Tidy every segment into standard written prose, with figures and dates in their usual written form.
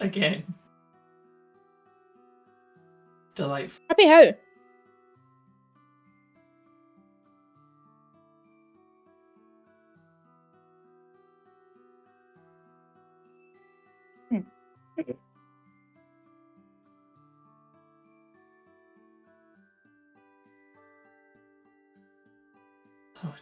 Again. Delightful. Happy how? Oh.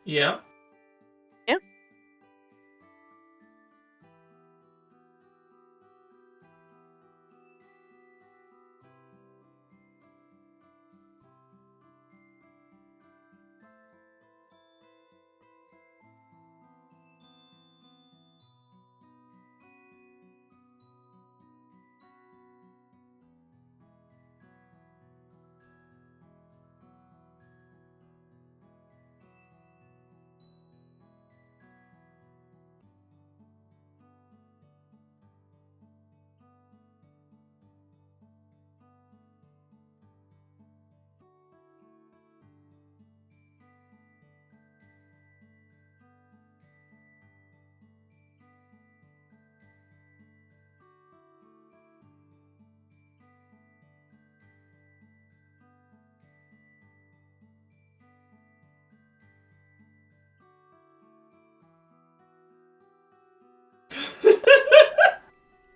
Yeah. Yeah.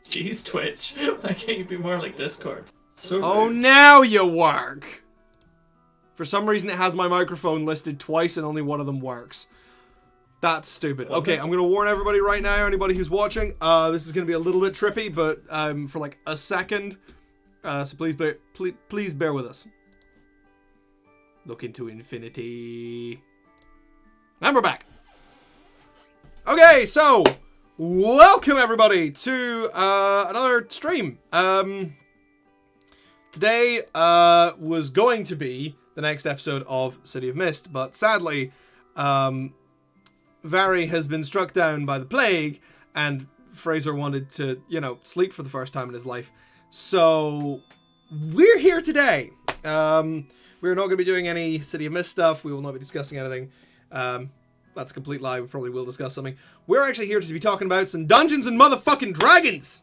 Jeez, Twitch. Why can't you be more like Discord? So Oh, rude. now you work! For some reason, it has my microphone listed twice and only one of them works. That's stupid. Okay, I'm going to warn everybody right now, anybody who's watching, this is going to be a little bit trippy, but for like a second, so please bear with us. Look into infinity. And we're back. Okay, so welcome everybody to another stream. Today was going to be the next episode of City of Mist, but sadly, Vary has been struck down by the plague, and Fraser wanted to, sleep for the first time in his life. So we're here today. We're not going to be doing any City of Mist stuff. We will not be discussing anything. That's a complete lie. We probably will discuss something. We're actually here to be talking about some Dungeons and motherfucking Dragons.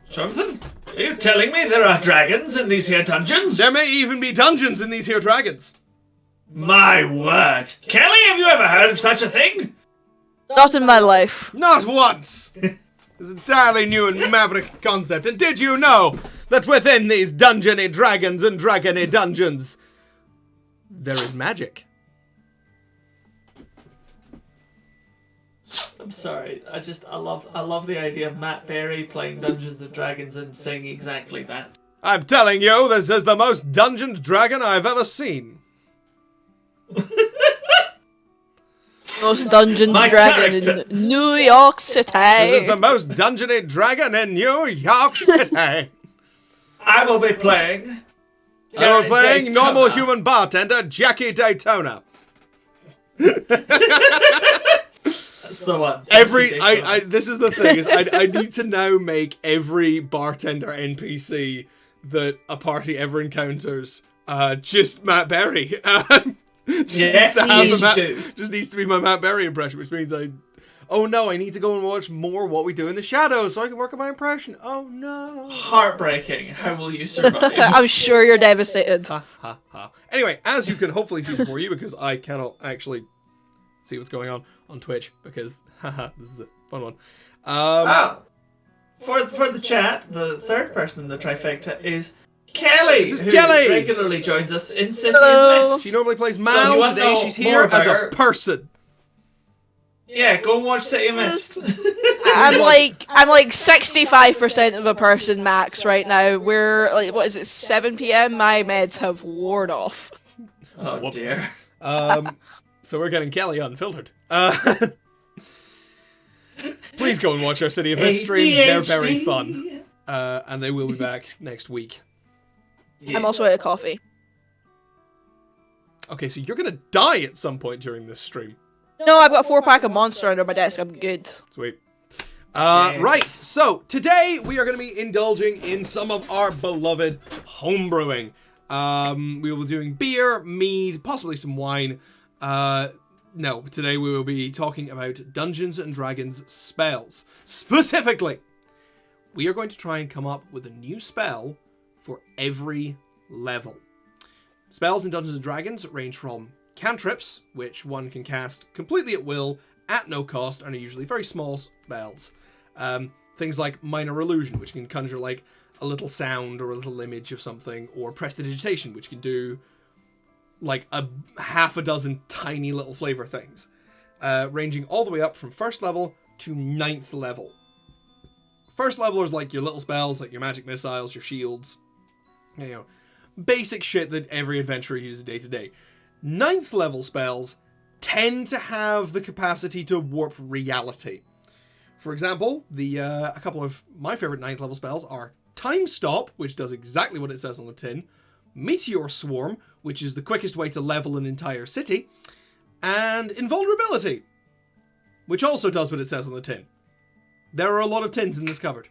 Jonathan, are you telling me there are dragons in these here dungeons? There may even be dungeons in these here dragons. My word. Kelly, have you ever heard of such a thing? Not in my life. Not once. This is entirely new and maverick concept. And did you know that within these dungeony dragons and dragony dungeons, there is magic? I'm sorry. I love the idea of Matt Berry playing Dungeons and Dragons and saying exactly that. I'm telling you, this is the most dungeoned dragon I've ever seen. Most Dungeons My Dragon character. in New York City. This is the most dungeony dragon in New York City. I will be playing. And we're playing Daytona. normal human bartender Jackie Daytona. That's the one. This is the thing, is I need to now make every bartender NPC that a party ever encounters just Matt Berry. Yes, just needs to be my Matt Berry impression, which means oh no, I need to go and watch more What We Do in the Shadows so I can work on my impression. Oh no. Heartbreaking. How will you survive? I'm sure you're devastated. Ha ha ha. Anyway, as you can hopefully see before you, because I cannot actually see what's going on Twitch, because haha, this is a fun one. For the chat, the third person in the trifecta is Kelly, This is who Kelly! regularly joins us in City Hello. of Mist. She normally plays So Mal. you want to Today know she's more here about as a her? person. Yeah, go and watch City of Mist. I'm like 65% of a person max right now. We're like, what is it, 7 p.m? My meds have worn off. Oh dear. So we're getting Kelly unfiltered. Please go and watch our City of Mist streams. They're very fun. And they will be back next week. Yeah. I'm also out of coffee. Okay, so you're gonna die at some point during this stream. No, I've got a 4-pack of Monster under my desk. I'm good. Sweet. Right, so today we are going to be indulging in some of our beloved homebrewing. We will be doing beer, mead, possibly some wine. No, today we will be talking about Dungeons and Dragons spells. Specifically, we are going to try and come up with a new spell for every level. Spells in Dungeons and Dragons range from cantrips, which one can cast completely at will, at no cost, and are usually very small spells. Things like Minor Illusion, which can conjure like a little sound or a little image of something, or Prestidigitation, which can do like a half a dozen tiny little flavor things, ranging all the way up from 1st level to 9th level. 1st level is like your little spells, like your magic missiles, your shields, you know, basic shit that every adventurer uses day to day. 9th level spells tend to have the capacity to warp reality. For example, a couple of my favorite 9th level spells are Time Stop, which does exactly what it says on the tin, Meteor Swarm, which is the quickest way to level an entire city, and Invulnerability, which also does what it says on the tin. There are a lot of tins in this cupboard.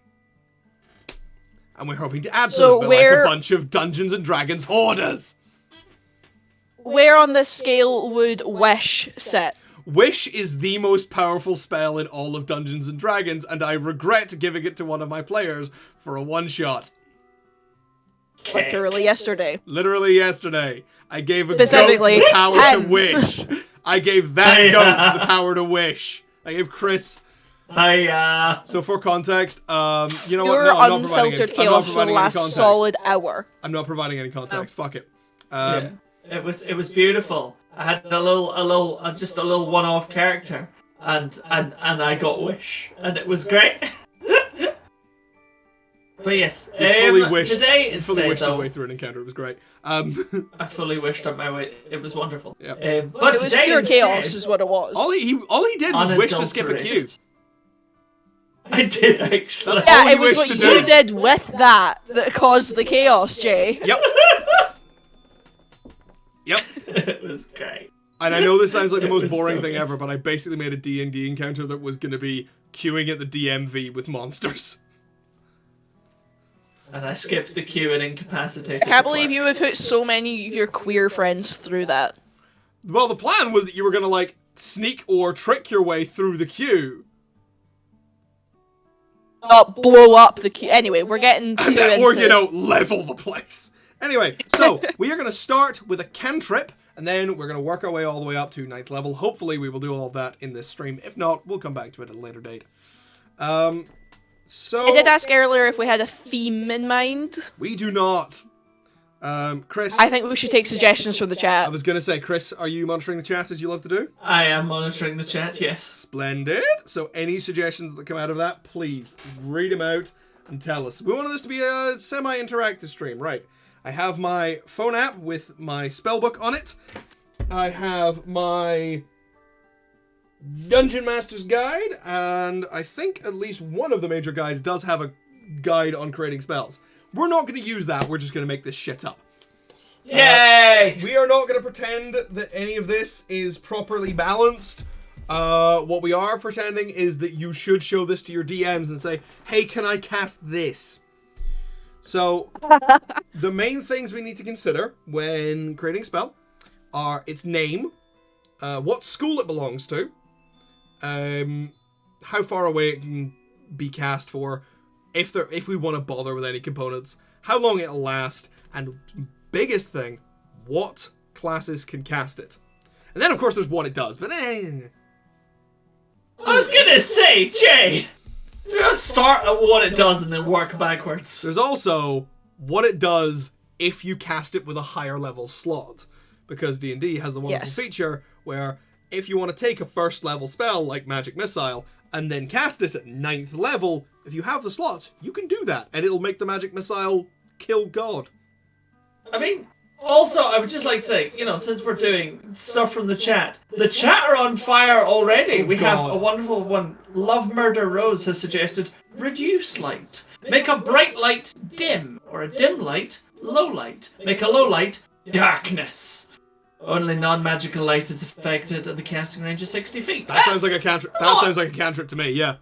And we're hoping to add So to them like a bunch of Dungeons and Dragons hoarders. Where on this scale would Wish sit? Wish is the most powerful spell in all of Dungeons and Dragons, and I regret giving it to one of my players for a one-shot. Literally yesterday. Literally yesterday. I gave a Specifically, goat the power to hen. wish. I gave that goat the power to wish. I gave Chris... So for context, you know what? Your No, I'm not unfiltered providing chaos will any last context. solid hour. I'm not providing any context. Fuck it. Yeah. It was beautiful. I had a little one-off character, and I got Wish, and it was great. But yes, Fully wished. today He fully instead, wished his though, way through an encounter. It was great. I fully wished on my way. It was wonderful. Yeah. But It was today pure instead, chaos, is what it was. all he did was wish to skip a queue. unadulterated. I did actually. That's all Yeah, he it was wished what to you do. did with that caused the chaos, Jay. Yep. Yep. It was great. And I know this sounds like the It most was boring so thing good. ever, but I basically made a D&D encounter that was going to be queuing at the DMV with monsters. And I skipped the queue and incapacitated. I can't the believe player. you would put so many of your queer friends through that. Well, the plan was that you were going to, like, sneak or trick your way through the queue. Not blow up the queue. Anyway, we're getting too into... Or, you know, level the place. Anyway, so we are going to start with a cantrip, and then we're going to work our way all the way up to 9th level. Hopefully we will do all of that in this stream. If not, we'll come back to it at a later date. So I did ask earlier if we had a theme in mind. we do not. Chris, I think we should take suggestions from the I chat. was going to say, Chris, are you monitoring the chat as you love to do? I am monitoring the chat. Yes. Splendid. So any suggestions that come out of that, please read them out and tell us. We wanted this to be a semi-interactive stream, right? I have my phone app with my spellbook on it. I have my Dungeon Master's Guide, and I think at least one of the major guides does have a guide on creating spells. We're not going to use that, we're just going to make this shit up. Yay! We are not going to pretend that any of this is properly balanced. What we are pretending is that you should show this to your DMs and say, hey, can I cast this? So, the main things we need to consider when creating a spell are its name, what school it belongs to, how far away it can be cast for, if we want to bother with any components, how long it'll last, and biggest thing, what classes can cast it. And then, of course, there's what it does, but I was gonna say, Jay, just start at what it does and then work backwards. there's also what it does if you cast it with a higher level slot. Because D&D has the wonderful Yes. feature where if you want to take a 1st level spell like Magic Missile and then cast it at 9th level, if you have the slots, you can do that. And it'll make the Magic Missile kill God. I mean, also, I would just like to say, you know, since we're doing stuff from the chat are on fire already. We have God. a wonderful one. Love Murder Rose has suggested reduce light. Make a bright light dim, or a dim light low light. Make a low light darkness. Only non-magical light is affected, and the casting range is 60 feet. That sounds like a cantrip. That sounds like a cantrip to me. Yeah.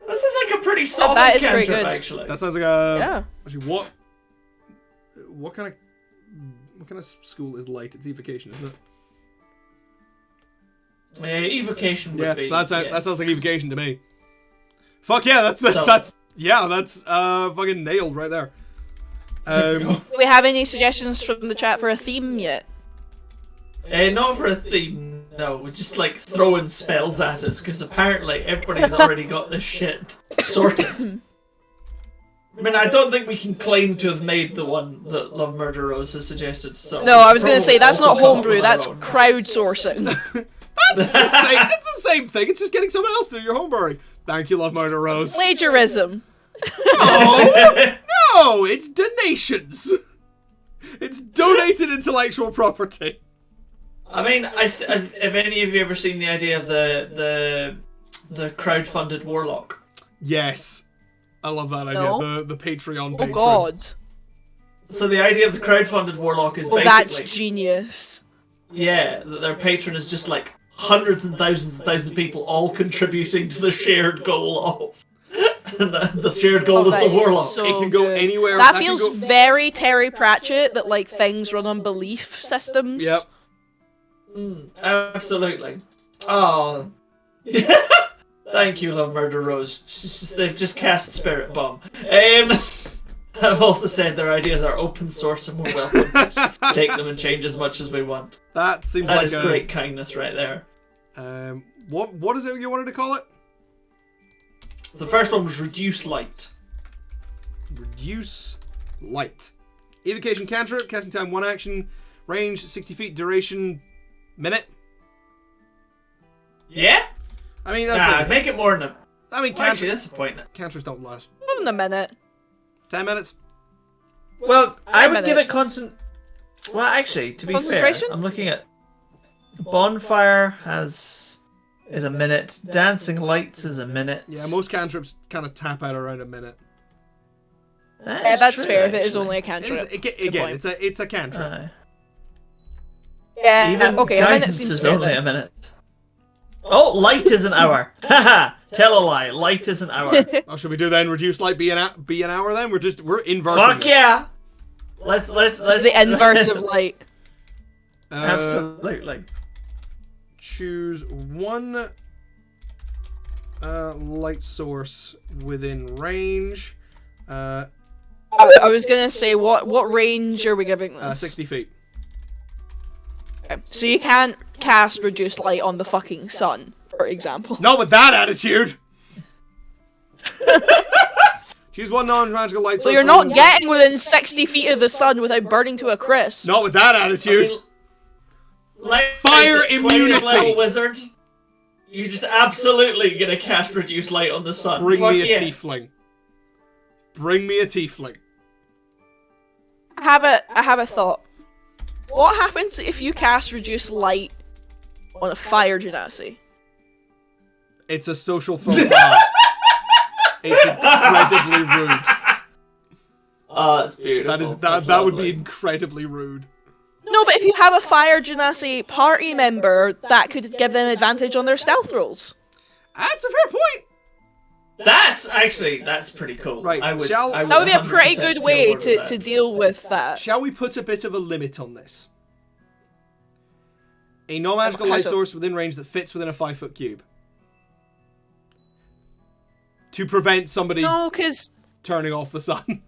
This is like a pretty solid that is cantrip, pretty good. actually. That sounds like a. Yeah. Actually, what kind of school is light? It's evocation, isn't it? Evocation would Yeah. be. So yeah. that sounds like evocation to me. Fuck yeah, that's fucking nailed right there. Do we have any suggestions from the chat for a theme yet? Not for a theme, no. We're just like throwing spells at us because apparently everybody's already got this shit sorted. I mean, I don't think we can claim to have made the one that Love Murder Rose has suggested. So No, I was going to say that's not also come up homebrew. with our That's own. crowdsourcing. It's the same thing. It's just getting someone else to do your homebrewery. Thank you, Love Murder Rose. Plagiarism. No, it's donations. It's donated intellectual property. I mean, have any of you ever seen the idea of the crowdfunded warlock? Yes, I love that idea. No. The Patreon. Oh patron. god. So the idea of the crowdfunded warlock is Well, basically that's genius. yeah, that their patron is just like hundreds and thousands of people all contributing to the shared goal of. And the shared goal is that the is warlock. so It can go good. anywhere. That can feels go- very Terry Pratchett, that like things run on belief systems. Yep. Absolutely. Oh. Thank you, Love Murder Rose. They've just cast Spirit Bomb. I've also said their ideas are open source and we're welcome to take them and change as much as we want. That seems That like is great kindness right there. What is it you wanted to call it? The first one was Reduce Light. Reduce light. Evocation cantrip. Casting time 1 action. Range 60 feet. Duration minute. Yeah? I mean that's. Make it more than a... I mean Well, actually, that's a point. cantrips don't last. More than a minute. 10 minutes. Well, I would give it minutes. Well, actually, to be fair, Concentration? I'm looking at Bonfire is a minute. Dancing Lights is a minute. Yeah, most cantrips kind of tap out around a minute. Yeah, that's true, fair if it is actually. only a It cantrip. is, again, point. it's a cantrip. Yeah, Even okay, a minute guidance seems is fair only then. a minute. Oh, light is an hour. Haha. Tell a lie. Light is an hour. Oh, should we do then? Reduce light be an hour then? We're inverting. Fuck it. yeah. Let's. This is the inverse of light. Absolutely. Choose one light source within range. I was gonna say, what range are we giving this? 60 feet. Okay. So you can't cast reduced light on the fucking sun, for example. Not with that attitude. Choose one non-magical light source. Well, you're not within- getting within 60 feet of the sun without burning to a crisp. Not with that attitude. Fire immunity. Level wizard. You're just absolutely gonna cast Reduce Light on the sun. Bring Fuck me a yeah. tiefling. Bring me a tiefling. I have a thought. What happens if you cast reduced light on a fire genasi? It's a social faux pas. It's incredibly rude. Oh, it's beautiful. That would be incredibly rude. No, but if you have a fire genasi party member, that could give them advantage on their stealth rolls. That's a fair point. That's pretty cool. Right, I would That would be a pretty 100% good be way on board with to that. deal with that. Shall we put a bit of a limit on this? A non-magical How light so? source within range that fits within a 5-foot cube. To prevent somebody No, because turning off the sun.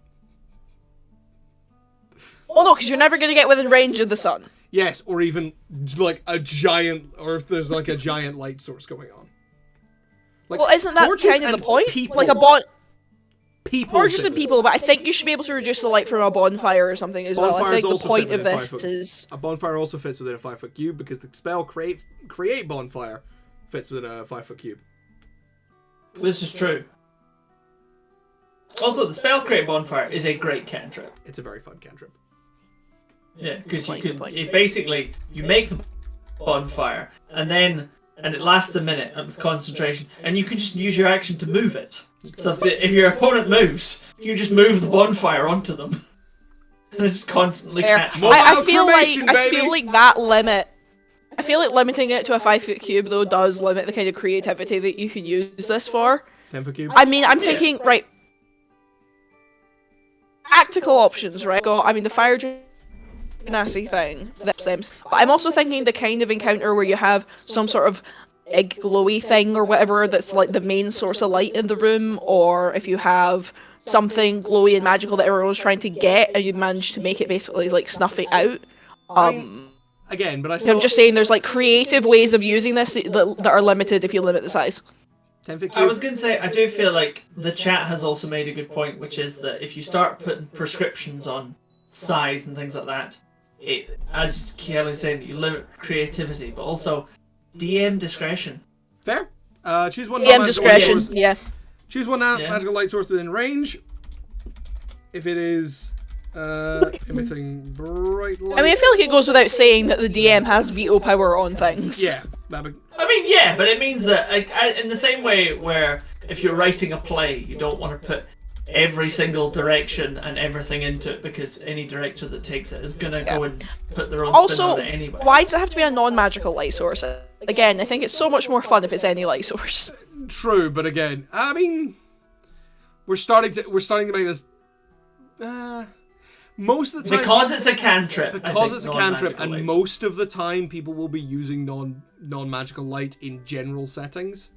you're never gonna get within range of the sun. Yes, or even like a giant, or if there's like a giant light source going on. Like, Well, isn't that torches kind of the and point? people- Like a bon. people Torches fit and with it. people, but I think you should be able to reduce the light from a bonfire or something as well. I Bonfires think the also point fit of within this 5 foot. is A bonfire also fits within a 5-foot cube because the spell create bonfire fits within a 5-foot cube. This is true. Also, the spell Create Bonfire is a great cantrip. It's a very fun cantrip. Yeah, because you Good can point. it basically you make the bonfire and it lasts a minute with concentration, and you can just use your action to move it. So if your opponent moves, you just move the bonfire onto them. They just constantly Fair. catch Mobile I feel cremation, like I baby. feel like that limit. I feel like limiting it to a 5-foot cube though does limit the kind of creativity that you can use this for. 10-foot cube. I mean, I'm thinking right. Practical options, right? The fire genasi thing. That's them. But I'm also thinking the kind of encounter where you have some sort of big glowy thing or whatever that's like the main source of light in the room, or if you have something glowy and magical that everyone's trying to get and you manage to make it basically like snuff it out. Again, but I still... I'm just saying there's like creative ways of using this that are limited if you limit the size. 10-foot cube. I was going to say, I do feel like the chat has also made a good point, which is that if you start putting prescriptions on size and things like that, it, as Kelly was saying, you limit creativity, but also DM discretion. Fair. Choose one DM discretion, source. yeah. Choose one magical light source within range. If it is emitting bright light. I mean, I feel like it goes without saying that the DM has veto power on things. Yeah. That'd be... I mean, yeah, but it means that, like, in the same way where if you're writing a play, you don't want to put every single direction and everything into it, because any director that takes it is going to go and put their own spin Also, on it anyway. why does it have to be a non-magical light source? Again, I think it's so much more fun if it's any light source. True, but again, I mean, we're starting to make this. Most of the time, Because it's a cantrip. because it's a cantrip, and light. most of the time people will be using non-magical light in general settings.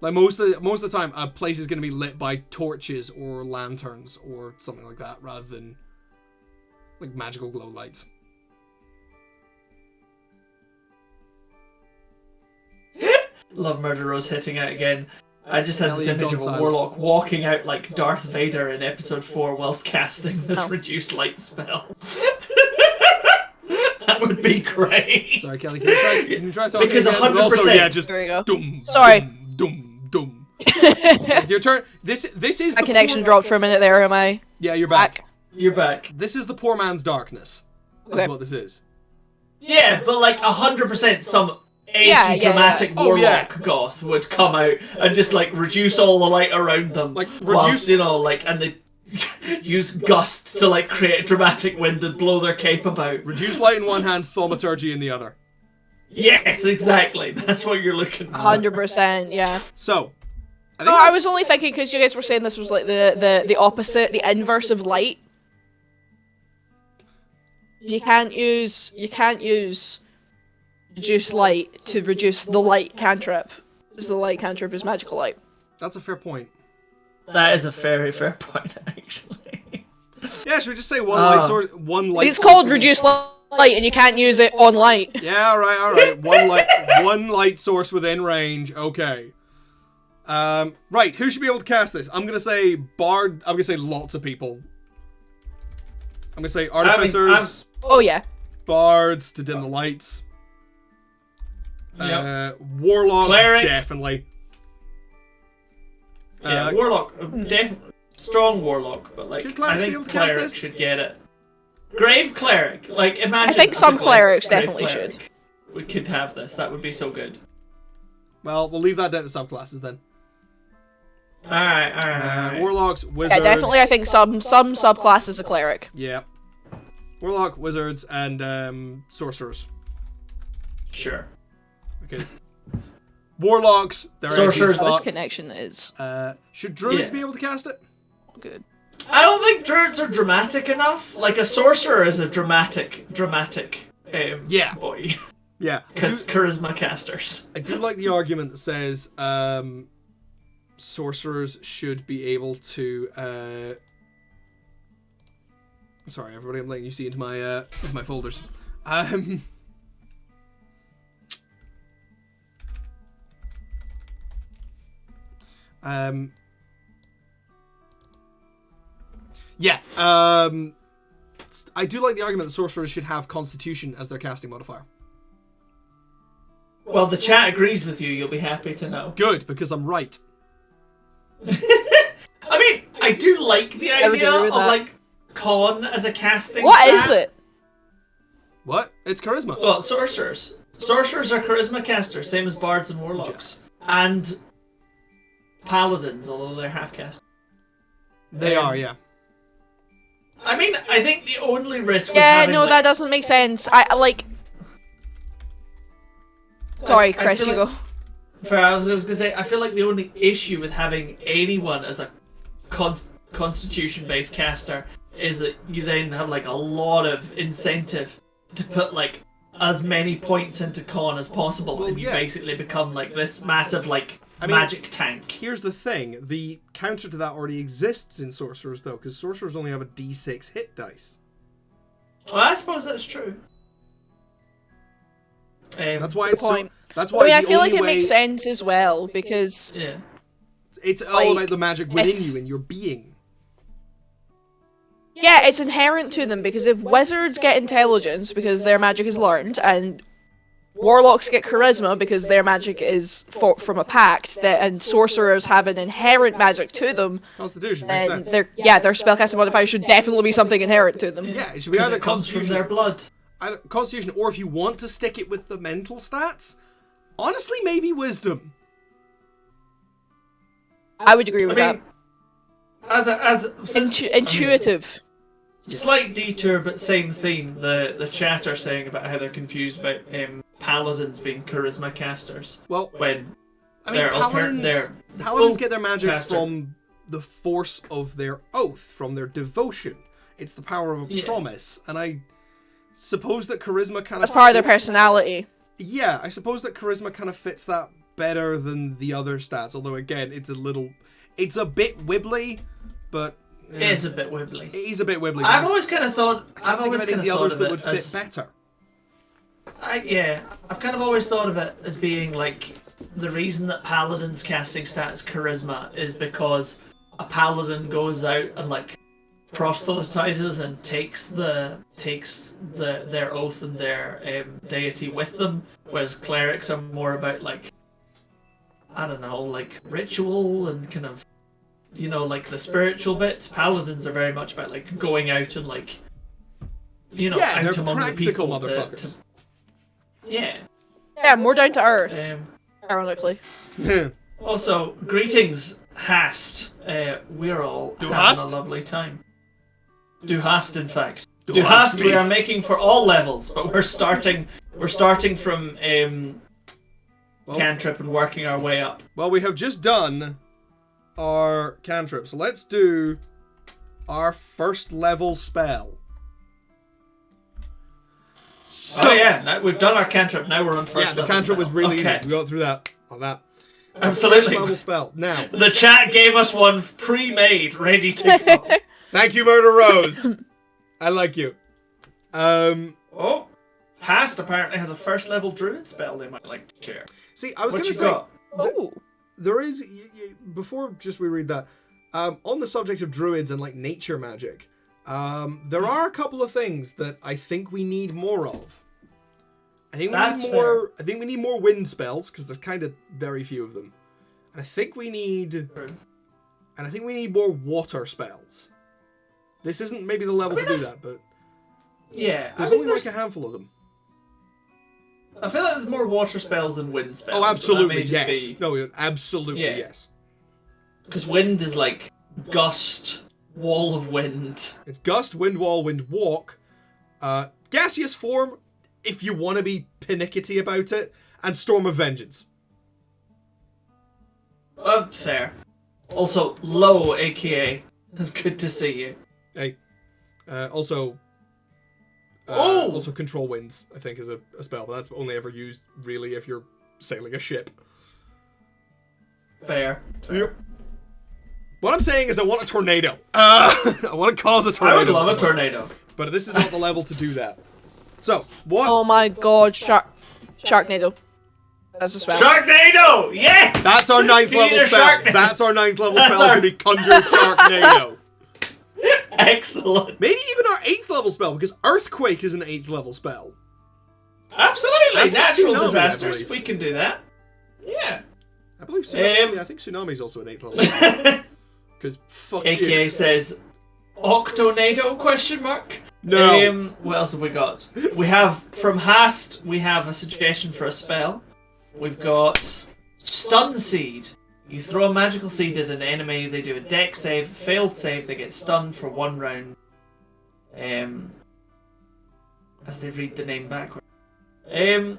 Like most of the time, a place is going to be lit by torches or lanterns or something like that, rather than like magical glow lights. Love Murder Rose hitting out again. I just had this Ellie, image gone of a silent. warlock walking out like Darth Vader in episode 4 whilst casting this reduced light spell. That would be great. Sorry, Kelly, can you try talking Because again? But also, 100%. yeah, just There we go. dum, Sorry. dum. Your turn. This is My the connection poor... dropped for a minute there, am I? Yeah, you're back. You're back. This is the poor man's darkness. Okay. Is what this is. Yeah, but like 100% some edgy Yeah. dramatic Oh, warlock yeah. goth would come out and just like reduce all the light around them. Like, whilst, and they use gusts to like create dramatic wind and blow their cape about. Reduce light in one hand, thaumaturgy in the other. Yes, exactly. That's what you're looking for. 100%, yeah. So, I think No, I that's- was only thinking because you guys were saying this was like the opposite, the inverse of light. You can't use reduce light to reduce the light cantrip, because the light cantrip is magical light. that's a fair point. That is a very fair point, actually. Yeah, should we just say one light source? One light. It's source called within- reduce light, and you can't use it on light. Yeah, all right. One light source within range. Okay. Right. Who should be able to cast this? I'm gonna say bard. I'm gonna say lots of people. I'm gonna say artificers, Oh yeah. bards to dim the lights. Yep. Warlocks, Cleric. definitely. Yeah, warlock, definitely strong warlock, but like Should I clerics be think able to cast cleric this? should get it. Grave cleric, like imagine. I think as some a clerics grave definitely cleric. should. We could have this. That would be so good. Well, we'll leave that down to subclasses then. All right. Warlocks, wizards. Yeah, definitely. I think some subclasses of cleric. Yeah. Warlock, wizards, and sorcerers. Sure. Because warlocks, they're Sorcerers, edgy as This fuck. connection is Should druids Yeah. be able to cast it? good. I don't think druids are dramatic enough. Like a sorcerer is a dramatic Yeah. boy. Yeah. Because charisma casters. I do like the argument that says sorcerers should be able to. Sorry, everybody, I'm letting you see into my folders. Yeah. I do like the argument that sorcerers should have Constitution as their casting modifier. Well, the chat agrees with you. You'll be happy to know. Good, because I'm right. I mean, I do like the I would idea agree of with that. like con as a casting. What stat. is it? What? It's charisma. Well, sorcerers. Sorcerers are charisma casters, same as bards and warlocks, and paladins, although they're half cast. They are, yeah. I mean, I think the only risk. Yeah, with having, no, like, that doesn't make sense. I like. Sorry, Chris, you go. I was gonna say, I feel like the only issue with having anyone as a constitution-based caster is that you then have like a lot of incentive to put like as many points into con as possible, and you basically become like this massive magic tank. Here's the thing: the counter to that already exists in sorcerers, though, because sorcerers only have a D6 hit dice. Well, I suppose that's true. That's why it's point. That's why. I feel like it makes sense as well because it's all about the magic within you and your being. Yeah, it's inherent to them because if wizards get intelligence because their magic is learned, and warlocks get charisma because their magic is from a pact, and sorcerers have an inherent magic to them, Constitution makes then sense. their spellcasting modifier should definitely be something inherent to them. Yeah, it should be either it comes from their blood. Either Constitution, or if you want to stick it with the mental stats, honestly, maybe Wisdom. I would agree with that. Intuitive. Slight detour, but same theme. The chatter saying about how they're confused about paladins being charisma casters. Well, when paladins get their magic from the force of their oath, from their devotion. It's the power of a promise, and I suppose that charisma kind of... That's part of their personality. Yeah, I suppose that charisma kind of fits that better than the other stats, although again, it's a bit wibbly, but... It is a bit wibbly. It is a bit wibbly. I've always kind of thought... I've always kind of the others that would fit better. I've kind of always thought of it as being like, the reason that paladins casting stats charisma is because a paladin goes out and like proselytizes and takes their oath and their deity with them, whereas clerics are more about like, I don't know, like ritual and kind of, you know, like the spiritual bits. Paladins are very much about like going out and like, you know, out they're among practical the people motherfuckers. Yeah, more down to earth. Ironically. Also, greetings, Hast. We're all having a lovely time. Du hast, in fact. Du hast we are making for all levels, but we're starting from cantrip and working our way up. Well, we have just done our cantrip, so let's do our first level spell. So, now we've done our cantrip, now we're on first level. Yeah, the cantrip spell. was really easy. We got through that on that. Absolutely. First level spell. Now. The chat gave us one pre-made, ready to go. Thank you, Murder Rose. I like you. Oh, Hast apparently has a first level druid spell they might like to share. See, I was going to say, there is, before just we read that, on the subject of druids and like nature magic, there are a couple of things that I think we need more of. I think we need more wind spells because there's kind of very few of them. And I think we need more water spells. This isn't maybe the level to do that, but there's only like a handful of them. I feel like there's more water spells than wind spells. Oh, absolutely, yes. No, absolutely, yes. Because wind is like gust, wall of wind. It's gust, wind wall, wind walk, gaseous form, if you want to be panicky about it, and storm of vengeance. Fair. Also, low, aka, it's good to see you. Hey. Also control winds, I think, is a spell, but that's only ever used, really, if you're sailing a ship. Fair. Yep. What I'm saying is I want a tornado. I want to cause a tornado. I would love a tornado. But this is not the level to do that. So, what? Oh my god, Sharknado. That's a spell. Sharknado! Yes! That's our 9th level spell. That's our 9th level spell to be Conjure Sharknado. Excellent. Maybe even our 8th level spell, because Earthquake is an 8th level spell. Absolutely. That's natural tsunami, disasters. We can do that. Yeah. I believe tsunami. I think tsunami is also an 8th level spell. Because fuck AKA you. says Octonado question mark. No. What else have we got? We have from Hast. We have a suggestion for a spell. We've got Stun Seed. You throw a magical seed at an enemy. They do a dex save. Failed save. They get stunned for 1 round. as they read the name backwards. I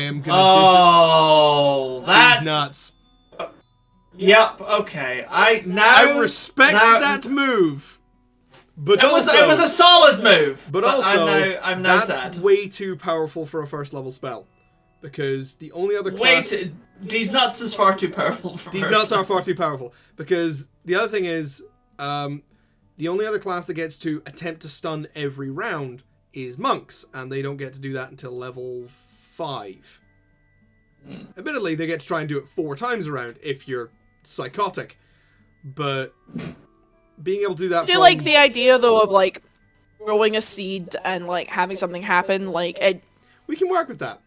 am gonna that's these nuts. Yep. Okay. I respect that move, but it was a solid move. But also, I'm now that's sad. way too powerful for a first level spell, because the only other class. These nuts is far too powerful. These nuts are far too powerful, because the other thing is, the only other class that gets to attempt to stun every round is monks, and they don't get to do that until level 5. Admittedly, they get to try and do it 4 times around if you're psychotic, but being able to do that. I feel like the idea though of like throwing a seed and like having something happen, like we can work with that.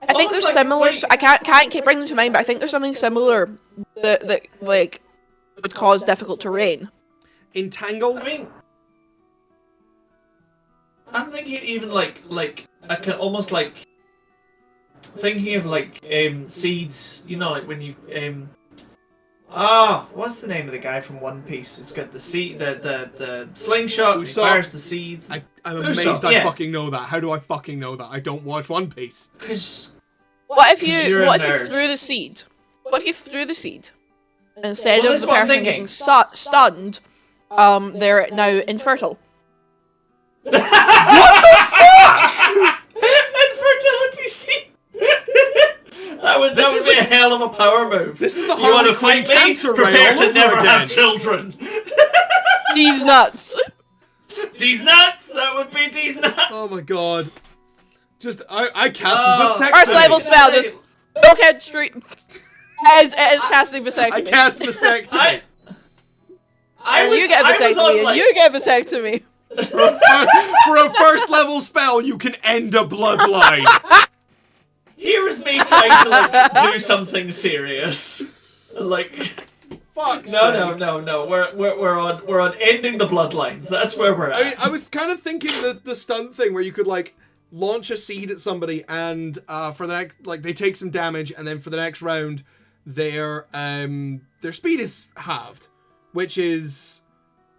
I think there's similar. I can't keep bringing them to mind, but I think there's something similar that like would cause difficult terrain. Entangle. I mean, I'm thinking even like I can almost like thinking of like seeds. You know, like when you what's the name of the guy from One Piece? It's got the seed, the slingshot. He fires the seeds. I'm amazed I fucking know that. How do I fucking know that? I don't watch One Piece. What if you threw the seed? What if you threw the seed instead of the person getting stunned? They're now infertile. What the fuck? Infertility seed. That would be a hell of a power move. This is the you want to fight fight me? Prepare to never have children. These nuts. These nuts. That would be these nuts. Oh my god. Just I cast vasectomy. First level spell. Just okay. Street. It is casting vasectomy. I cast vasectomy. You get vasectomy. And you get vasectomy. For a first level spell, you can end a bloodline. Here is me trying to like do something serious. Like, fuck. No. We're on ending the bloodlines. That's where we're at. I mean, I was kind of thinking the stunt thing where you could like launch a seed at somebody, and for the next, like, they take some damage, and then for the next round, their speed is halved, which is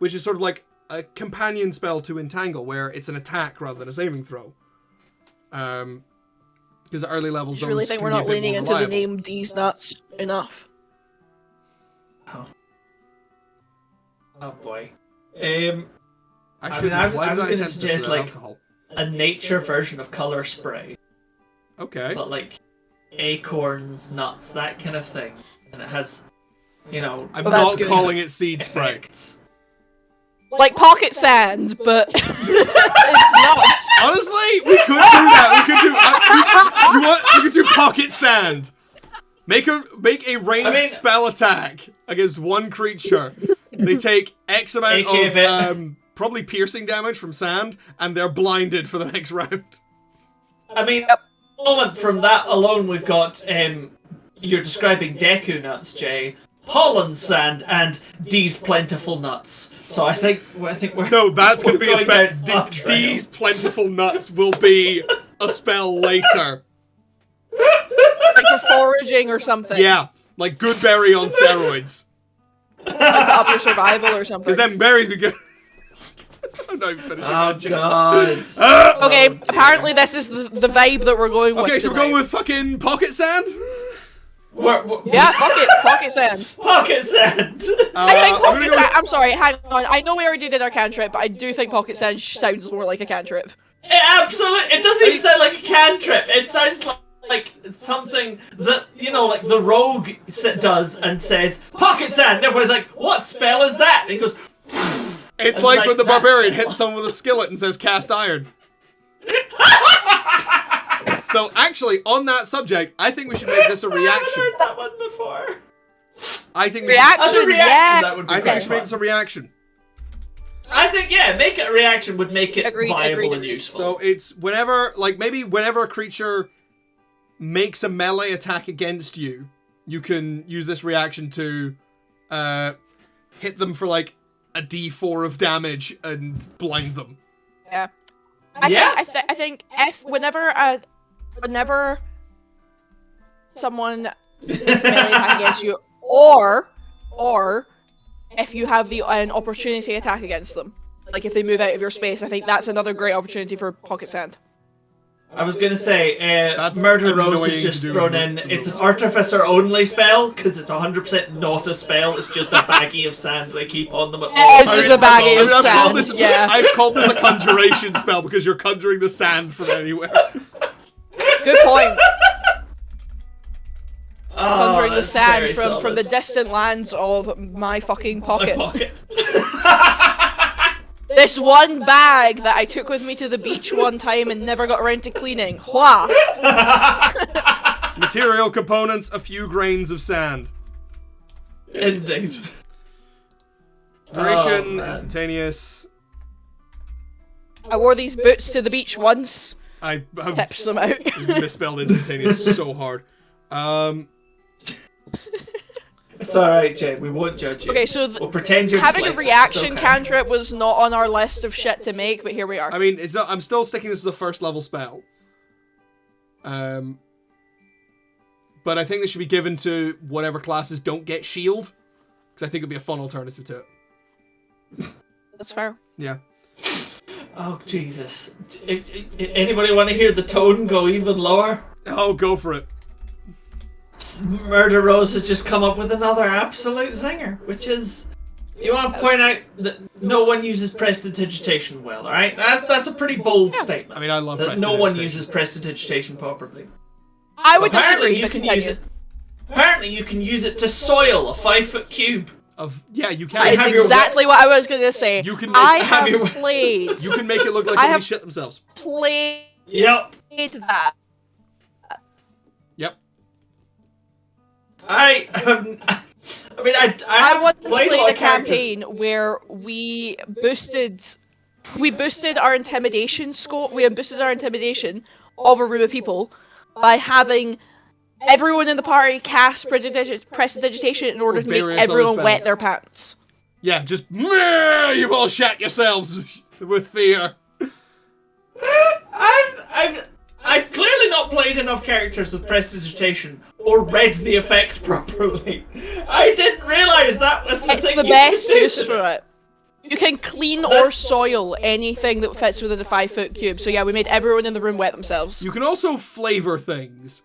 sort of like a companion spell to Entangle, where it's an attack rather than a saving throw. Because at early levels, I just really think we're not leaning into the name D's Nuts enough. Oh boy. I'm going to suggest like a nature version of color spray. Okay. But like acorns, nuts, that kind of thing, and it has, you know. I'm not calling it seed spray. Like pocket sand, but it's nuts. Honestly, we could do that. We could do pocket sand. Make a ranged spell attack against one creature. They take X amount of probably piercing damage from sand, and they're blinded for the next round. I mean, moment from that alone, we've got you're describing Deku nuts, Jay. Pollen sand and these plentiful nuts. So I think we're that's going to be a spell. These plentiful nuts will be a spell later. Like for foraging or something. Yeah, like good berry on steroids. Like to up your survival or something. Because then berries be good. I'm not even finishing that joke. God. Okay, apparently this is the vibe that we're going with. Okay, so we're going with fucking pocket sand? Yeah, fuck it. Pocket sand. Pocket sand. I think pocket sand. I'm sorry, hang on. I know we already did our cantrip, but I do think pocket sand sounds more like a cantrip. It doesn't even sound like a cantrip. It sounds like something that, you know, like the rogue does and says, pocket sand. And everybody's like, what spell is that? And he goes, it's like when the barbarian hits someone with a skillet and says cast iron. So actually, on that subject, I think we should make this a reaction. I haven't heard that one before. I think reaction, yeah. That would be I think we should make this a reaction. I think, yeah, make it a reaction would make it viable and useful. So it's whenever a creature makes a melee attack against you, you can use this reaction to hit them for like a D4 of damage and blind them. Yeah. I think if whenever someone makes a melee attack against you, or if you have an opportunity attack against them, like if they move out of your space, I think that's another great opportunity for pocket sand. I was gonna say, That's Murder Rose annoying is to just do thrown with in. the It's an rules. artificer only spell because it's 100% not a spell. It's just a baggie of sand they keep on them at all It's times. just a baggie of I've called sand. this, Yeah, I've called this a conjuration spell because you're conjuring the sand from anywhere. good point. Oh, Conjuring the that's sand very from the solid. distant lands of my fucking My pocket. pocket. This one bag that I took with me to the beach one time and never got around to cleaning. Hua! Material components, a few grains of sand. Indeed. Duration, man. instantaneous. I wore these boots to the beach once. I have Tips them out. misspelled instantaneous so hard. It's alright, Jay. We won't judge you. Okay, so we'll pretend you're having a dyslexic. reaction It's okay. cantrip was not on our list of shit to make, but here we are. I mean, it's not, I'm still sticking this as a first level spell. But I think this should be given to whatever classes don't get shield, because I think it'd be a fun alternative to it. That's fair. Yeah. Oh, Jesus. Anybody want to hear the tone go even lower? Oh, go for it. Murder Rose has just come up with another absolute zinger, which is... You want to point out that no one uses prestidigitation well, alright? That's a pretty bold statement. I mean, I love that no one prestidigitation. uses prestidigitation properly. I would Apparently disagree, you but can continue. use it. Apparently you can use it to soil a 5-foot cube. Yeah, you That can. is have your exactly what I was going to say. You can make- I have have your- played. You can make it look like I somebody have- shit themselves. Played Yep. that. Yep. I I once played played lot a of characters. campaign where we boosted our intimidation score. We boosted our intimidation of a room of people by having everyone in the party cast prestidigitation in order to make various other everyone wet spells. their pants. Yeah, just meh, you've all shat yourselves with fear. I've clearly not played enough characters with prestidigitation or read the effect properly. I didn't realise that was the It's thing the you best could do use to for it. it. You can clean or That's- soil anything that fits within a 5-foot cube. So yeah, we made everyone in the room wet themselves. You can also flavor things.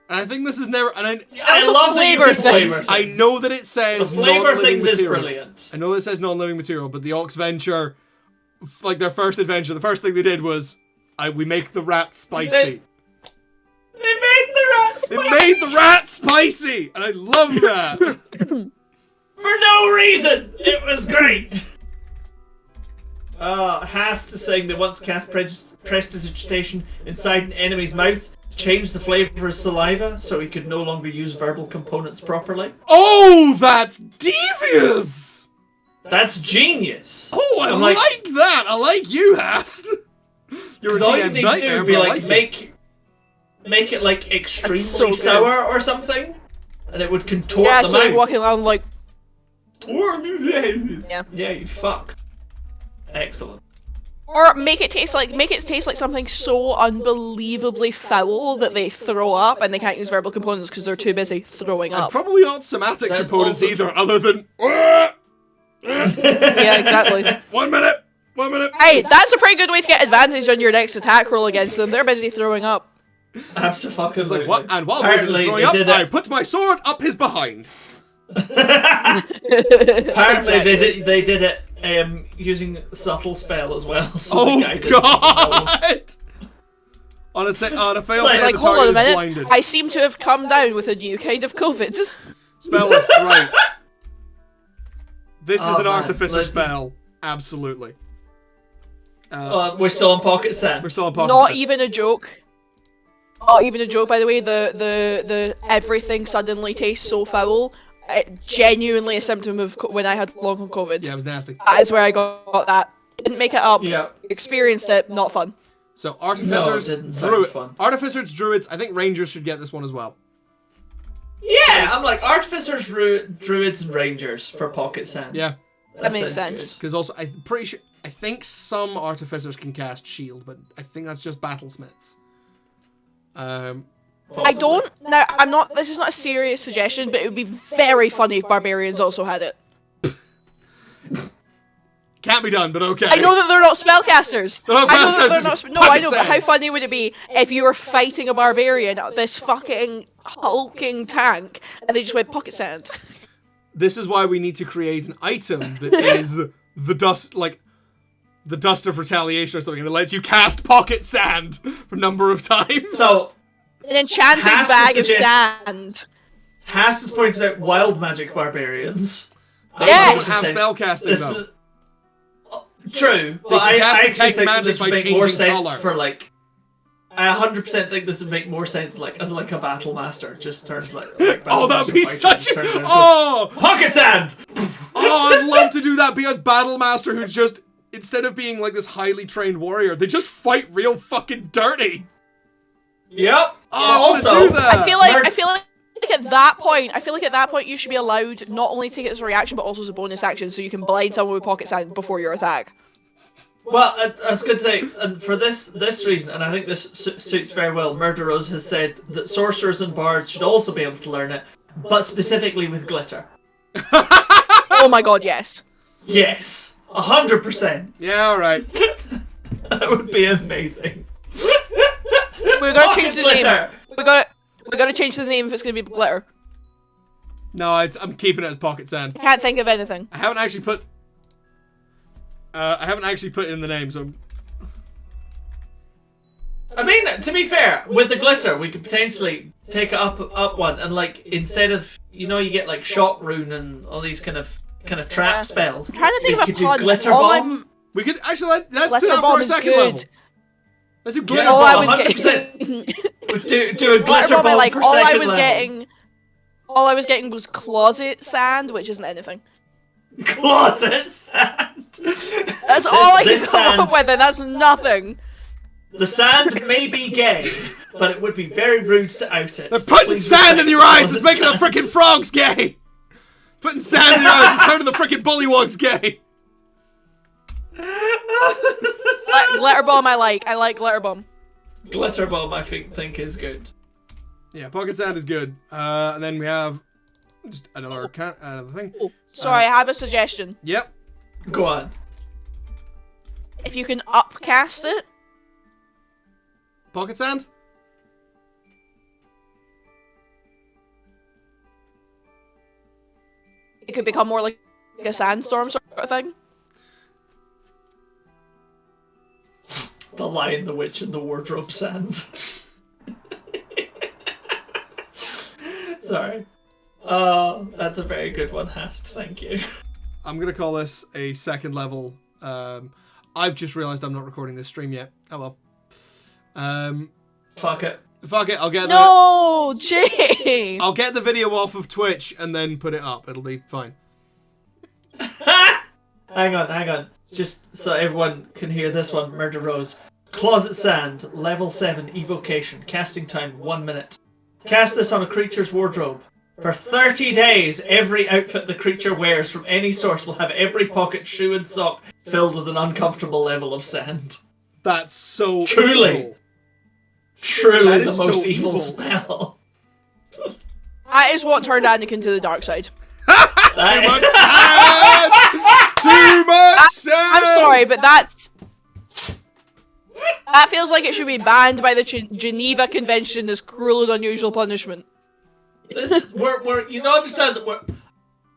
And I think this is never... And I Also love that you flavor can flavour things. I know that it says The flavour non-living things is material. brilliant. I know that it says non-living material, but the Ox Venture, like their first adventure, the first thing they did was, we make the rat spicy. They made the rats It made the rat spicy! And I love that! for no reason. It was great. Has to sing that once cast prestidigitation inside an enemy's mouth, changed the flavour of his saliva so he could no longer use verbal components properly. Oh, that's devious! That's genius. Oh, I I'm like, like- that! I like you, Hast! You're a Because all you DM's need to do nightmare, would be but I like it. make it like extremely so good. sour or something, and it would contort Yeah, the so like mouth. walking around like, Yeah, you fuck. Excellent. or make it taste like something so unbelievably foul that they throw up and they can't use verbal components because they're too busy throwing And up. probably not somatic That's components also either, other than... Yeah, exactly. 1 minute! 1 minute! Hey, that's a pretty good way to get advantage on your next attack roll against them. They're busy throwing up. Absolutely. It's like, what? And while Wizard is Apparently throwing they up, did I it. put my sword up his behind. Apparently Exactly. they did it using subtle spell as well. So Oh, the guy didn't know. God! On a failed It's It's save, like, the hold on a target is minute. blinded. I seem to have come down with a new kind of COVID. Spell list, right. This is Oh, an man. artificer Let's- spell. Absolutely. We're still on pocket sand. We're still on pocket Not spell. even a joke. Not even a joke, by the way. The everything suddenly tastes so foul. Genuinely a symptom of when I had long COVID. Yeah, it was nasty. That is where I got that. Didn't make it up. Yeah. Experienced it. Not fun. So, artificers, No, it didn't sound druid, fun. artificers, druids. I think rangers should get this one as well. Yeah, I'm like artificers, druids, and rangers for pocket sand. Yeah, That makes sounds sense. because also I'm pretty sure. I think some artificers can cast shield, but I think that's just battlesmiths. good. I don't. Now, I'm not. This is not a serious suggestion, but it would be very funny if barbarians also had it. Can't be done, but okay. I know that they're not spellcasters. They're not I know that they're not. spellcasters. No, I know, Pocket but how sand. funny would it be if you were fighting a barbarian, this fucking hulking tank, and they just went pocket sand? This is why we need to create an item that is the dust, like the dust of retaliation or something, that lets you cast pocket sand for a number of times. So, An enchanted Has to bag of suggest- sand. Haas has pointed out wild magic barbarians. They Yes! don't have spellcasting This though. is true, but They can I cast actually detect think magic this by would make more changing sense colour. for like. I 100% think this would make more sense like as like a battle master just turns like Oh, that'd be such a a... Oh! pocket sand. Oh, I'd love to do that. Be a battle master who just, instead of being like this highly trained warrior, they just fight real fucking dirty. Yep. Oh, I want to Also, do that. I feel like at that point you should be allowed not only to take it as a reaction but also as a bonus action, so you can blind someone with pocket sand before your attack. Well, I was going to say, and for this reason, and I think this suits very well, Murderose has said that sorcerers and bards should also be able to learn it, but specifically with glitter. Oh my god, yes. Yes, 100%. Yeah, alright. That would be amazing. We're gonna Pocket change the glitter. name. We're gonna change the name if it's gonna be glitter. No, I'm keeping it as pocket sand. I can't think of anything. I haven't actually put it in the name, so... I mean, to be fair, with the glitter, we could potentially take it up one, and like instead of you get like shock rune and all these kind of trap spells. I'm trying to think we of a could do pun. glitter All bomb. We could actually let's do Glitter that for bomb our is second good. level. Let's do glitter All I bomb. was 100%. getting. Do a Glitter glitter bomb, bomb like for all I second was level. all I was getting was closet sand, which isn't anything. Closet sand. That's all I can this come up sand- with, and that's nothing. The sand may be gay, but it would be very rude to out it. They're putting Please sand in respect your eyes. It's closet making the sand. frickin' frogs gay. Putting sand in your eyes is turning the frickin' bullywugs gay. Glitter bomb, I like. I like glitter bomb. Glitter bomb, I think is good. Yeah, pocket sand is good. And then we have just another thing. Oh, sorry, I have a suggestion. Yep. Go on. If you can upcast it, Pocket sand? it could become more like a sandstorm sort of thing. The Lion, the Witch, and the Wardrobe Sand. Sorry. Oh, that's a very good one, Hast. Thank you. I'm gonna call this a second level. I've just realized I'm not recording this stream yet. Oh well. Fuck it. Fuck it. I'll get No, Jay. I'll get the video off of Twitch and then put it up. It'll be fine. Hang on. Just so everyone can hear this one, Murder Rose. Closet Sand, level 7 evocation. Casting time 1 minute. Cast this on a creature's wardrobe. For 30 days, every outfit the creature wears from any source will have every pocket, shoe, and sock filled with an uncomfortable level of sand. That's so Truly. evil. Truly That the is most so evil evil. spell. That is what turned Anakin to the dark side. Too much sand! Too much sand! I'm sorry, but that feels like it should be banned by the Geneva Convention as cruel and unusual punishment. We're you don't understand that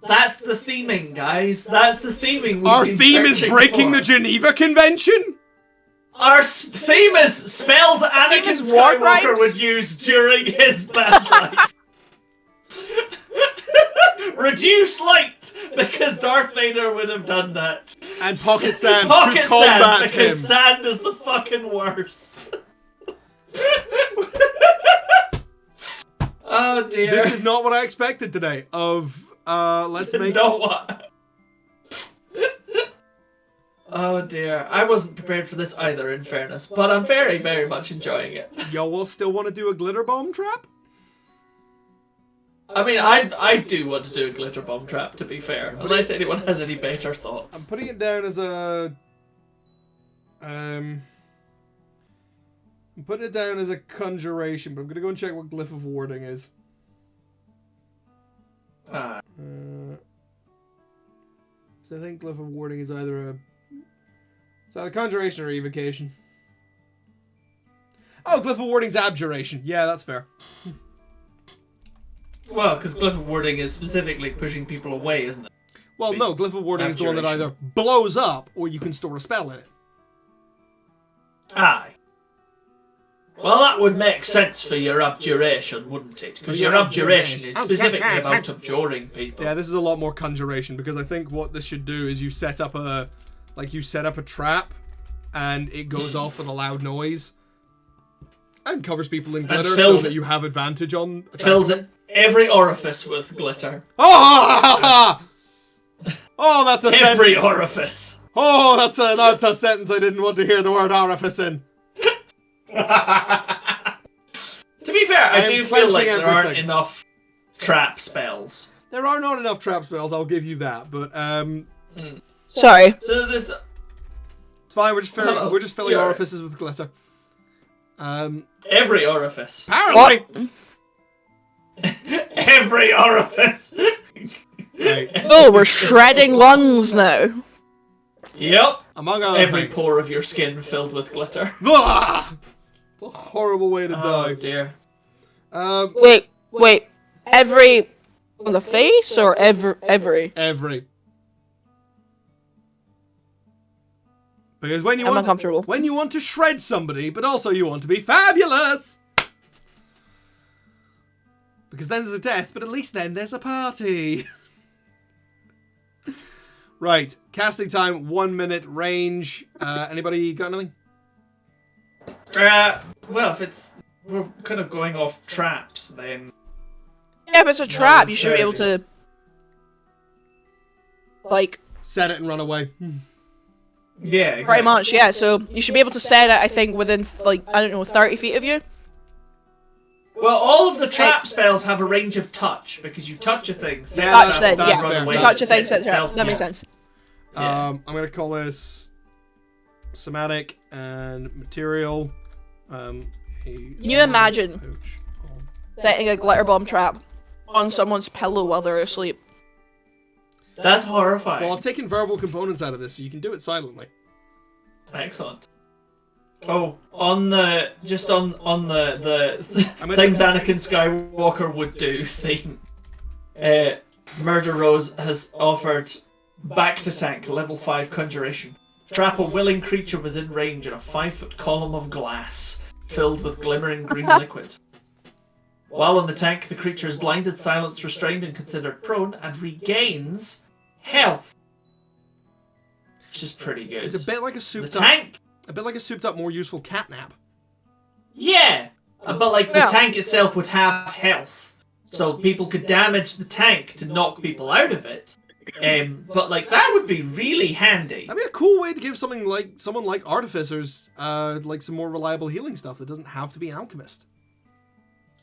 that's the theming, guys. That's the theming. we've Our been theme is searching breaking for. the Geneva Convention? Our theme is spells that Anakin is war Skywalker crimes? would use during his bad life. Reduce light, because Darth Vader would have done that. And pocket sand Pocket to combat sand, because him. sand is the fucking worst. Oh dear. This is not what I expected today. Let's make know what? Oh dear. I wasn't prepared for this either, in fairness, but I'm very, very much enjoying it. Y'all still want to do a glitter bomb trap? I mean, I do want to do a glitter bomb trap, to be fair, unless anyone has any better I'm thoughts. putting it down as a I'm putting it down as a conjuration, but I'm gonna go and check what glyph of warding is. Ah, So I think glyph of warding is either a So the conjuration or evocation. Oh, glyph of warding's abjuration. Yeah, that's fair. Well, because glyph of warding is specifically pushing people away, isn't it? Well, no, glyph of warding is the one that Abjuration. either blows up or you can store a spell in it. Aye. Well, that would make sense for your abjuration, wouldn't it? Because your abjuration is specifically about abjuring people. Yeah, this is a lot more conjuration because I think what this should do is you set up a trap and it goes off with a loud noise and covers people in glitter so that you have advantage on. Fills every orifice with glitter. Oh, oh, that's a Every sentence. orifice. Oh, that's a sentence I didn't want to hear the word orifice in. To be fair, I do feel like there aren't everything. enough trap spells. There are not enough trap spells, I'll give you that, but Sorry. So this, it's fine. We're just filling Yeah. orifices with glitter. every orifice. Apparently. Every orifice. Right. Oh, we're shredding lungs now. Yep. Among other Every things. pore of your skin filled with glitter. Ah! It's a horrible way to Oh die. dear. Wait. Every on the face or every? Every. Because when you I'm want uncomfortable. when you want to shred somebody, but also you want to be fabulous. Because then there's a death, but at least then there's a party. Right, casting time, 1 minute range. Anybody got anything? Well, if we're kind of going off traps, then Yeah, if it's a trap, you should be able to, like, Set it and run away. yeah, exactly. pretty much, yeah. So you should be able to set it, I think, within, like, I don't know, 30 feet of you. Well, all of the trap spells have a range of touch because you touch a thing. set Yeah, it Touch up, then, and that's yeah. fair. run away, You touch a it thing, sets set it itself, up. That makes yeah. sense. Yeah. I'm going to call this somatic and material. Can you imagine setting a glitter bomb trap on someone's pillow while they're asleep? That's horrifying. Well, I've taken verbal components out of this, so you can do it silently. Excellent. Oh, on the I'm gonna things say- Anakin Skywalker would do theme, Murder Rose has offered back to tank level 5 conjuration. Trap a willing creature within range in a 5-foot column of glass filled with glimmering green liquid. While in the tank, the creature is blinded, silenced, restrained, and considered prone, and regains health, which is pretty good. It's a bit like a souped up, more useful catnap. Yeah, but like the Yeah. tank itself would have health, so people could damage the tank to knock people out of it. But like that would be really handy. That'd be a cool way to give someone like artificers, like some more reliable healing stuff that doesn't have to be alchemist.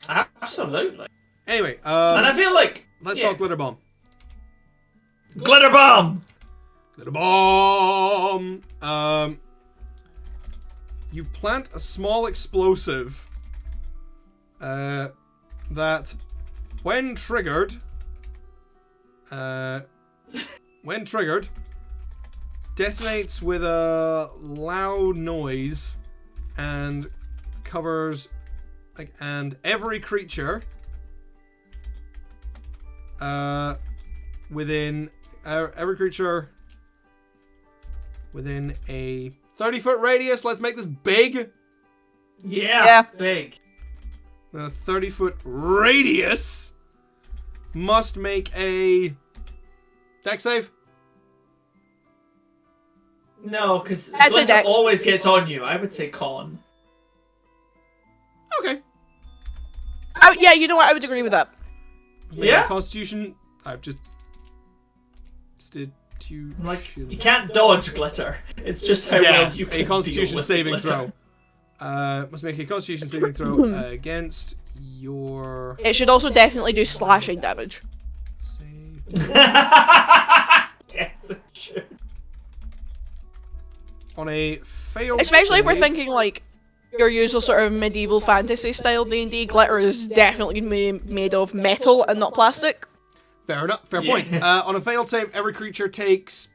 Absolutely. Anyway, And I feel like let's yeah. talk glitter bomb. Glitter bomb. Glitter bomb. You plant a small explosive that, when triggered, detonates with a loud noise and covers and every creature within a 30-foot radius. Let's make this big. Yeah. Big. A 30-foot radius must make a dex save. No, because That's a glitter dex. always gets on you. I would say con. Okay. Oh, yeah, you know what? I would agree with that. Yeah. Constitution. I've just. Like you can't dodge glitter. It's just how well you can a Constitution deal with saving glitter. throw. Must make a Constitution saving throw against your It should also definitely do slashing damage. save. Yes, it should. On a failed Especially if we're save- thinking, like, your usual sort of medieval fantasy style D&D, glitter is definitely made of metal and not plastic. Fair enough. Fair Yeah. point. On a failed save, every creature takes,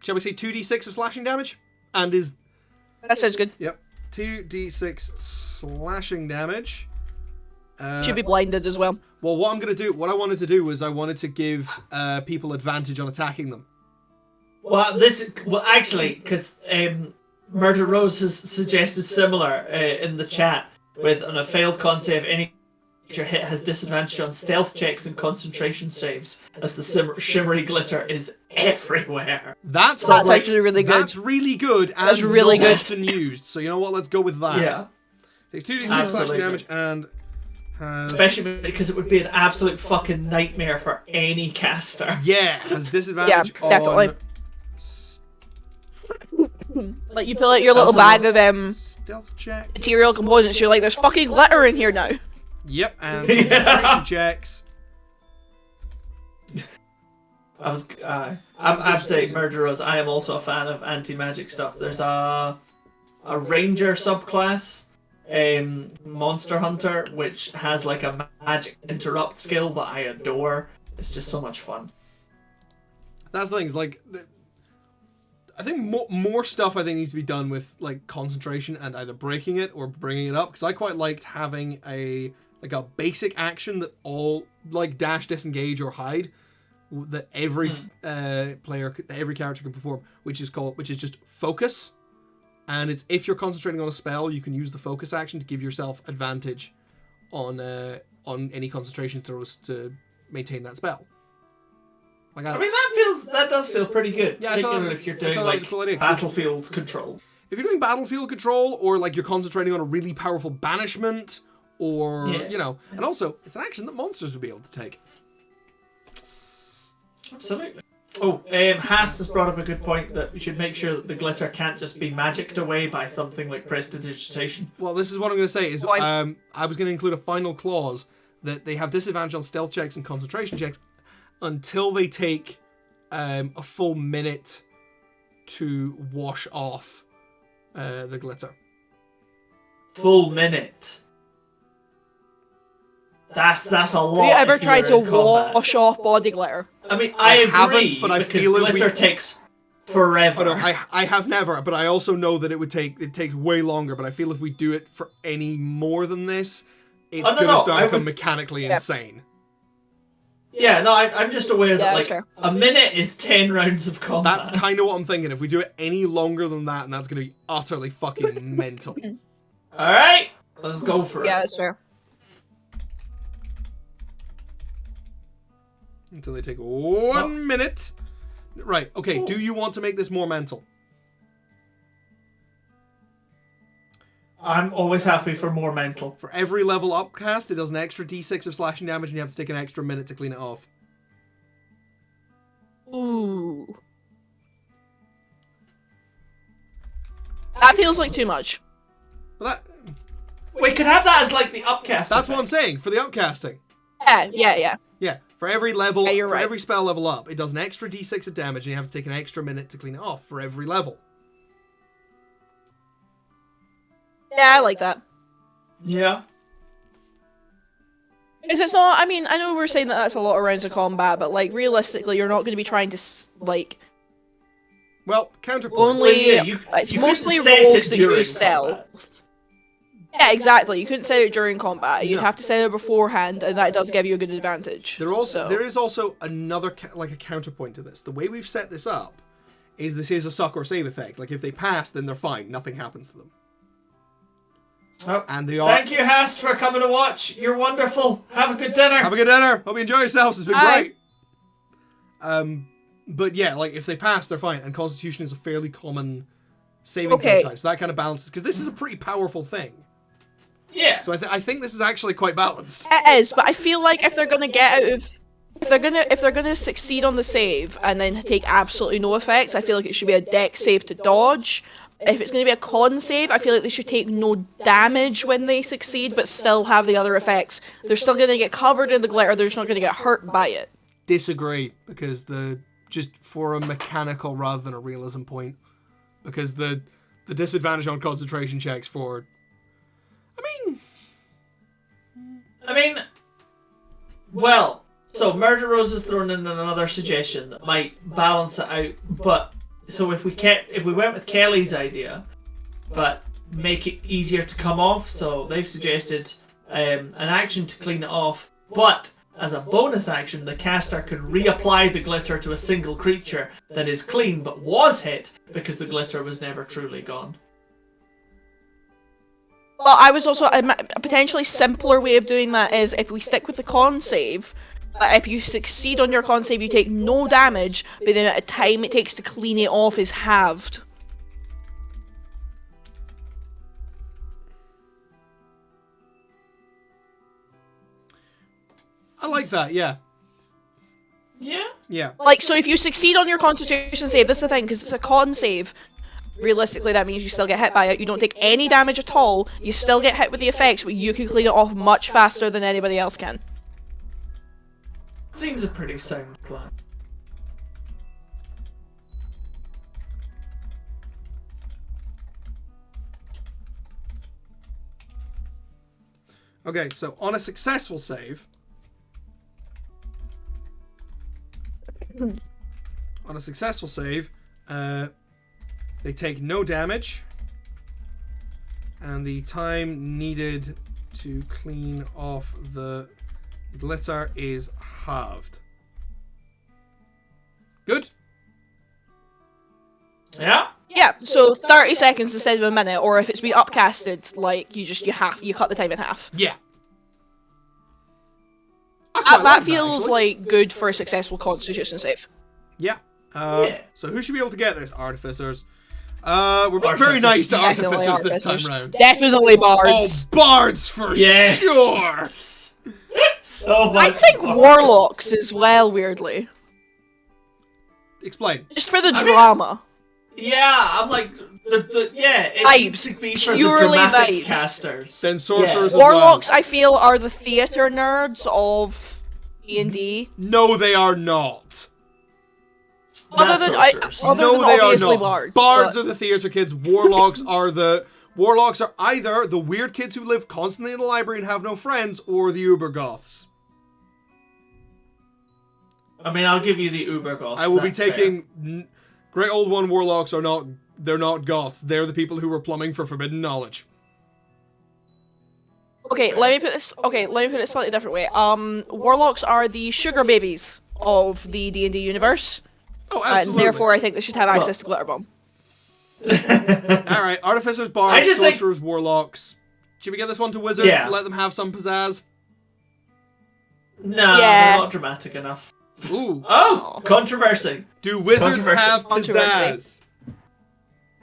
shall we say, 2d6 of slashing damage? And is... That sounds good. Yep. 2d6 slashing damage. Should be blinded as well. Well, what I wanted to do was I wanted to give people advantage on attacking them. Well, actually, because Murder Rose has suggested similar in the chat with on a failed con save, any creature hit has disadvantage on stealth checks and concentration saves, as the shimmery glitter is everywhere. That's actually really good. That's really good and That's really not good. often used. So you know what? Let's go with that. Yeah. Takes 2d6 slashing damage and has... Especially because it would be an absolute fucking nightmare for any caster. Yeah, has disadvantage Yeah, definitely. on... Like, you pull out your little bag of stealth check. material components, you're like, there's fucking glitter in here now. Yep, and concentration checks. I'm saying Murderers. I am also a fan of anti-magic stuff. There's a ranger subclass, Monster Hunter, which has like a magic interrupt skill that I adore. It's just so much fun. That's the thing. Is like, I think more stuff I think needs to be done with like concentration and either breaking it or bringing it up. Because I quite liked having a basic action that all like dash, disengage, or hide that every every character can perform, which is just focus. And it's if you're concentrating on a spell, you can use the focus action to give yourself advantage on any concentration throws to maintain that spell. Like I mean, that does feel pretty good, yeah, particularly if you're doing like cool idea, battlefield control. If you're doing battlefield control, or like you're concentrating on a really powerful banishment, or you know, and also it's an action that monsters would be able to take. Absolutely. Oh, Hast has brought up a good point that we should make sure that the glitter can't just be magicked away by something like prestidigitation. Well, this is what I'm going to say is I was going to include a final clause that they have disadvantage on stealth checks and concentration checks until they take a full minute to wash off the glitter. Full minute. That's a lot. Have you ever tried to combat. wash off body glitter? I mean, I agree, haven't, but I because feel glitter takes forever. Oh, no, I have never, but I also know that it takes way longer. But I feel if we do it for any more than this, it's going to start becoming mechanically insane. Yeah, no, I'm just aware that like fair. a minute is 10 rounds of combat. That's kind of what I'm thinking. If we do it any longer than that, and that's going to be utterly fucking mental. All right, let's go for it. Yeah, that's fair. Until they take 1 minute. Right, okay, do you want to make this more mental? I'm always happy for more mental. For every level upcast, it does an extra d6 of slashing damage, and you have to take an extra minute to clean it off. Ooh. That feels like too much. But We could have that as like the upcast. that's what I'm saying, for the upcasting. Yeah. Yeah, for every level, Yeah, you're for right. every spell level up, it does an extra d6 of damage, and you have to take an extra minute to clean it off for every level. Yeah, I like that. Yeah. Because it's not, I mean, I know we're saying that that's a lot of rounds of combat, but like, realistically, you're not going to be trying to, like, Well, counterpoint. only, Well, yeah, it's you mostly couldn't set it rogues that during use stealth. Yeah, exactly. You couldn't set it during combat. You'd No. have to set it beforehand, and that does give you a good advantage. There is also another, like a counterpoint to this. The way we've set this up is this is a suck or save effect. Like, if they pass, then they're fine. Nothing happens to them. Oh, And they are... thank you, Hast, for coming to watch. You're wonderful. Have a good dinner. Have a good dinner. Hope you enjoy yourselves. It's been Bye. great. But yeah, like if they pass, they're fine. And Constitution is a fairly common saving Okay. throw type, so that kind of balances. Because this is a pretty powerful thing. Yeah. So I think this is actually quite balanced. It is, but I feel like if they're gonna get out of, if they're gonna succeed on the save and then take absolutely no effects, I feel like it should be a dex save to dodge. If it's gonna be a con save, I feel like they should take no damage when they succeed, but still have the other effects. They're still gonna get covered in the glitter. They're just not gonna get hurt by it. Disagree, because just for a mechanical rather than a realism point, because the disadvantage on concentration checks for. Well, so Murder Rose has thrown in another suggestion that might balance it out, but So if we went with Kelly's idea, but make it easier to come off, so they've suggested an action to clean it off, but as a bonus action, the caster can reapply the glitter to a single creature that is clean but was hit because the glitter was never truly gone. Well, I was also a potentially simpler way of doing that is if we stick with the con save. If you succeed on your con save, you take no damage, but the amount of time it takes to clean it off is halved. I like that, yeah. Yeah? Yeah. Like, so if you succeed on your constitution save, this is the thing, because it's a con save, realistically that means you still get hit by it, you don't take any damage at all, you still get hit with the effects, but you can clean it off much faster than anybody else can. Seems a pretty sound plan. Okay, so on a successful save... they take no damage, and the time needed to clean off the glitter is halved. Good? Yeah? Yeah, so 30 seconds instead of a minute, or if it's been upcasted, like, you cut the time in half. Yeah. I quite That like feels actually. like good for a successful constitution save. Yeah. Yeah. So who should be able to get this? Artificers. We're being very Artificers. nice to Definitely artificers this artificers. time round. Definitely Oh, bards. bards for Yes. sure! So much I think fun. warlocks as well, weirdly. Explain. Just for the mean- drama. Yeah, I'm like, it Vibes. needs to be for Purely the dramatic vibes. casters. Then sorcerers Yeah. as Warlocks, well. I feel, are the theater nerds of D&D. No, they are not. Other Not than sorcerers. No, they are obviously not. bards. Bards but- are the theater kids. Warlocks are either the weird kids who live constantly in the library and have no friends, or the uber goths. I mean, I'll give you the Uber Goths. I will be that's fair. taking Great Old One warlocks are not. They're not goths. They're the people who were plumbing for forbidden knowledge. Okay, let me put it a slightly different way. Warlocks are the sugar babies of the D&D universe. Oh, And absolutely. therefore, I think they should have access to Glitter Bomb. All right, artificers, bards, I just think- sorcerers, warlocks. Should we get this one to wizards? Yeah. Let them have some pizzazz. No, Yeah. they're not dramatic enough. Ooh. Oh, controversy. Do wizards Controversy. have pizzazz?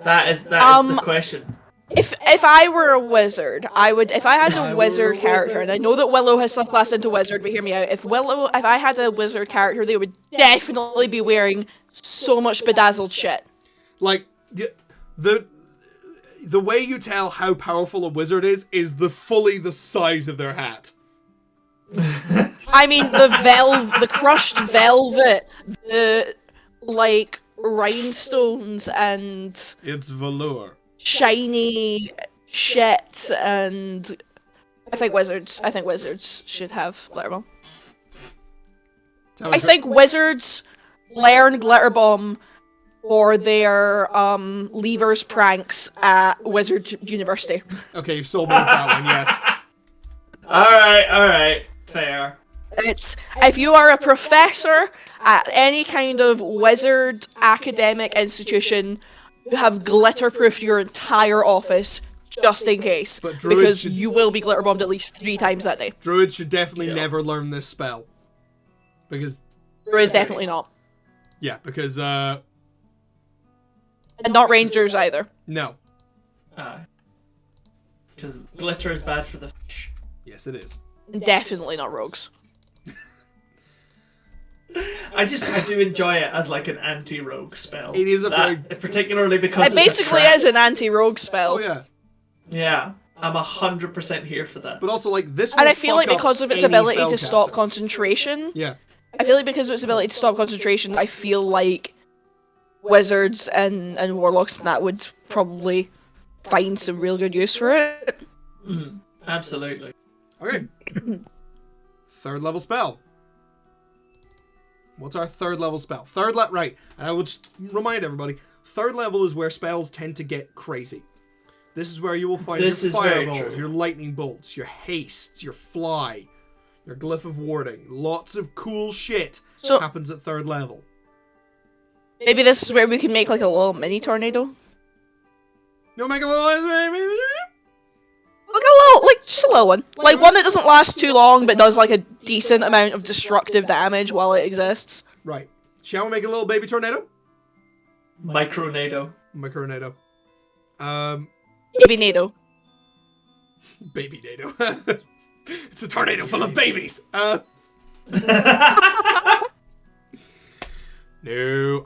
That is the question. If I were a wizard, I would. If I had a wizard character, and I know that Willow has subclass into wizard, but hear me out. If I had a wizard character, they would definitely be wearing so much bedazzled shit. Like the way you tell how powerful a wizard is fully the size of their hat. I mean, the crushed velvet, the like rhinestones and It's velour. shiny shit, and I think wizards should have glitter bomb. I think wizards learn glitter bomb for their levers pranks at Wizard University. Okay, you've sold me with that one. Yes. All right, fair. It's if you are a professor at any kind of wizard academic institution, you have glitter-proofed your entire office just in case, But druids because should- you will be glitter bombed at least 3 times that day. Druids should definitely Yeah. never learn this spell. Because There is definitely not, because and not rangers either. no. Because glitter is bad for the fish. Yes, it is. Definitely not rogues. I do enjoy it as like an anti-rogue spell. It is a particularly because It basically is an anti-rogue spell. Oh yeah. Yeah, I'm 100% here for that. But also like this. And will I feel like fuck up because of its any ability to spellcaster. stop concentration, Yeah. I feel like because of its ability to stop concentration, I feel like wizards and warlocks and that would probably find some real good use for it. Absolutely. Okay. Third level spell. What's our third level spell? Right. And I would just remind everybody, Third level is where spells tend to get crazy. This is where you will find This your is very fireballs, true. your lightning bolts, your hastes, your fly, your glyph of warding. Lots of cool shit So- happens at third level. Maybe this is where we can make like a little mini tornado. No megaloids, baby. Like a little, like just a little one. Like one that doesn't last too long but does like a decent amount of destructive damage while it exists. Right. Shall we make a little baby tornado? Micronado. Micronado. Baby Nado. Baby nado. It's a tornado full of babies. No,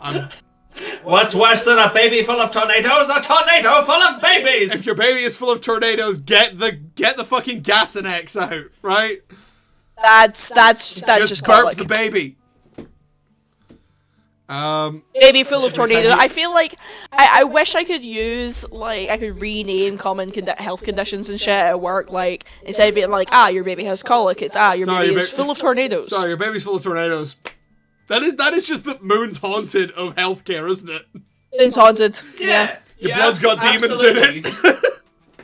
What's worse than a baby full of tornadoes? A tornado full of babies! if your baby is full of tornadoes, get the fucking gas and X out, right? That's just burp colic. the baby. Baby full of Every time tornadoes. you- I feel like I wish I could use like I could rename common health conditions and shit at work. Like instead of being like your baby has colic, it's your Sorry, baby your is ba- full of tornadoes. Sorry, your baby's full of tornadoes. That is just the moon's haunted of healthcare, isn't it? It's haunted. Yeah. Your blood's got demons in it.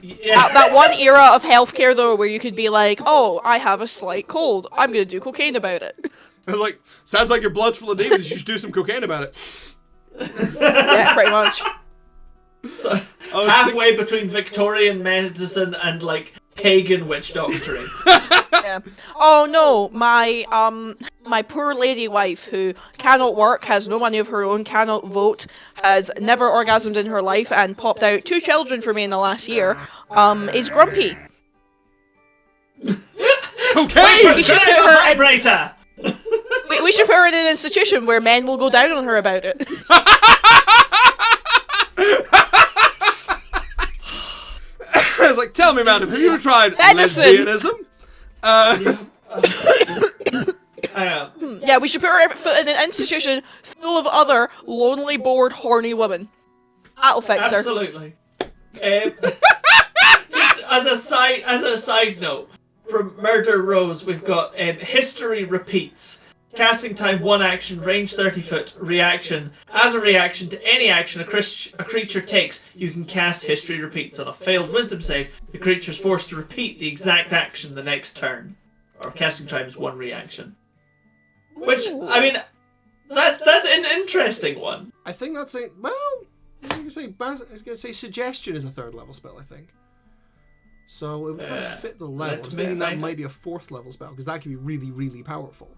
Yeah. That one era of healthcare though, where you could be like, oh, I have a slight cold. I'm gonna do cocaine about it. I was like, sounds like your blood's full of demons. You should do some cocaine about it. Yeah, pretty much. So, Oh, halfway between Victorian medicine and like pagan witch doctoring. Yeah. Oh no, my poor lady wife who cannot work, has no money of her own, cannot vote, has never orgasmed in her life, and popped out 2 children for me in the last year, is grumpy. cocaine! We should Prescribe put a her in, vibrator! we should put her in an institution where men will go down on her about it. I was like, tell me, madam, have you tried Medicine. lesbianism? Yeah, we should put her in an institution full of other lonely, bored, horny women. That'll fix her. Absolutely. Just as a side note, from Murder Rose, we've got history repeats. Casting time 1 action, range 30 foot, reaction. As a reaction to any action a creature takes, you can cast history repeats. On a failed wisdom save, the creature is forced to repeat the exact action the next turn. Or casting time is 1 reaction. Which, I mean, that's an interesting one. I think that's a, well, I was gonna say suggestion is a 3rd level spell, I think. So it would kind of fit the level. I was thinking that might be a 4th level spell, because that could be really, really powerful.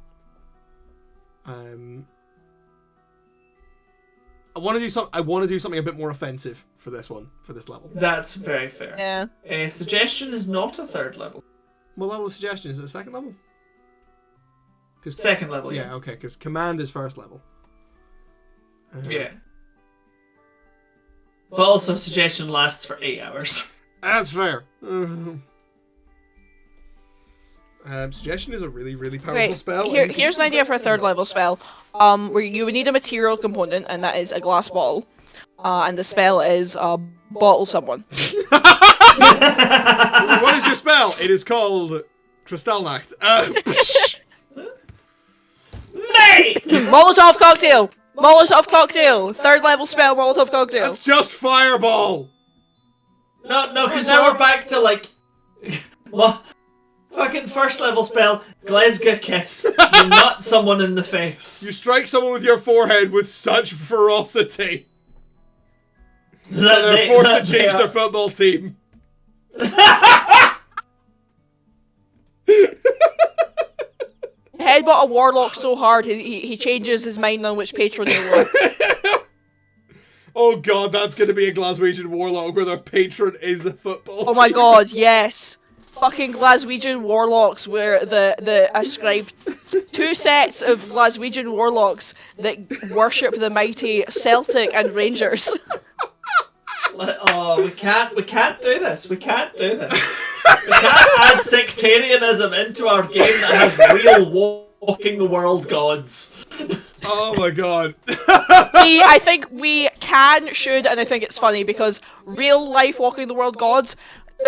I want to do something a bit more offensive for this one, for this level. That's very fair. Yeah. Suggestion is not a 3rd level. What level of suggestion is it? 2nd level? 2nd level, Yeah, okay, because command is 1st level. Yeah. But also, suggestion lasts for 8 hours. That's fair. Suggestion is a really, really powerful spell. Here's an idea for a 3rd level spell. Where you would need a material component, and that is a glass bottle. And the spell is bottle someone. What is your spell? It is called Kristallnacht. Mate! Molotov cocktail! Molotov cocktail! 3rd level spell, Molotov cocktail. That's just fireball. No, because now we're back to like... fucking 1st level spell, Glesga Kiss. You nut someone in the face. You strike someone with your forehead with such ferocity that they're forced to change their football team. Headbutt a warlock so hard he changes his mind on which patron he wants. Oh god, that's going to be a Glaswegian warlock where their patron is a football Oh my team. god, yes. Fucking Glaswegian warlocks where the ascribed 2 sets of Glaswegian warlocks that worship the mighty Celtic and Rangers. Oh, we can't do this. We can't do this. We can't add sectarianism into our game that has real walking the world gods. Oh my god. I think we can, should, and I think it's funny because real life walking the world gods,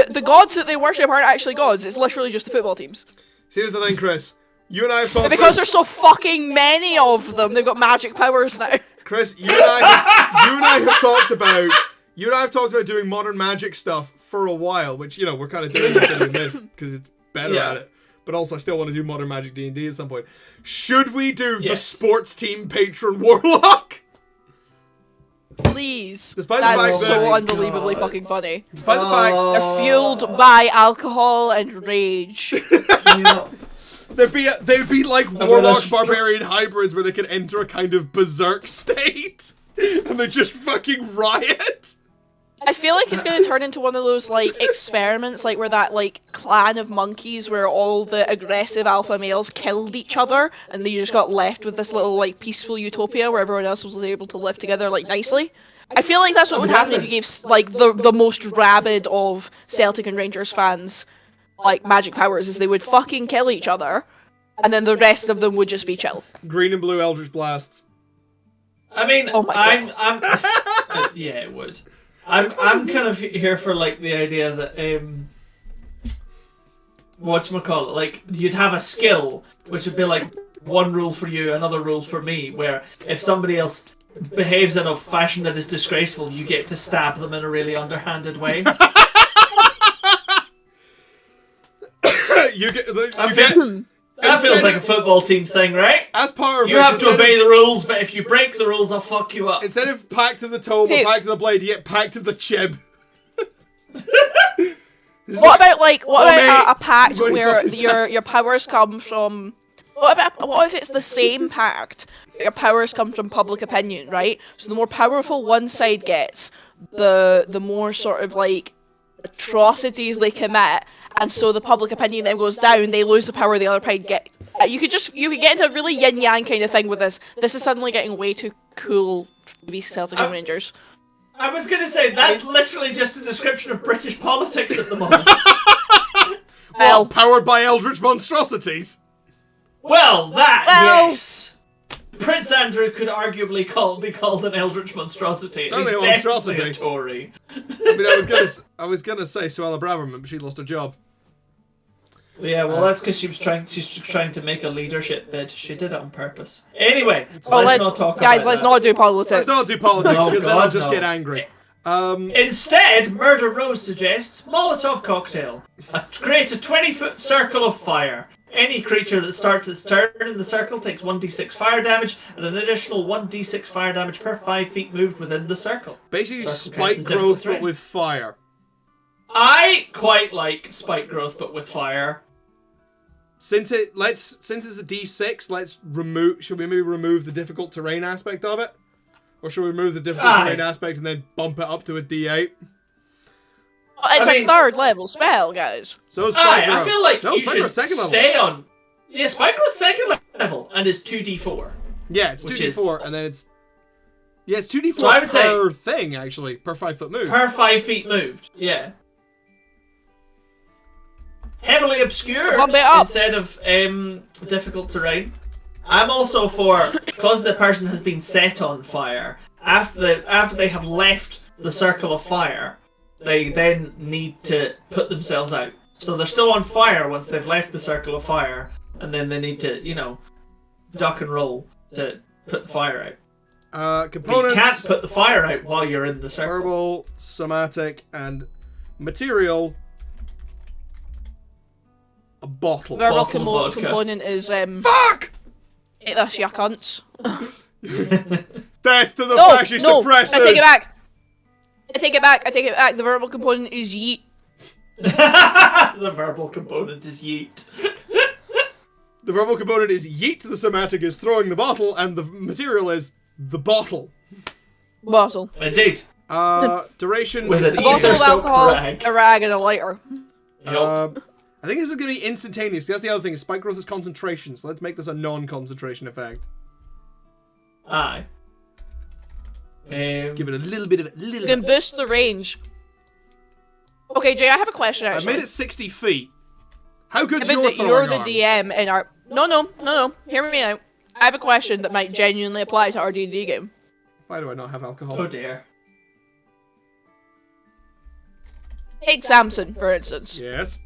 the gods that they worship aren't actually gods, it's literally just the football teams. So here's the thing, Chris. You and I have talked Because there's so fucking many of them, they've got magic powers now. Chris, you and I have talked about doing modern magic stuff for a while, which, you know, we're kind of doing this because it's better at it. But also, I still want to do modern magic D&D at some point. Should we do the sports team patron warlock? Please. Despite That's the fact so unbelievably fucking funny. Despite the fact they're fueled by alcohol and rage. You know, they'd be like warlock barbarian hybrids where they can enter a kind of berserk state and they just fucking riot. I feel like it's going to turn into one of those, like, experiments, like, where that, like, clan of monkeys where all the aggressive alpha males killed each other, and they just got left with this little, like, peaceful utopia where everyone else was able to live together, like, nicely. I feel like that's what would happen if you gave, like, the most rabid of Celtic and Rangers fans, like, magic powers, is they would fucking kill each other, and then the rest of them would just be chill. Green and blue Eldritch Blasts. I mean, Oh my I'm yeah, it would. I'm kind of here for like the idea that whatchamacallit, like you'd have a skill which would be like one rule for you, another rule for me, where if somebody else behaves in a fashion that is disgraceful, you get to stab them in a really underhanded way. That feels like a football team thing, right? As part of you have to obey the rules, but if you break the rules, I'll fuck you up. Instead of Pact of the Tome or Pact of the Blade, you get Pact of the Chib. What about a pact where your powers come from? What if it's the same pact? Your powers come from public opinion, right? So the more powerful one side gets, the more sort of like atrocities they commit. And so the public opinion then goes down, they lose the power the other side get. You could get into a really yin-yang kind of thing with this. This is suddenly getting way too cool to be Celtic and Rangers. I was going to say, that's literally just a description of British politics at the moment. Well, powered by eldritch monstrosities? Yes! Prince Andrew could arguably be called an eldritch monstrosity. Certainly He's a monstrosity. definitely a Tory. I mean, I was gonna say Suella Braverman, but she lost her job. Yeah, well, that's because she's trying to make a leadership bid. She did it on purpose. Anyway, let's not talk about let's not do politics. Let's not do politics because then I'll just get angry. Instead, Murder Rose suggests Molotov cocktail. Create a 20-foot circle of fire. Any creature that starts its turn in the circle takes 1d6 fire damage and an additional 1d6 fire damage per 5 feet moved within the circle. Basically, spike growth but with fire. I quite like spike growth but with fire. Since it's a d6, should we maybe remove the difficult terrain aspect of it? Or should we remove the difficult terrain aspect and then bump it up to a d8? It's a third level spell, guys. So spike growth. I feel like you should second level. stay on. Yeah, spike growth second level and is 2d4. Yeah, it's 2d4 and then it's 2d4 so I would per thing actually, per 5 foot move. Per 5 feet moved. Yeah. Heavily obscured instead of difficult terrain. I'm also for, because the person has been set on fire, after they have left the circle of fire, they then need to put themselves out. So they're still on fire once they've left the circle of fire, and then they need to, duck and roll to put the fire out. Components. You can't put the fire out while you're in the circle. Verbal, somatic, and material. A bottle. Verbal component is Fuck! Eat this, ya cunts. Death to the fascist oppressors! I take it back. I take it back. The verbal component is yeet. The verbal component is yeet. The verbal component is yeet, the somatic is throwing the bottle, and the material is the bottle. Bottle. Indeed. Duration with is a bottle of alcohol, a rag, and a lighter. I think this is going to be instantaneous. That's the other thing. Spike growth is concentration, so let's make this a non-concentration effect. Aye. Give it a little bit of You can boost the range. Okay, Jay, I have a question. Actually, I made it 60 feet. How good's your throwing You're the arm? DM in our. No. Hear me out. I have a question that might genuinely apply to our D&D game. Why do I not have alcohol? Oh dear. Take Samson, for instance. Yes.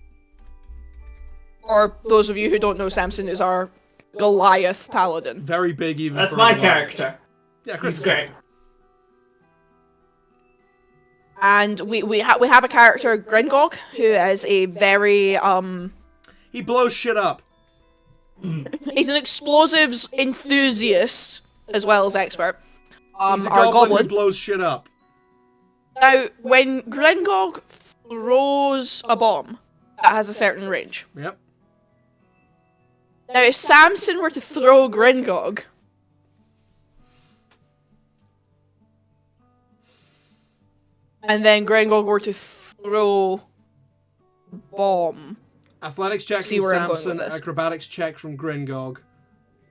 Or those of you who don't know, Samson is our Goliath paladin. Very big, even. That's for my a Goliath. character. Yeah, Chris He's is great. And we have a character, Gringog, who is a very He blows shit up. he's an explosives enthusiast as well as expert. He's a Our goblin who blows shit up. Now, when Gringog throws a bomb that has a certain range. Yep. Now, if Samson were to throw Gringog, and then Gringog were to throw bomb. Athletics check See from where I'm going Samson, with this. acrobatics check from Gringog,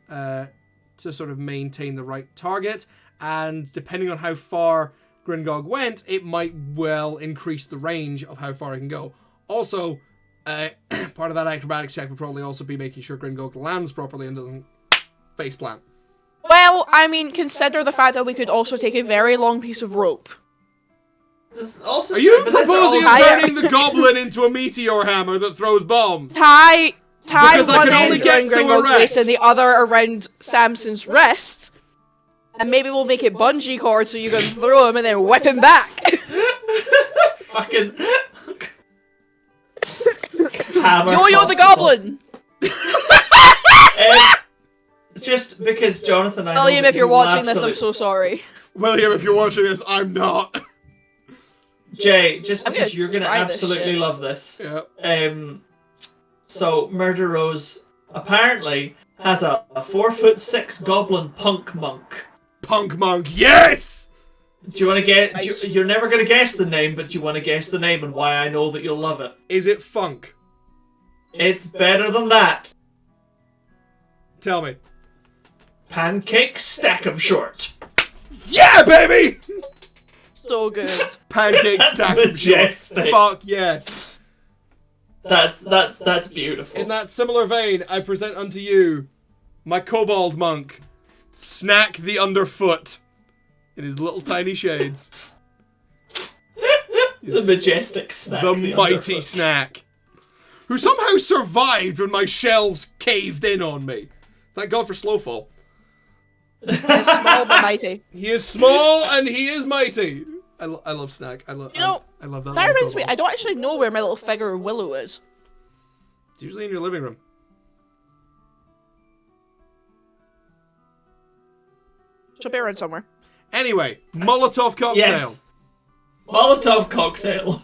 to sort of maintain the right target, and depending on how far Gringog went, it might well increase the range of how far it can go. Also, part of that acrobatics check would probably also be making sure Gringog lands properly and doesn't faceplant. Well, I mean, consider the fact that we could also take a very long piece of rope. This is also Are you true, but that's proposing all- of turning the goblin into a meteor hammer that throws bombs? Tie Because I one can only end get around so Gringog's erect. waist and the other around Samson's wrist. And maybe we'll make it bungee cord so you can throw him and then whip him back. Fucking hammer. Yo-yo the constable. goblin! Just because Jonathan, I know William, that if you're you watching this, I'm absolutely- so sorry. William, if you're watching this, I'm not. Jay, just I'm because gonna you're gonna try this absolutely shit. love this. Yeah. So Murder Rose apparently has a 4'6" goblin punk monk. Punk monk, yes! Do you want to get? Nice. You're never gonna guess the name, but do you want to guess the name and why I know that you'll love it? Is it funk? It's better than that. Tell me. Pancake stack 'em short. Yeah, baby! So good. Pancake That's stack of short. majestic. Fuck yes. That's beautiful. In that similar vein, I present unto you my kobold monk, Snack the Underfoot, in his little tiny shades. The majestic snack. The mighty underfoot. Snack, who somehow survived when my shelves caved in on me. Thank God for Slowfall. He's small but mighty. He is small and he is mighty. I love Snack. I love that. That little reminds me, kobold. I don't actually know where my little figure of Willow is. It's usually in your living room. Should be around somewhere. Anyway, Molotov cocktail. Yes. Molotov cocktail.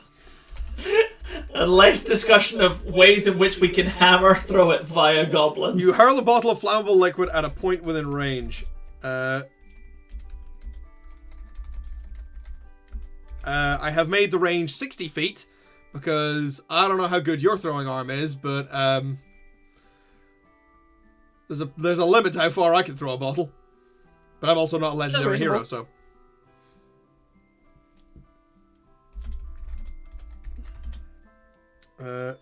And less discussion of ways in which we can hammer throw it via goblin. You hurl a bottle of flammable liquid at a point within range. I have made the range 60 feet because I don't know how good your throwing arm is, but there's a limit to how far I can throw a bottle. But I'm also not a legendary hero, so. I was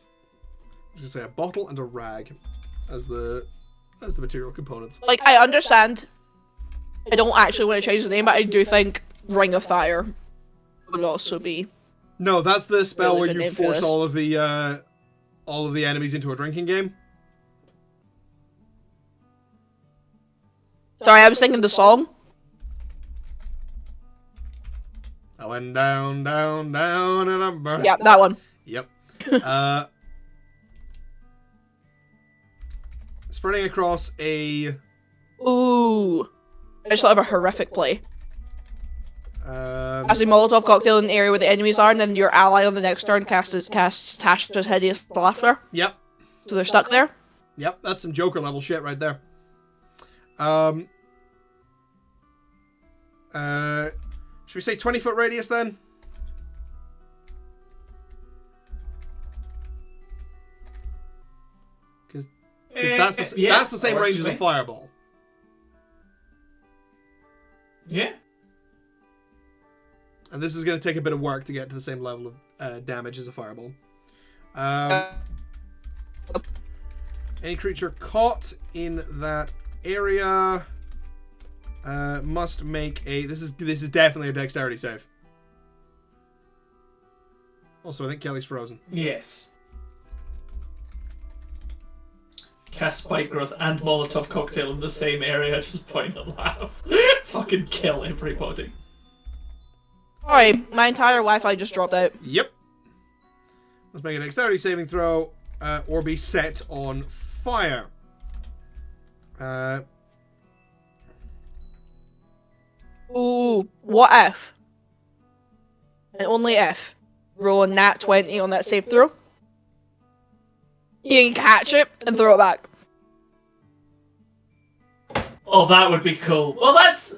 gonna say a bottle and a rag as the material components. Like, I understand. I don't actually want to change the name, but I do think Ring of Fire would also be. No, that's the spell Really where good you name for force this. all of the enemies into a drinking game. Sorry, I was thinking the song. I went down, down, down, and I'm burning. Yeah, that one. Yep. Spreading across a. Ooh. I just thought of a horrific play. Um, As a Molotov cocktail in the area where the enemies are, and then your ally on the next turn casts Tasha's hideous laughter. yep. So they're stuck there. Yep. That's some Joker level shit right there. Should we say 20-foot radius then? Because that's the same that range works as for a me. fireball. Yeah. And this is going to take a bit of work to get to the same level of damage as a fireball. Any creature caught in that area must make a. This is definitely a dexterity save. Also, I think Kelly's frozen. Yes. Cast Spike Growth and Molotov Cocktail in the same area, just point and laugh. fucking kill everybody. Alright, my entire Wi-Fi just dropped out. Yep. Let's make a dexterity saving throw, or be set on fire. Ooh, what if? And only if. Roll a nat 20 on that save throw. You can catch it and throw it back. Oh, that would be cool. Well, that's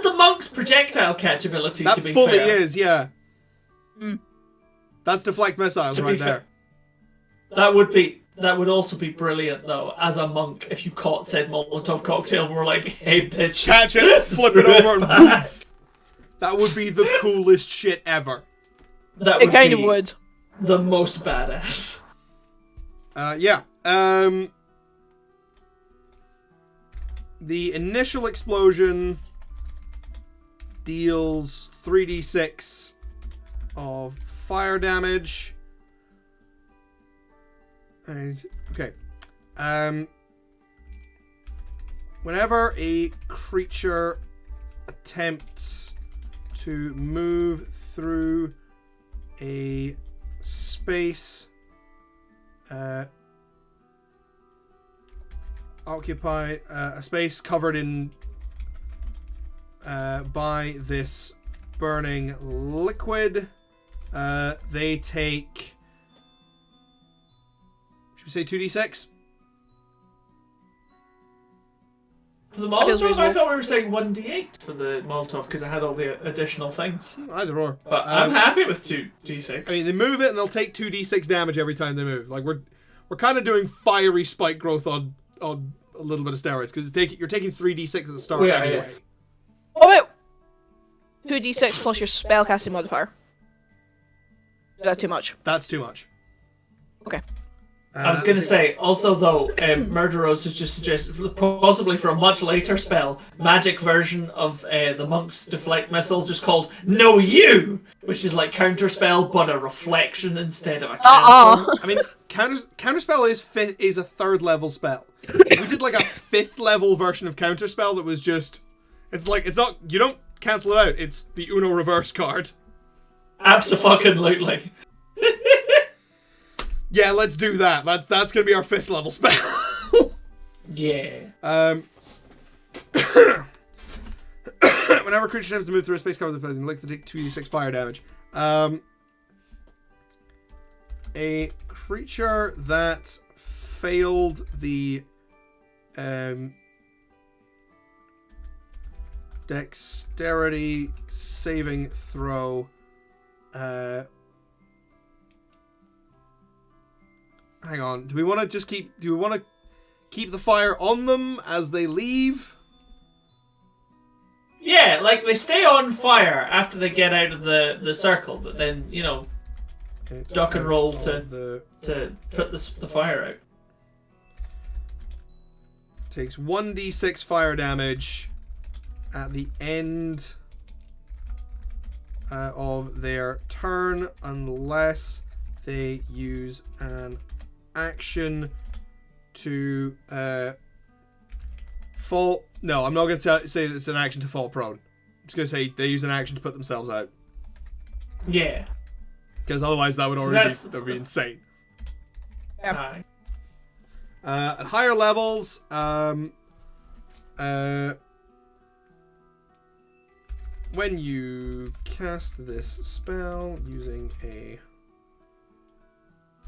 the monk's projectile catch ability, That to be fully fair. is, yeah. Mm. That's deflect missiles To be right fair. there. That would also be brilliant, though, as a monk, if you caught said Molotov cocktail and were like, hey, bitch. Catch it, flip it over, and poof. That would be the coolest shit ever. That It kind of be would. the most badass. Yeah. The initial explosion deals 3d6 of fire damage. Okay. Whenever a creature attempts to move through a space occupy a space covered in by this burning liquid, they take, should we say 2d6? For the That feels Molotov, I reasonable. thought we were saying 1d8 for the Molotov because it had all the additional things. Either or. But I'm happy with 2d6. I mean, they move it and they'll take 2d6 damage every time they move. Like we're kind of doing fiery spike growth on a little bit of steroids because you're taking 3d6 at the start anyway. What about 2d6 plus your spellcasting modifier? Is that too much? That's too much. Okay. I was going to say, also though, Murderose has just suggested, possibly for a much later spell, magic version of the monk's deflect missile, just called No You, which is like counterspell, but a reflection instead of a cancel. I mean, counterspell is a 3rd level spell. If we did like a 5th level version of counterspell that was just, it's not, you don't cancel it out. It's the Uno reverse card. Abso-fucking-lutely. Yeah, let's do that. That's gonna be our 5th level spell. Yeah. Whenever a creature attempts to move through a space covered with the like to take 2d6 fire damage. A creature that failed the dexterity saving throw. Hang on. Do we want to keep the fire on them as they leave? Yeah, like they stay on fire after they get out of the circle, but then, you know, duck and roll to put the fire out. Takes 1d6 fire damage at the end of their turn unless they use an action to fall. No, I'm not going to say that it's an action to fall prone. I'm just going to say they use an action to put themselves out. Yeah. Because otherwise that would already that would be insane. Aye. At higher levels, when you cast this spell using a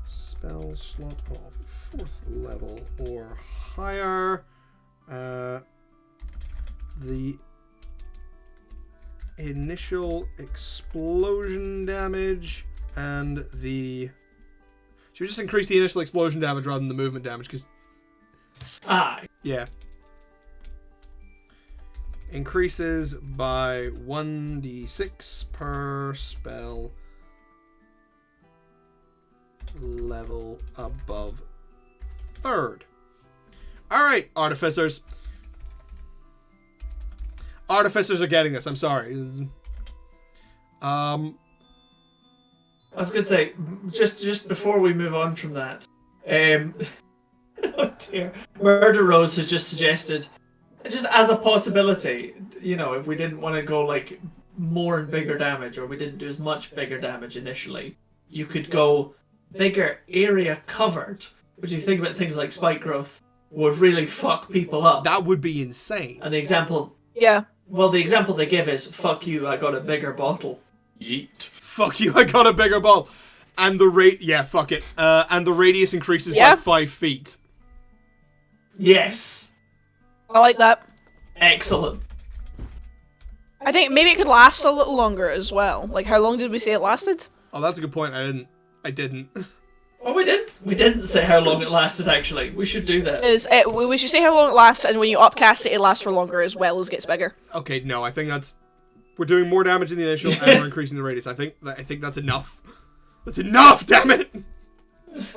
spell slot of 4th level or higher, the initial explosion damage and the... Should we just increase the initial explosion damage rather than the movement damage? Because... Aye. Yeah. Increases by 1d6 per spell level above 3rd. Alright, Artificers. Artificers are getting this, I'm sorry. I was going to say, just before we move on from that, oh dear, Murder Rose has just suggested just as a possibility, you know, if we didn't want to go like more and bigger damage, or we didn't do as much bigger damage initially, you could go bigger area covered. But you think about things like spike growth would really fuck people up. That would be insane. And the example, Yeah. well, the example they give is, fuck you, I got a bigger bottle. Yeet. Fuck you, I got a bigger ball. And the rate, yeah, fuck it. And the radius increases by 5 feet. Yes. I like that. Excellent. I think maybe it could last a little longer as well. Like, how long did we say it lasted? Oh, that's a good point. I didn't. Oh, we didn't say how long it lasted, actually. We should do that. We should say how long it lasts, and when you upcast it, it lasts for longer as well as gets bigger. Okay, no, I think that's... We're doing more damage in the initial, and we're increasing the radius. I think that's enough. That's enough, damn it!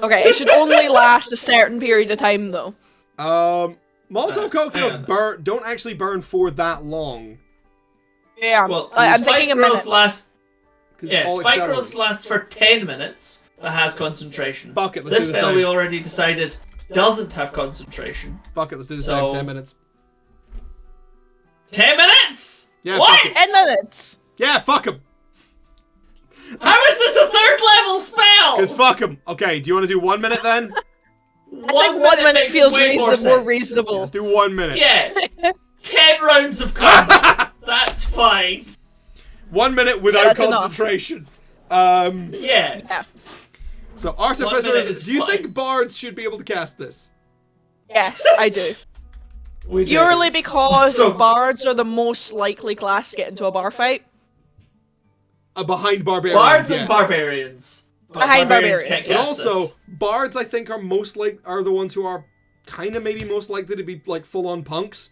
Okay, it should only last a certain period of time, though. Molotov cocktails don't actually burn for that long. Yeah, Well, I'm thinking a minute. Spike growth lasts for 10 minutes, but has concentration. Fuck it, let's this do the spell same. we already decided doesn't have concentration. Fuck it, let's do the same. 10 minutes. 10 minutes? Yeah, what? fuck it. 10 minutes! Yeah, fuck him! How is this a 3rd level spell? Because fuck him. Okay, do you want to do 1 minute then? I think 1 minute makes feels way more more sense. reasonable. Let's do 1 minute. Yeah. 10 rounds of combat. That's fine. 1 minute without that's concentration. Yeah. So, 1 minute artificers, is do you fine. think bards should be able to cast this? Yes, I do. We do. Purely because So- bards are the most likely class to get into a bar fight. Behind barbarians, Bards yes. and barbarians. But Behind barbarians, can't But cast also, this. bards, I think, are the ones who are kind of maybe most likely to be, like, full-on punks.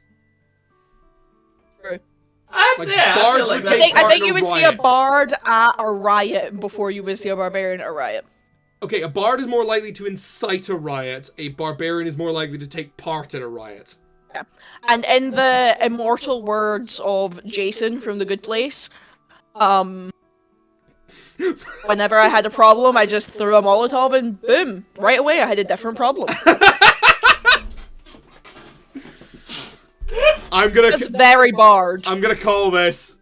True. Like, I bards feel like would I take think, part I think in you a would see a riot. bard at a riot before you would see a barbarian at a riot. Okay, a bard is more likely to incite a riot. A barbarian is more likely to take part in a riot. Yeah. And in the immortal words of Jason from The Good Place, whenever I had a problem, I just threw a Molotov and boom, right away I had a different problem. It's very bard. I'm gonna call this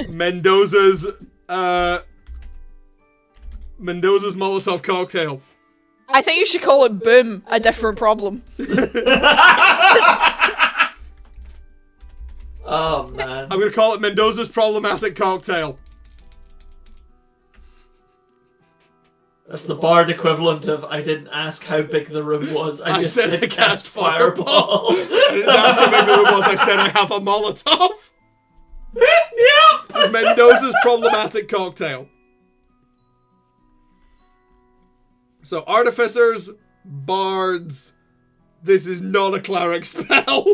Mendoza's Molotov cocktail. I think you should call it boom, a different problem. Oh, man. I'm gonna call it Mendoza's problematic cocktail. That's the bard equivalent of, I didn't ask how big the room was, I just said said I cast fireball. I didn't ask how big the room was, I said I have a Molotov. Yep. Mendoza's problematic cocktail. So, artificers, bards, this is not a cleric spell.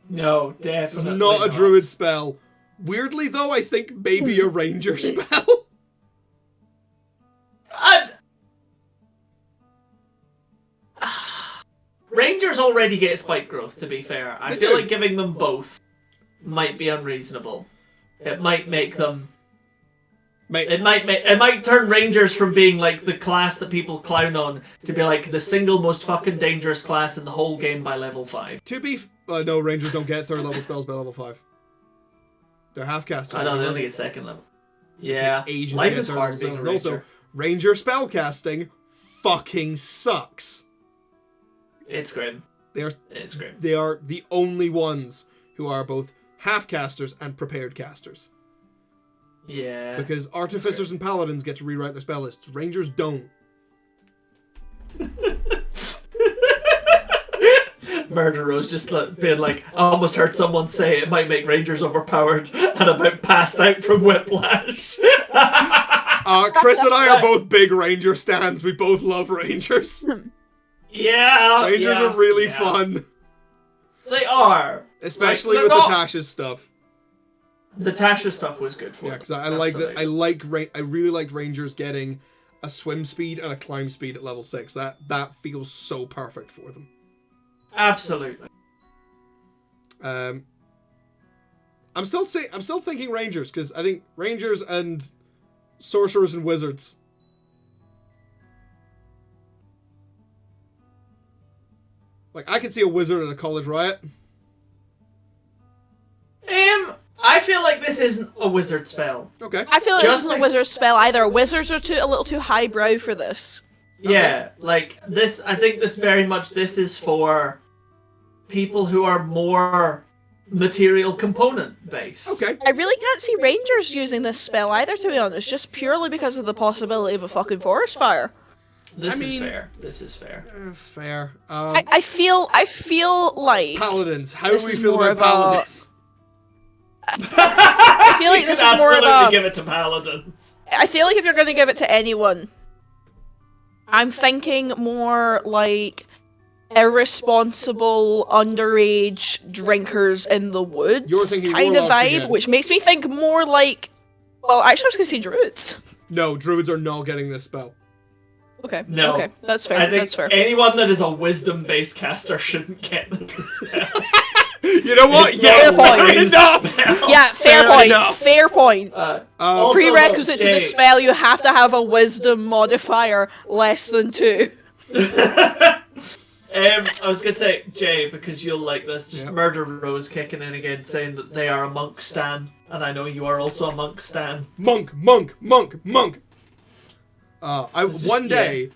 No, It's definitely not a druid spell. Weirdly, though, I think maybe a ranger spell. Rangers already get spike growth, to be fair. I They feel do. like giving them both might be unreasonable. It might make them... It might turn Rangers from being like the class that people clown on to be like the single most fucking dangerous class in the whole game by level 5. No, rangers don't get 3rd level spells by level 5. They're half casters. I know, they only get 2nd level. Yeah, Ages life to get is 3rd hard level being a spells. And also, ranger. ranger spellcasting fucking sucks. It's grim. It's grim. They are the only ones who are both half casters and prepared casters. Yeah. Because artificers and paladins get to rewrite their spell lists. Rangers don't. Murderer's just being like, I almost heard someone say it might make Rangers overpowered, and about passed out from whiplash. Chris and I are both big ranger stans. We both love rangers. Yeah. Rangers are really fun. They are. Especially Like, with they're the not- Tasha's stuff. The Tasha stuff was good for Yeah, them. because I like that. Absolutely. I really liked rangers getting a swim speed and a climb speed at level 6. That feels so perfect for them. Absolutely. I'm still thinking rangers because I think rangers and sorcerers and wizards. Like I could see a wizard at a college riot. I feel like this isn't a wizard spell. Okay. I feel like this Just isn't a like- wizard spell either. Wizards are a little too highbrow for this. Yeah, like this. I think this very much. This is for people who are more material component based. Okay. I really can't see rangers using this spell either, to be honest, just purely because of the possibility of a fucking forest fire. This I is mean- fair. This is fair. Fair. I feel like Paladins. How do this we is feel more about of a- paladins? I feel like this is more of Absolutely a. give it to paladins. I feel like if you're going to give it to anyone, I'm thinking more like irresponsible underage drinkers in the woods You're thinking kind of warlocks vibe, again. which makes me think more like. Well, actually, I was going to say druids. No, druids are not getting this spell. Okay. No. Okay, that's fair. I think That's fair. anyone that is a wisdom-based caster shouldn't get this spell. You know what? It's Yeah, not a fair fair wise enough. spell. Yeah, fair Fair point. enough. Fair point. Also, Prerequisite to Jay, the spell, you have to have a wisdom modifier less than 2. I was gonna say, Jay, because you'll like this, just Yep. Murder Rose kicking in again, saying that they are a monk stan, and I know you are also a monk stan. Monk. One day,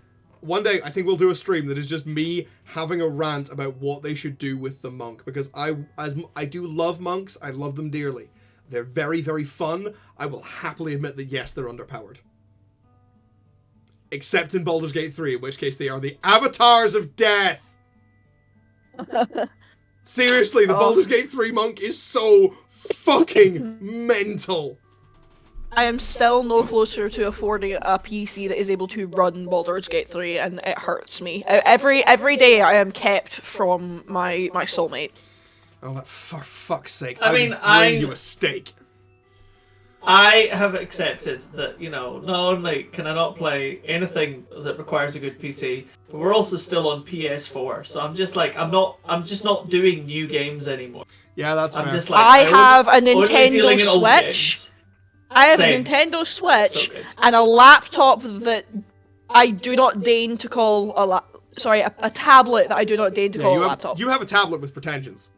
I think we'll do a stream that is just me having a rant about what they should do with the monk, because I do love monks. I love them dearly. They're very, very fun. I will happily admit that yes, they're underpowered. Except in Baldur's Gate 3, in which case they are the avatars of death. Seriously, the Baldur's Gate 3 monk is so fucking mental. I am still no closer to affording a PC that is able to run Baldur's Gate 3, and it hurts me. Every day I am kept from my soulmate. Oh, for fuck's sake. I mean, would bring I- you a steak. I have accepted that, not only can I not play anything that requires a good PC, but we're also still on PS4, so I'm just not doing new games anymore. Yeah, that's fair. I'm just like, I only- have a only Nintendo dealing in old Switch. games. I have Same. a Nintendo Switch So good. and a laptop that I do not deign to call a tablet that I do not deign to call a laptop. you have a tablet with pretensions.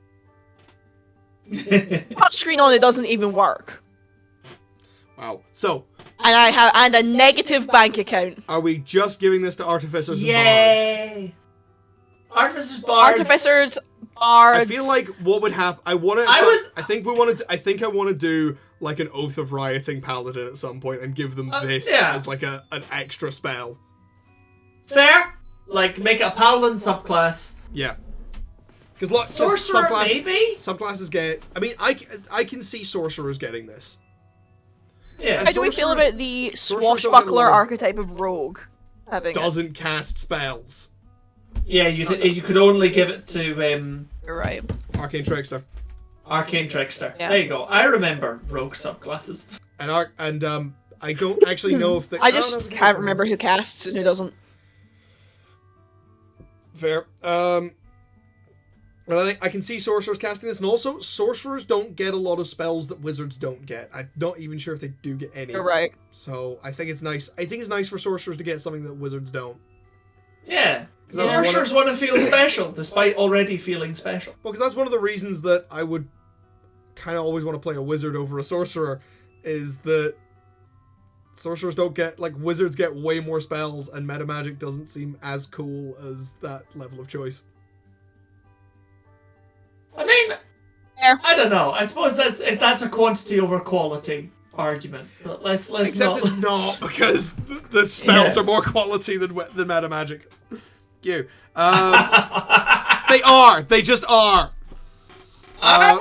Touchscreen on it doesn't even work. Wow. So, And I have a negative bank account. are we just giving this to artificers and bards? Yay! Artificers, bards. Artificers, bards. I feel like what would happen. I think I want to do like an Oath of Rioting paladin at some point and give them this yeah. as like an extra spell. Fair. Like make it a paladin subclass. Yeah. Because lots Sorcerer, maybe. subclasses get. I mean, I can see sorcerers getting this. Yeah. How do we feel sorcerers- about the sorcerers don't get a swashbuckler lot of- archetype of rogue having it? Doesn't cast spells. Yeah, you could only give it to You're right. Arcane Trickster. Arcane Trickster. Yeah. There you go. I remember rogue subclasses. And I don't actually know if they. I just can't remember who casts and who doesn't. Fair. But I think I can see sorcerers casting this, and also sorcerers don't get a lot of spells that wizards don't get. I'm not even sure if they do get any. You're right. So I think it's nice. I think it's nice for sorcerers to get something that wizards don't. Yeah. that's one of- Sorcerers want to feel special, despite already feeling special. Well, because that's one of the reasons that I would kind of always want to play a wizard over a sorcerer, is that sorcerers don't get, like, wizards get way more spells, and meta magic doesn't seem as cool as that level of choice. I mean, Fair. I don't know. I suppose that's a quantity over quality argument. But let's Except not. it's not, because the spells Yeah. are more quality than meta magic. You. They are. They just are. I'm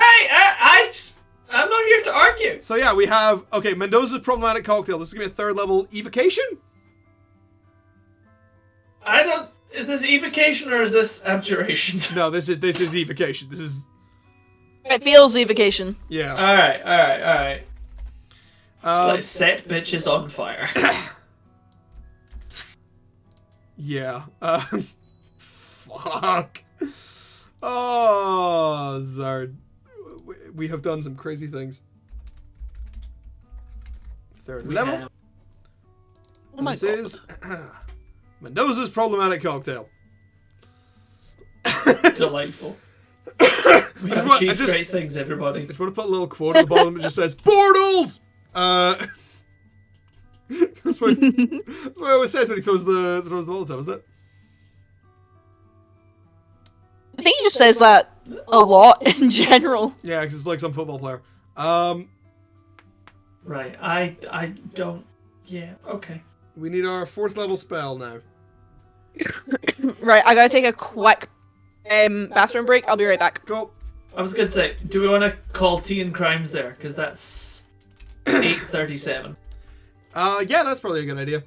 not here to argue. So yeah, we have, okay, Mendoza's Problematic Cocktail. This is going to be a third level evocation? Is this evocation or is this abjuration? No, this is evocation. This is, It feels evocation. yeah. Alright. It's like set bitches on fire. Yeah. Fuck. Oh, Zard. We have done some crazy things. Third level. Yeah. Oh my This god. is Mendoza's Problematic Cocktail. Delightful. We have achieved great things, everybody. I just want to put a little quote at the bottom that just says, Portals! That's what he always says when he throws the Molotov, isn't it? I think he just says that a lot in general. Yeah, because it's like some football player. Right, I don't... Yeah, okay. We need our 4th level spell now. Right, I gotta take a quick bathroom break. I'll be right back. Go. I was going to say, do we want to call Tea and Crimes there? Because that's 8:37. Yeah, that's probably a good idea.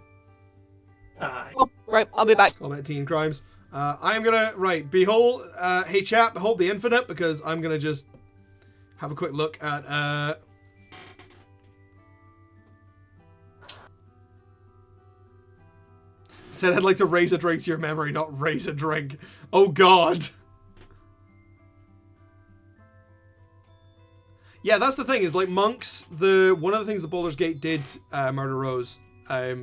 Aye. Oh, right, I'll be back. Call that Teen Crimes. I'm gonna, behold, hey chat, behold the infinite, because I'm gonna just have a quick look at, said I'd like to raise a drink to your memory, not raise a drink. Oh god. Yeah, that's the thing, is like monks, one of the things that Baldur's Gate did, Murder Rose,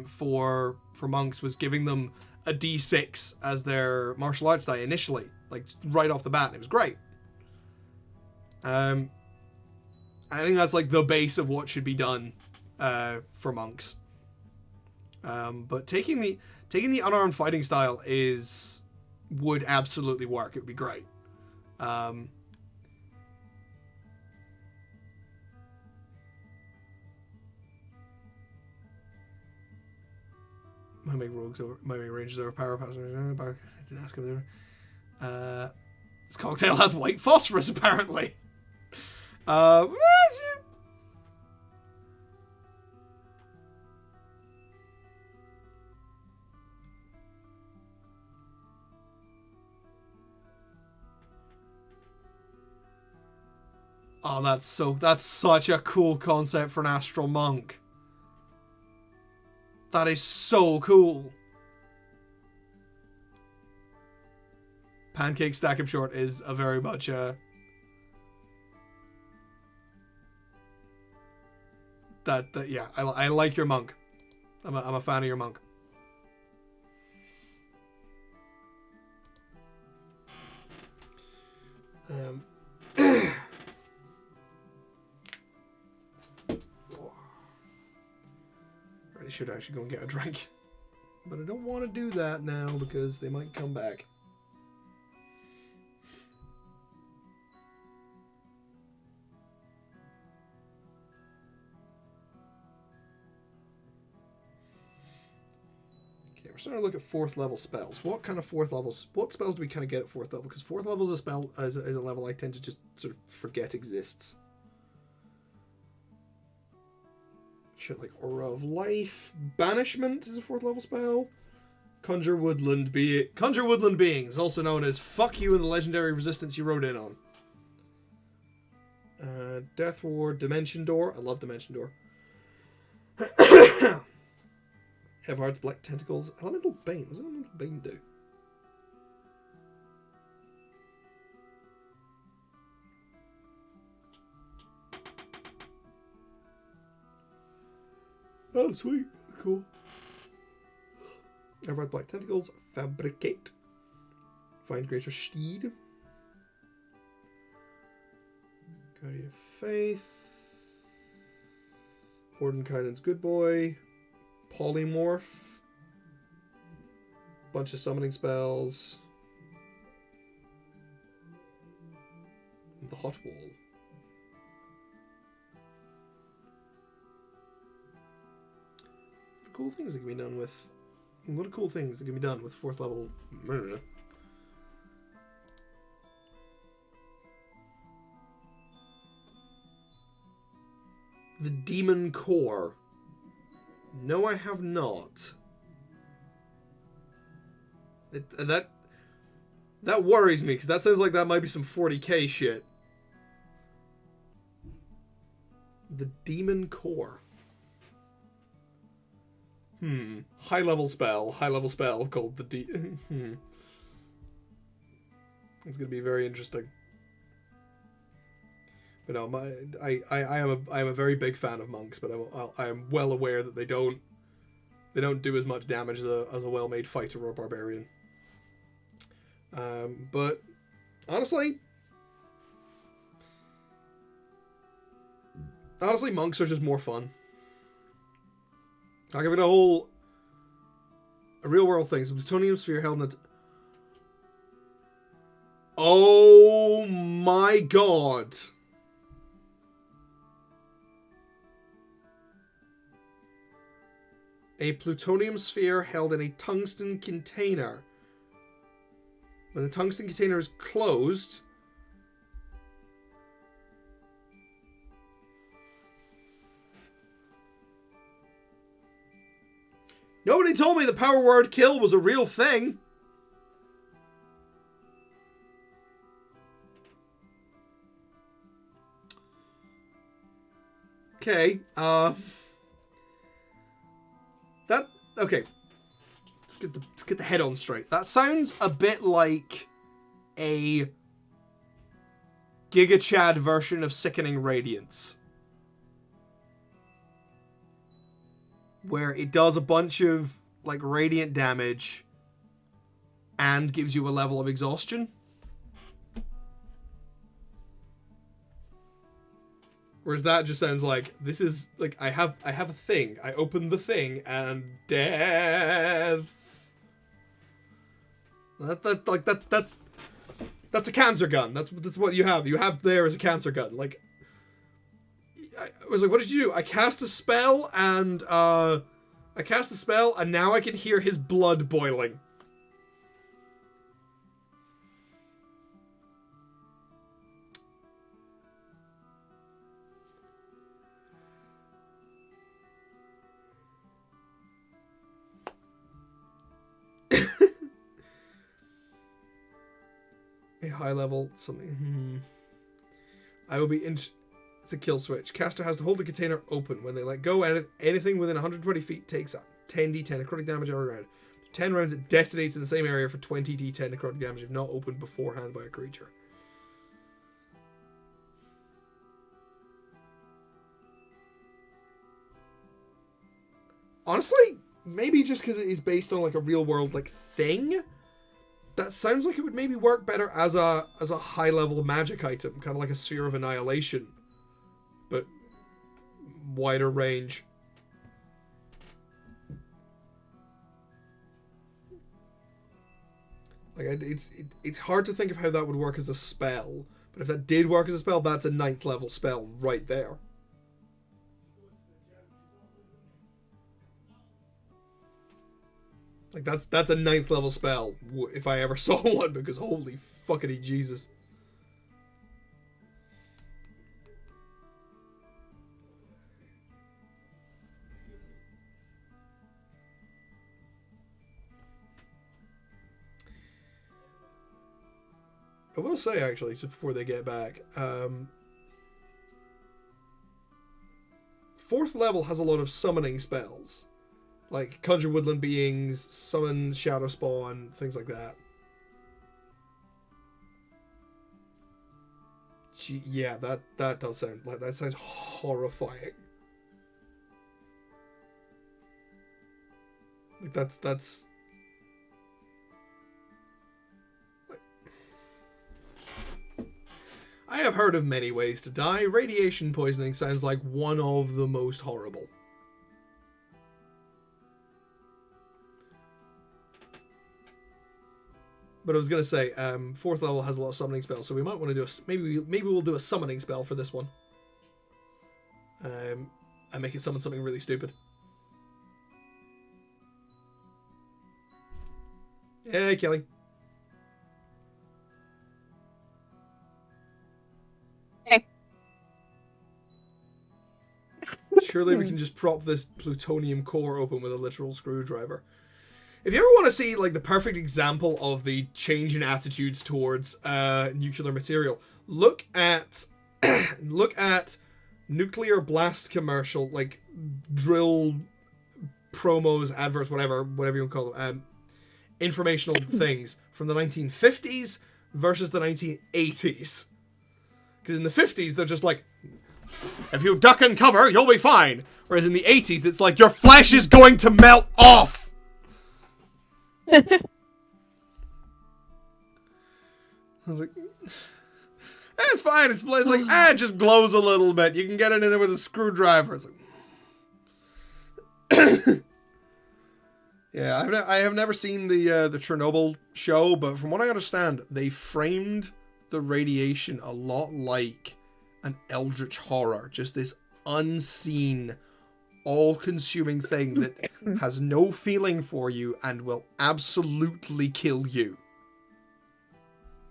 for monks was giving them a D6 as their martial arts die initially, like right off the bat, and it was great. I think that's like the base of what should be done for monks. But taking the unarmed fighting style would absolutely work. It would be great. My main rangers over power passengers. I didn't ask if they were. This cocktail has white phosphorus apparently. Oh, that's such a cool concept for an astral monk. That is so cool. Pancake Stack Him Short is a very much that yeah, I like your monk. I'm a fan of your monk. I should actually go and get a drink. But I don't want to do that now because they might come back. Okay, we're starting to look at 4th level spells. What spells do we kind of get at 4th level? Because 4th level is a level I tend to just sort of forget exists. Shit like Aura of Life. Banishment is a 4th level spell. Conjure Woodland Beings, also known as Fuck You and the Legendary Resistance you rode in on. Death Ward, Dimension Door. I love Dimension Door. Everhard's Black Tentacles. Elemental Bane. What does Elemental Bane do? Oh, sweet. Cool. Everhard Black Tentacles. Fabricate. Find Greater Steed. Guardian Faith. Mordenkainen's Good Boy. Polymorph. Bunch of summoning spells. And the Hot Wall. Cool things that can be done with a lot of cool things that can be done with 4th level. The Demon Core. No, I have not. That worries me because that sounds like that might be some 40k shit. The Demon Core. High level spell called the It's gonna be very interesting. But no, I am a very big fan of monks, but I am well aware that they don't do as much damage as a well-made fighter or barbarian. But honestly, Honestly, monks are just more fun. I'll give it a real world thing. Some plutonium sphere held in the... Oh my god. A plutonium sphere held in a tungsten container. When the tungsten container is closed... Nobody told me the power word kill was a real thing. Okay, okay. Let's get the head on straight. That sounds a bit like a Giga Chad version of Sickening Radiance, where it does a bunch of like radiant damage and gives you a level of exhaustion. Whereas that just sounds like, this is like, I have a thing. I open the thing and death. That's a cancer gun. That's what you have. You have there as a cancer gun. Like, I was like, what did you do? I cast a spell and now I can hear his blood boiling. A high level something. I will be it's a kill switch. Caster has to hold the container open. When they let go, anything within 120 feet takes 10d10 necrotic damage every round. 10 rounds, it detonates in the same area for 20d10 necrotic damage if not opened beforehand by a creature. Honestly, maybe just because it is based on like a real world like thing, that sounds like it would maybe work better as a high level magic item, kind of like a Sphere of Annihilation, but wider range. Like it's hard to think of how that would work as a spell, but if that did work as a spell, that's a 9th level spell right there. Like, that's a 9th level spell, if I ever saw one, because holy fuckity Jesus. I will say, actually, just before they get back, 4th level has a lot of summoning spells. Like, conjure woodland beings, summon shadow spawn, things like that. Gee, yeah, that does sound like, that sounds horrifying. Like, that's... Like, I have heard of many ways to die. Radiation poisoning sounds like one of the most horrible. But I was gonna say, 4th level has a lot of summoning spells, so we might want to do maybe we'll do a summoning spell for this one. And make it summon something really stupid. Hey, Kelly. Hey. Surely we can just prop this plutonium core open with a literal screwdriver. If you ever want to see like the perfect example of the change in attitudes towards nuclear material, look at nuclear blast commercial, like drill promos, adverts, whatever you want to call them, informational things from the 1950s versus the 1980s. Because in the 50s they're just like, if you duck and cover, you'll be fine. Whereas in the 80s it's like, your flesh is going to melt off. I was like, It's fine. It's like, it just glows a little bit. You can get it in there with a screwdriver. It's like... Yeah, I have never seen the Chernobyl show, but from what I understand, they framed the radiation a lot like an eldritch horror. Just this unseen, all-consuming thing that has no feeling for you and will absolutely kill you.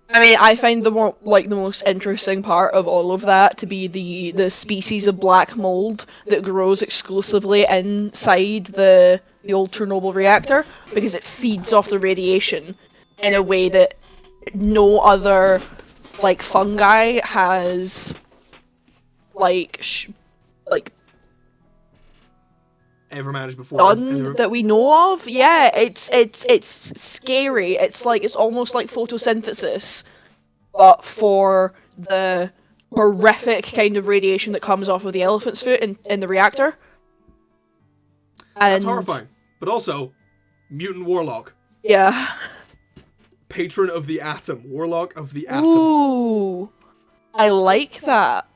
I mean, I find the most interesting part of all of that to be the species of black mold that grows exclusively inside the old Chernobyl reactor, because it feeds off the radiation in a way that no other fungi has Ever managed before? Done that we know of. Yeah, it's scary. It's almost like photosynthesis, but for the horrific kind of radiation that comes off of the elephant's foot in the reactor. And that's horrifying. But also, mutant warlock. Yeah. Patron of the atom. Warlock of the atom. Ooh. I like that.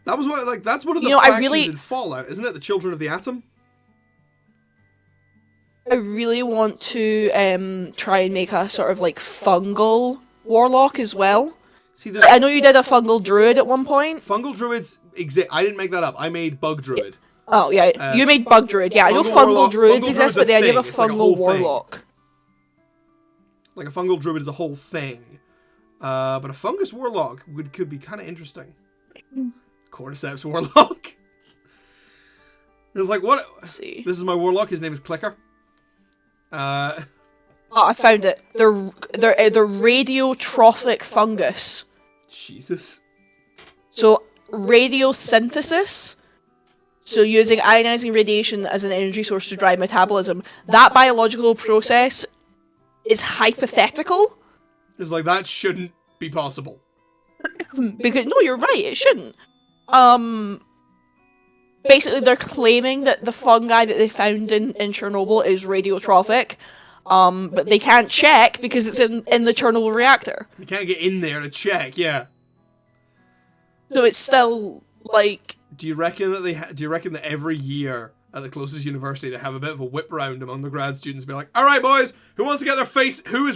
That was that's one of the factions in Fallout, isn't it? The Children of the Atom? I really want to try and make a sort of fungal warlock as well. See, I know you did a fungal druid at one point. Fungal druids exist. I didn't make that up. I made bug druid. Oh, yeah, you made bug druid. Yeah, I know fungal druids exist, but the idea of a fungal warlock. Like a fungal druid is a whole thing. But a fungus warlock could be kind of interesting. Cordyceps warlock. It's like, what? Let's see. This is my warlock. His name is Clicker. Oh, I found it. They're radiotrophic fungus. Jesus. So, radiosynthesis. So, using ionizing radiation as an energy source to drive metabolism. That biological process is hypothetical. It's like, that shouldn't be possible. Because, no, you're right, it shouldn't. Basically, they're claiming that the fungi that they found in Chernobyl is radiotrophic, but they can't check because it's in the Chernobyl reactor. You can't get in there to check, yeah. So it's still, Do you reckon that every year at the closest university they have a bit of a whip round among the grad students, be like, all right, boys, who is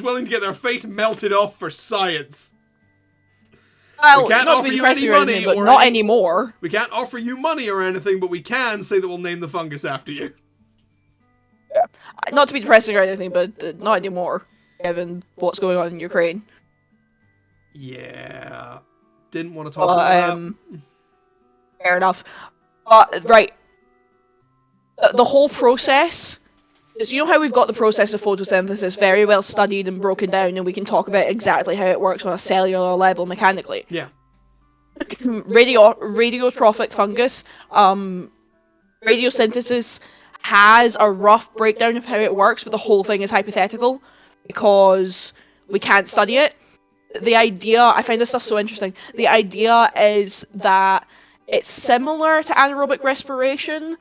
willing to get their face melted off for science? Well, not to be depressing or anything, but not anymore. We can't offer you money or anything, but we can say that we'll name the fungus after you. Yeah. Not to be depressing or anything, but not anymore, given what's going on in Ukraine. Yeah. Didn't want to talk about that. Fair enough. Right. The whole process... So you know how we've got the process of photosynthesis very well studied and broken down, and we can talk about exactly how it works on a cellular level mechanically. Yeah. Radiotrophic fungus, radiosynthesis has a rough breakdown of how it works, but the whole thing is hypothetical because we can't study it. The idea, I find this stuff so interesting, the idea is that it's similar to anaerobic respiration,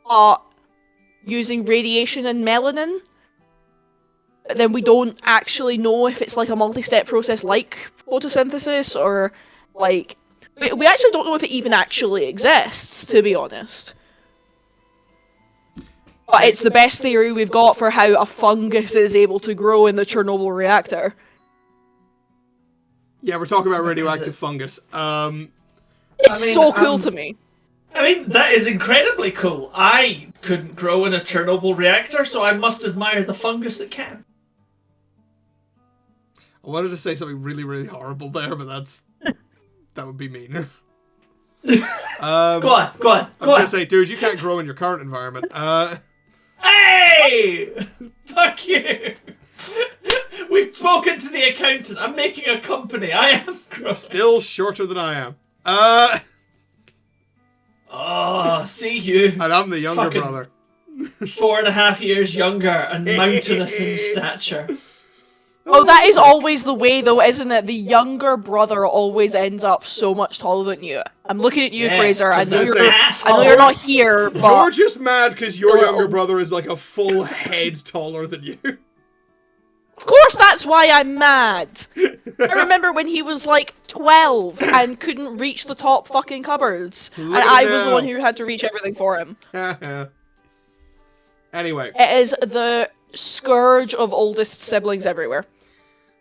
but using radiation and melanin, then we don't actually know if it's a multi-step process like photosynthesis or we actually don't know if it even actually exists, to be honest. But it's the best theory we've got for how a fungus is able to grow in the Chernobyl reactor. Yeah, we're talking about radioactive fungus. It's so cool to me. I mean, that is incredibly cool. I couldn't grow in a Chernobyl reactor, so I must admire the fungus that can. I wanted to say something really, really horrible there, but that would be mean. Go on. I was going to say, dude, you can't grow in your current environment. Hey! Fuck you! We've spoken to the accountant. I'm making a company. I am growing. Still shorter than I am. Oh, see you. And I'm the younger brother. 4.5 years younger and mountainous in stature. Oh, that is always the way, though, isn't it? The younger brother always ends up so much taller than you. I'm looking at you, Fraser. I know you're not here, but... You're just mad because your younger brother is a full head taller than you. Of course, that's why I'm mad. I remember when he was like 12 and couldn't reach the top fucking cupboards. And I was the one who had to reach everything for him. Anyway. It is the scourge of oldest siblings everywhere.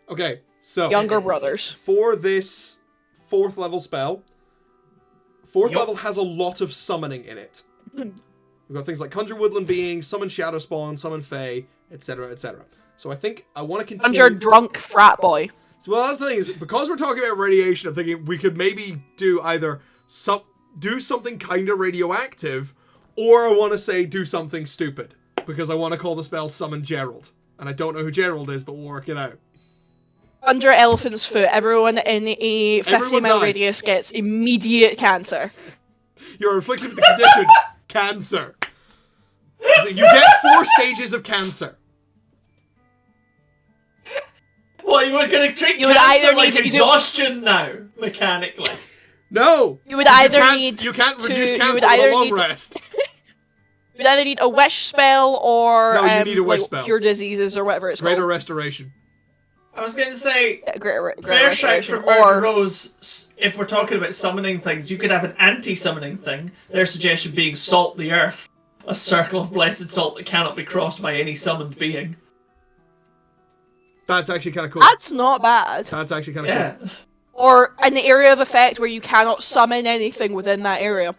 Okay, so. Younger brothers. For this 4th level spell, 4th level has a lot of summoning in it. We've got things like conjure woodland beings, summon shadow spawn, summon fae, etc., etc. So I think I want to continue. Conjure drunk frat boy. So, well, that's the thing is, because we're talking about radiation, I'm thinking we could maybe do either do something kind of radioactive, or I want to say do something stupid, because I want to call the spell Summon Gerald. And I don't know who Gerald is, but we'll work it out. Under elephant's foot, everyone in a 50-mile radius gets immediate cancer. You're inflicted with the condition, cancer. So you get 4 stages of cancer. Well, you were going to treat You would cancer either like need to- exhaustion now, mechanically. No! You would either need You can't to- reduce you cancer would with either a long need to- rest. You'd either need a wish spell or No, you need a wish spell. cure diseases or whatever it's Greater called. restoration. I was going to say, Greater fair shout restoration. from Murder Rose, if we're talking about summoning things, you could have an anti-summoning thing, their suggestion being salt the earth, a circle of blessed salt that cannot be crossed by any summoned being. That's actually kind of cool. That's not bad. That's actually kind of cool. Or an area of effect where you cannot summon anything within that area.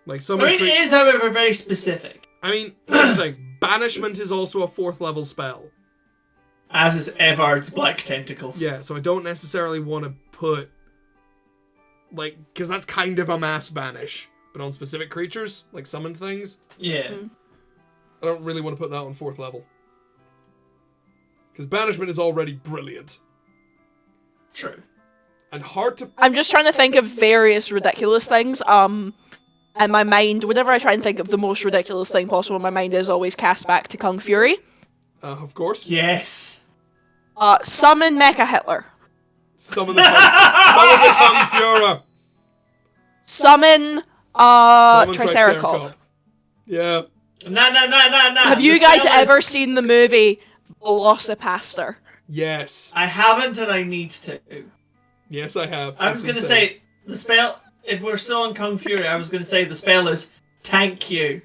Like I mean, it is, however, very specific. I mean, here's the thing. Banishment is also a 4th level spell. As is Evard's Black Tentacles. Yeah, so I don't necessarily want to put... Like, because that's kind of a mass banish. But on specific creatures, like summon things. Yeah. I don't really want to put that on 4th level. Because banishment is already brilliant. True. And hard to... I'm just trying to think of various ridiculous things. And my mind, whenever I try and think of the most ridiculous thing possible, my mind is always cast back to Kung Fury. Of course. Yes. Summon Mecha Hitler. Summon the Kung Fuhrer. Summon Triceracop. Yeah. No. Have you guys ever seen the movie Velocipaster? Yes. I haven't, and I need to. Yes, I have. I was going to say, the spell, if we're still on Kung Fury, I was going to say the spell is Tank You.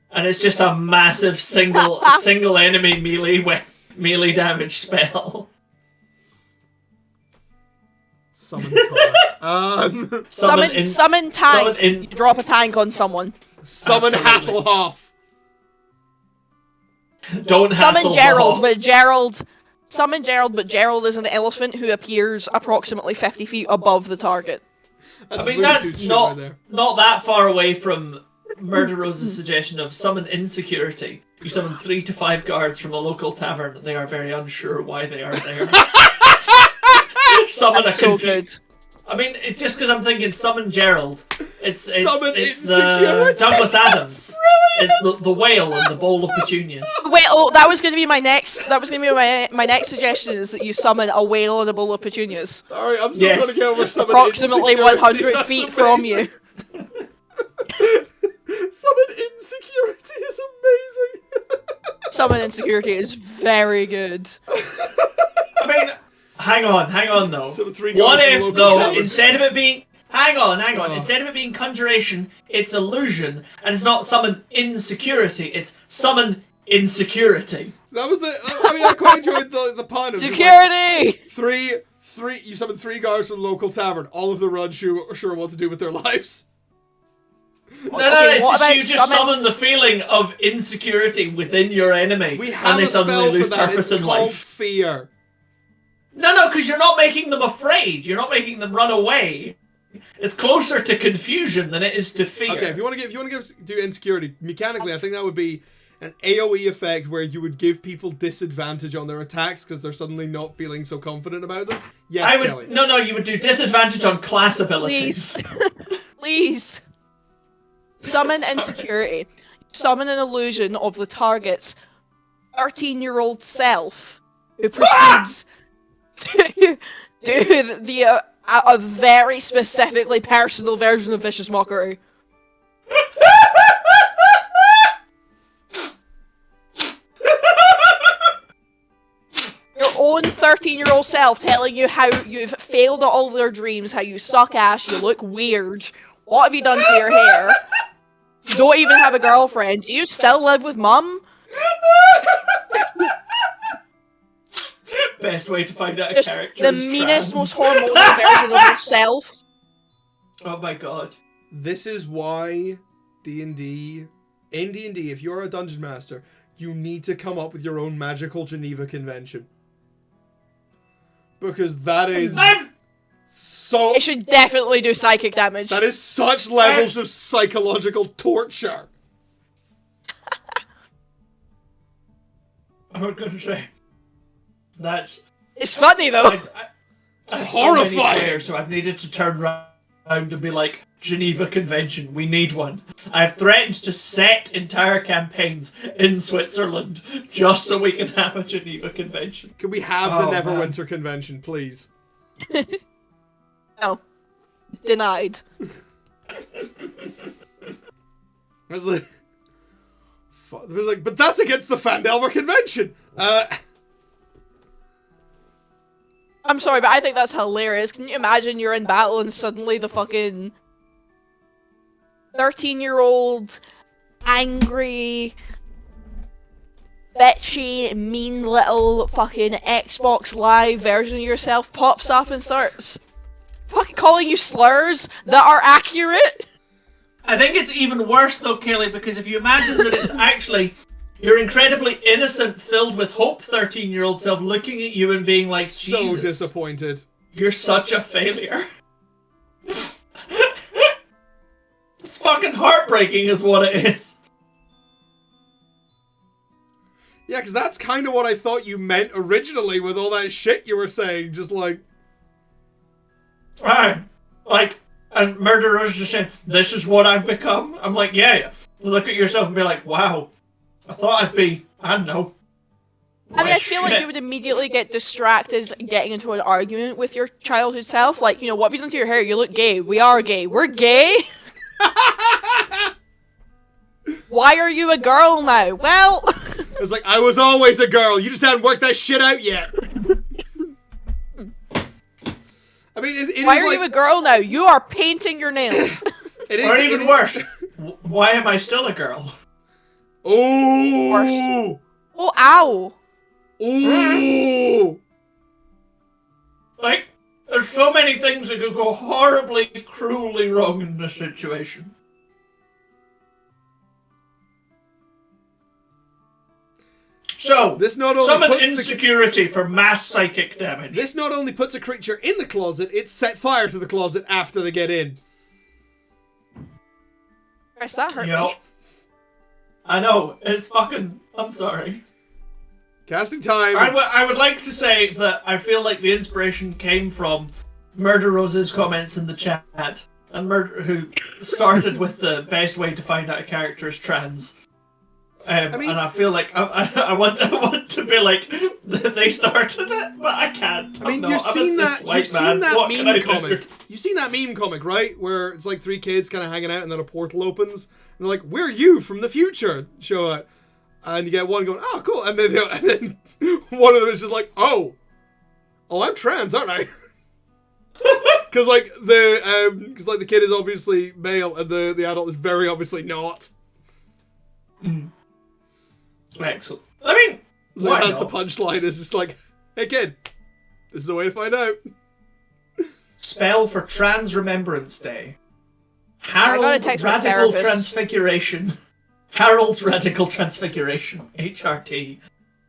And it's just a massive single enemy melee damage spell. Summon Summon tank. You drop a tank on someone. Summon Hasselhoff. Don't summon Gerald, but Gerald is an elephant who appears approximately 50 feet above the target. I mean, that's not that far away from Murder Rose's suggestion of summon insecurity. You summon 3 to 5 guards from a local tavern. They are very unsure why they are there. Summon That's so good. I mean, it's just because I'm thinking summon Gerald. It's the Douglas Adams. It's the whale and the bowl of petunias. Wait, that was going to be my next. That was going to be my next suggestion is that you summon a whale and a bowl of petunias. Alright, I'm still going to go over summon approximately 100 feet from you. Summon insecurity is amazing. Summon insecurity is very good. I mean, hang on though. So what if though instead of it being hang on, instead of it being conjuration, it's illusion, and it's not summon insecurity, it's summon insecurity. That was I mean, I quite enjoyed the pun. Security. Like three. You summon 3 guards from the local tavern. All of them are unsure what to do with their lives. No, it's just you just summon the feeling of insecurity within your enemy, and they suddenly lose purpose in life. Fear. No, because you're not making them afraid. You're not making them run away. It's closer to confusion than it is to fear. Okay, if you want to do insecurity mechanically, I think that would be an AOE effect where you would give people disadvantage on their attacks because they're suddenly not feeling so confident about them. Yes, Kelly. No, you would do disadvantage on class abilities. Please. Summon insecurity. Summon an illusion of the target's 13-year-old self, who proceeds to do a very specifically personal version of vicious mockery. Your own 13-year-old self telling you how you've failed at all their dreams, how you suck ass, you look weird. What have you done to your hair? You don't even have a girlfriend. Do you still live with mum? Best way to find out a Just character the is meanest, trans. most hormonal version of yourself. Oh my god. This is why D&D, in D&D, if you're a dungeon master, you need to come up with your own magical Geneva Convention. Because that is so... It should definitely do psychic damage. That is such levels of psychological torture. I was going to say, that's... It's funny, though. I have Horrifying. so many players, so I've needed to turn around and be like, Geneva Convention, we need one. I've threatened to set entire campaigns in Switzerland just so we can have a Geneva Convention. Can we have the Neverwinter Convention, please? No. Denied. I was like, but that's against the Fandelver Convention. I'm sorry, but I think that's hilarious. Can you imagine you're in battle and suddenly the fucking 13-year-old, angry, bitchy, mean little fucking Xbox Live version of yourself pops up and starts fucking calling you slurs that are accurate? I think it's even worse though, Kelly, because if you imagine that it's actually your incredibly innocent, filled with hope 13-year-old self looking at you and being like, Jesus, so disappointed. You're such a failure. It's fucking heartbreaking is what it is. Yeah, because that's kind of what I thought you meant originally with all that shit you were saying. Just like... Like, as murderers just saying, this is what I've become. I'm like, yeah. Look at yourself and be like, wow. I thought I'd be, I don't know. I mean, I feel like you would immediately get distracted getting into an argument with your childhood self. Like, you know, what have you done to your hair? You look gay. We are gay. We're gay? Why are you a girl now? Well... It's like, I was always a girl. You just hadn't worked that shit out yet. I mean, why are you a girl now? You are painting your nails. Or even worse, why am I still a girl? Oh! Worst. Oh, ow! Ooh! Like, there's so many things that could go horribly, cruelly wrong in this situation. So, this not only summon puts insecurity for mass psychic damage. This not only puts a creature in the closet, it set fire to the closet after they get in. Chris, that hurt Yo. me. I know, it's fucking... I'm sorry. Casting time. I would like to say that I feel like the inspiration came from Murder Rose's comments in the chat, and who started with the best way to find out a character is trans. I mean, and I feel like I want to be like they started it, but I can't. I mean, you've seen that meme comic. You've seen that meme comic, right? Where it's like three kids kind of hanging out, and then a portal opens, and they're like, "We're you from the future." Show it, and you get one going, "Oh, cool," and then one of them is just like, "Oh, I'm trans, aren't I?" Because like the kid is obviously male, and the adult is very obviously not. Mm. Excellent. I mean, like, that's the punchline. Is just like, hey kid, this is a way to find out. Spell for Trans Remembrance Day. Harold's Radical Transfiguration. Harold's Radical Transfiguration. HRT.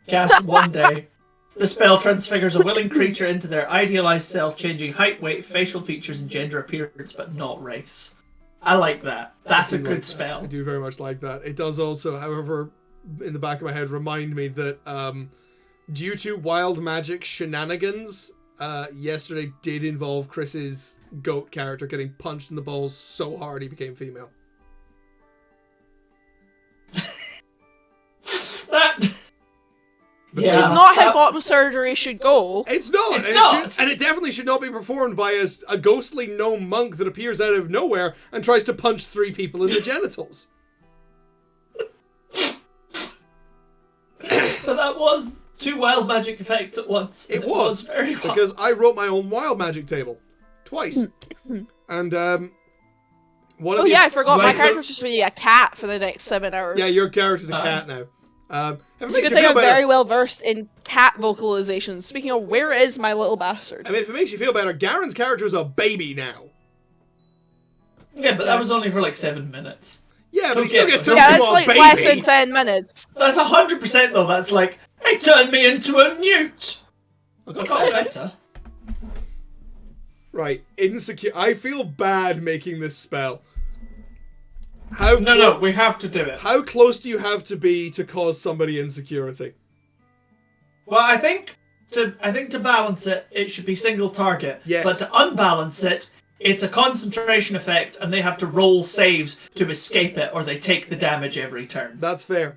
Cast one day. The spell transfigures a willing creature into their idealized self, changing height, weight, facial features, and gender appearance, but not race. I like that. That's a good spell. I do very much like that. It does also, however, in the back of my head, remind me that due to wild magic shenanigans, yesterday did involve Chris's goat character getting punched in the balls so hard he became female. Which is not how bottom surgery should go. It's not. It's not. And it definitely should not be performed by a ghostly gnome monk that appears out of nowhere and tries to punch 3 people in the genitals. But that was two wild magic effects at once. It was very well. because I wrote my own wild magic table twice, and one of the I forgot. My Right, character's just be a cat for the next 7 hours. yeah, your character's a cat now. If it It's makes a good you thing feel I'm better, very well versed in cat vocalizations. Speaking of, where is my little bastard? I mean, if it makes you feel better, Garen's character is a baby now. Yeah, but that was only for like 7 minutes. Yeah, but he Okay, still gets but- turned Yeah, into that's a like baby. less than 10 minutes. That's 100% though. That's like, it turned me into a newt. I got better. Right, insecure. I feel bad making this spell. How No, we have to do it. How close do you have to be to cause somebody insecurity? Well, I think to balance it, it should be single target. Yes. But to unbalance it, it's a concentration effect, and they have to roll saves to escape it, or they take the damage every turn. That's fair.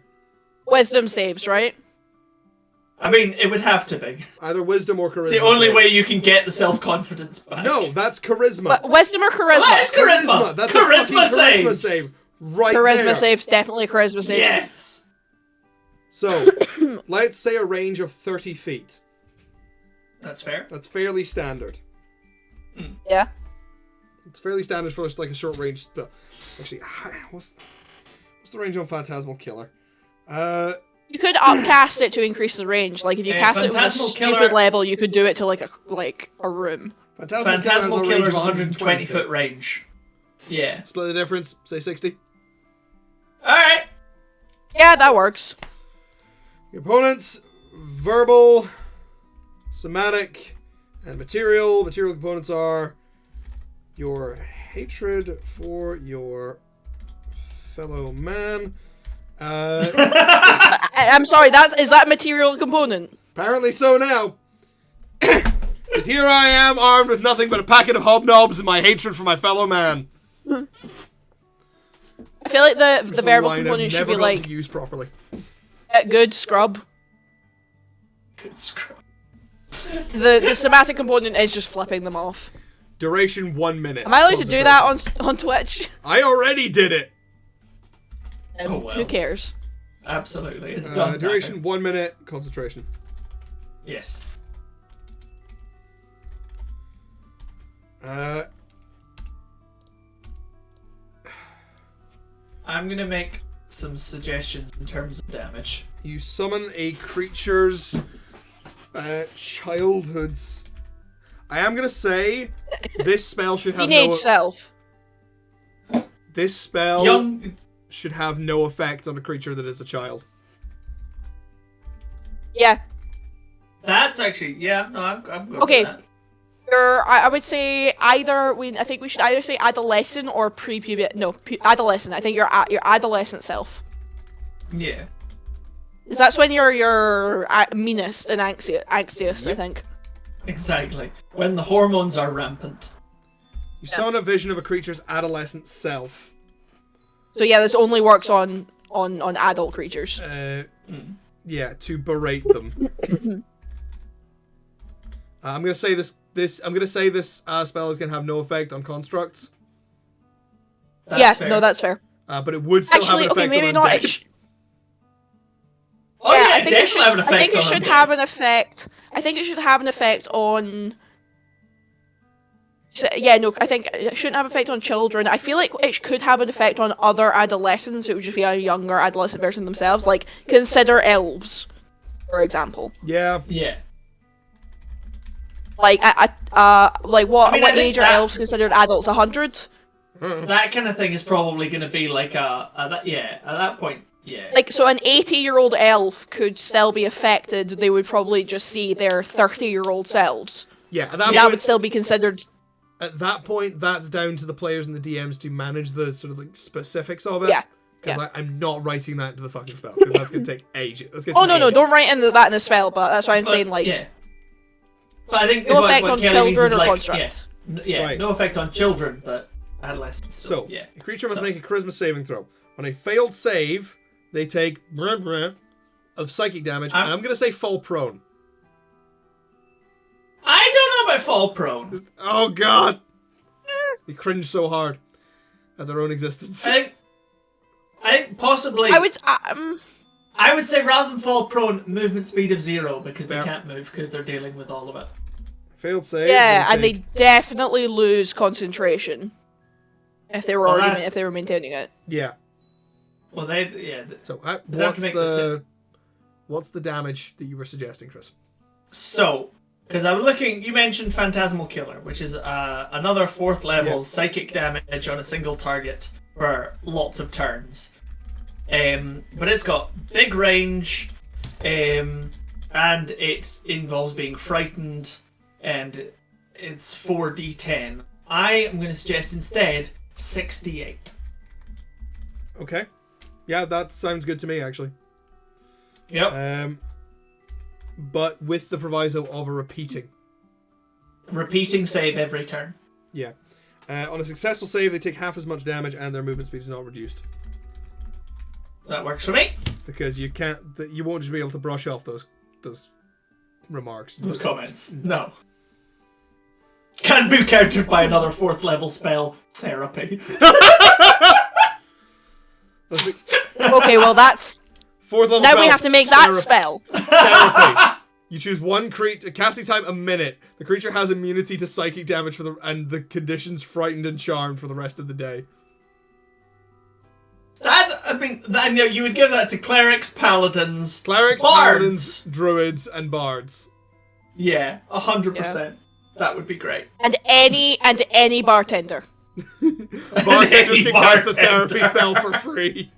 Wisdom saves, right? I mean, it would have to be. Either wisdom or charisma. The only saves. way you can get the self-confidence back. No, that's charisma. But wisdom or charisma? That is charisma. That's Charisma a fucking charisma saves. save. Right Charisma there. saves, definitely charisma saves. Yes. So, let's say a range of 30 feet. That's fair. That's fairly standard. Yeah. It's fairly standard for like a short range spell. Actually, what's the range on Phantasmal Killer? You could upcast it to increase the range. Like if you cast it with a Phantasmal stupid Killer- level, you could do it to like a room. has Phantasmal a range Killer's of 120 foot range. Yeah. Split the difference, say 60. Alright. Yeah, that works. Your opponents, verbal, somatic, and material. Material components are your hatred for your fellow man. I'm sorry, is that a material component? Apparently so now. Because here I am, armed with nothing but a packet of hobnobs and my hatred for my fellow man. I feel like the It's a verbal line I've component should never be gotten like to use properly. good scrub. Good scrub. The somatic component is just flipping them off. Duration 1 minute. Am I allowed to do that on Twitch? I already did it. Oh, well. Who cares? Absolutely. It's done. Duration now. 1 minute. Concentration. Yes. I'm gonna make some suggestions in terms of damage. You summon a creature's childhood's. I am gonna say this spell should have Teenage no. self. This spell Young. should have no effect on a creature that is a child. Yeah. That's actually I'm good Okay. with that. I would say I think we should either say adolescent or pre-puberty. No, adolescent. I think your adolescent self. Yeah. Is that's when you're meanest and angstiest, I think. Exactly. When the hormones are rampant. You summon a vision of a creature's adolescent self. So yeah, this only works on adult creatures. Yeah, to berate them. I'm gonna say this spell is gonna have no effect on constructs. That's fair. No, that's fair. But it would still Actually, have an okay, effect maybe on not. undead. Oh yeah, I it think it definitely should. have an I effect think it on should undead. have an effect. I think it should have an effect on. Yeah, no, I think it shouldn't have an effect on children. I feel like it could have an effect on other adolescents. It would just be a younger adolescent version of themselves. Like, consider elves, for example. Yeah. Yeah. Like, what I mean, I what think age are that- elves considered adults? 100? That kind of thing is probably going to be like at that point, yeah. Like, so an 80-year-old elf could still be affected. They would probably just see their 30-year-old selves. Yeah. At That that would still be considered. At that point, that's down to the players and the DMs to manage the sort of like specifics of it. Yeah. Because I'm not writing that into the fucking spell. Because that's going to take ages. Oh, no, don't write that in the spell, but that's why I'm saying, like, yeah. But I think no what effect on Kelly means children is or like, constructs. Right. No effect on children, but adolescents. So, yeah. a creature must So- make a charisma saving throw. On a failed save, they take of psychic damage, and I'm going to say fall prone. I don't know about fall prone. Oh, God! They cringe so hard at their own existence. I think possibly. I would. I would say rather than fall prone, movement speed of 0 because they Fair. can't move because they're dealing with all of it. Failed save. Yeah, they and they take- definitely lose concentration if they were Well, already that's- if they were maintaining it. Yeah. Well, they. So They'd have what's to make what's the damage that you were suggesting, Chris? So, because I'm looking, you mentioned Phantasmal Killer, which is another 4th level psychic damage on a single target for lots of turns. But it's got big range, and it involves being frightened, and it's 4d10. I am going to suggest instead 68. Okay. Yeah, that sounds good to me, actually. Yep. But with the proviso of a repeating. Repeating save every turn. Yeah. On a successful save, they take half as much damage and their movement speed is not reduced. That works for me. Because you can't, you won't just be able to brush off those remarks. Those comments. No. Can be countered by another 4th level spell, Therapy. Okay, well that's 4th level now spell, we have to make that Therapy. spell. Therapy. You choose one creature. Casting time a minute. The creature has immunity to psychic damage and the conditions frightened and charmed for the rest of the day. You would give that to clerics, paladins, Clerics, bards. paladins, druids, and bards. Yeah, 100%. That would be great. And any bartender. Bartenders can cast the bartender. therapy spell for free.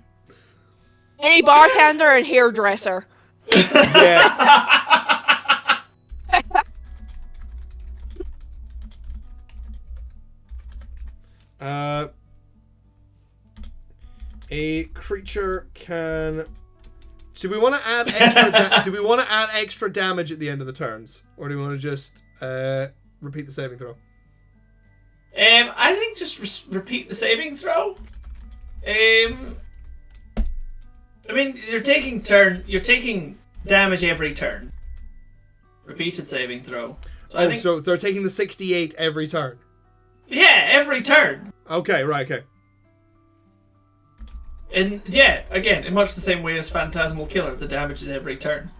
Any bartender and hairdresser. Yes. A creature can. Do we want to add extra? Do we want to add extra damage at the end of the turns, or do we want to just repeat the saving throw? I think just repeat the saving throw. I mean, you're taking damage every turn. Repeated saving throw. So I think, so they're taking the 68 every turn. yeah, every turn. Okay, right, okay. And yeah, again, in much the same way as Phantasmal Killer, the damage is every turn.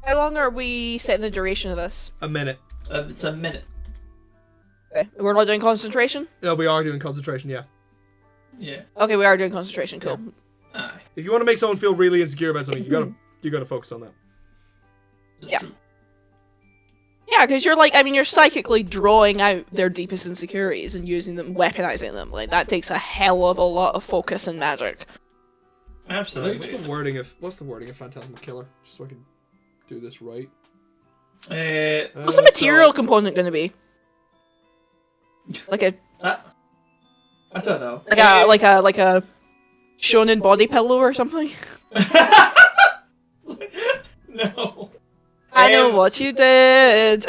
How long are we setting the duration of this? A minute. It's a minute. Okay, we're not doing concentration? No, we are doing concentration, yeah. Yeah. Okay, we are doing concentration, cool. Aye. If you want to make someone feel really insecure about something, you gotta focus on that. Yeah. Yeah, because you're psychically drawing out their deepest insecurities and using them, weaponizing them. Like, that takes a hell of a lot of focus and magic. Absolutely. What's the wording of Phantasmal Killer? Just so I can do this right. What's the material component going to be? Like a I don't know. like a shonen body pillow or something? No. I know what you did.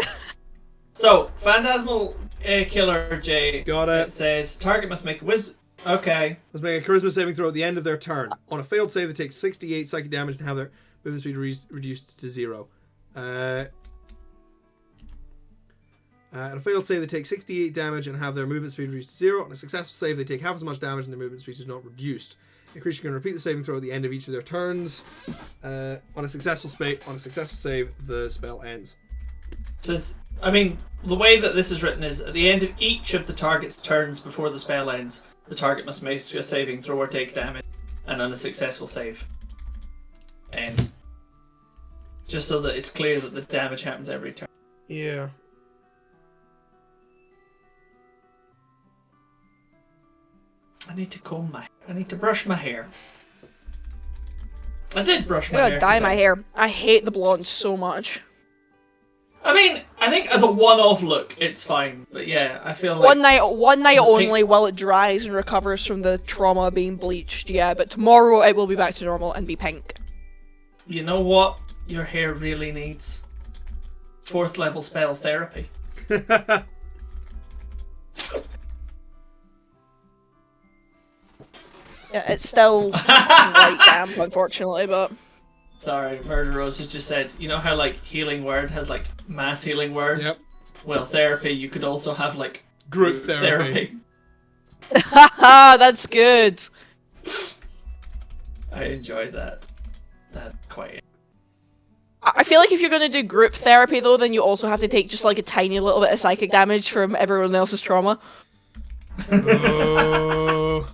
So, Phantasmal Killer J. Got it. Says target must make a wisdom. Okay. Let's make a charisma saving throw at the end of their turn. On a failed save, they take 68 psychic damage and have their movement speed reduced to 0. At a failed save, they take 68 damage and have their movement speed reduced to 0. On a successful save, they take half as much damage and their movement speed is not reduced. A creature can repeat the saving throw at the end of each of their turns. On a successful save, the spell ends. Says, I mean, the way that this is written is at the end of each of the target's turns before the spell ends, the target must make a saving throw or take damage, and on a successful save. And just so that it's clear that the damage happens every turn. Yeah. I need to brush my hair. I did brush my I'm hair. gonna dye my today. hair. I hate the blonde so much. I mean, I think as a one-off look, it's fine. But yeah, I feel like One night the only pink- while it dries and recovers from the trauma of being bleached, yeah, but tomorrow it will be back to normal and be pink. You know what your hair really needs? 4th level spell therapy. Yeah, it's still light damp, unfortunately, but... Sorry, Murder Rose has just said, you know how like healing word has like mass healing word? Yep. Well, therapy, you could also have like Group therapy. Haha, that's good! I enjoy that. That quite. I feel like if you're going to do group therapy, though, then you also have to take just like a tiny little bit of psychic damage from everyone else's trauma. Oh.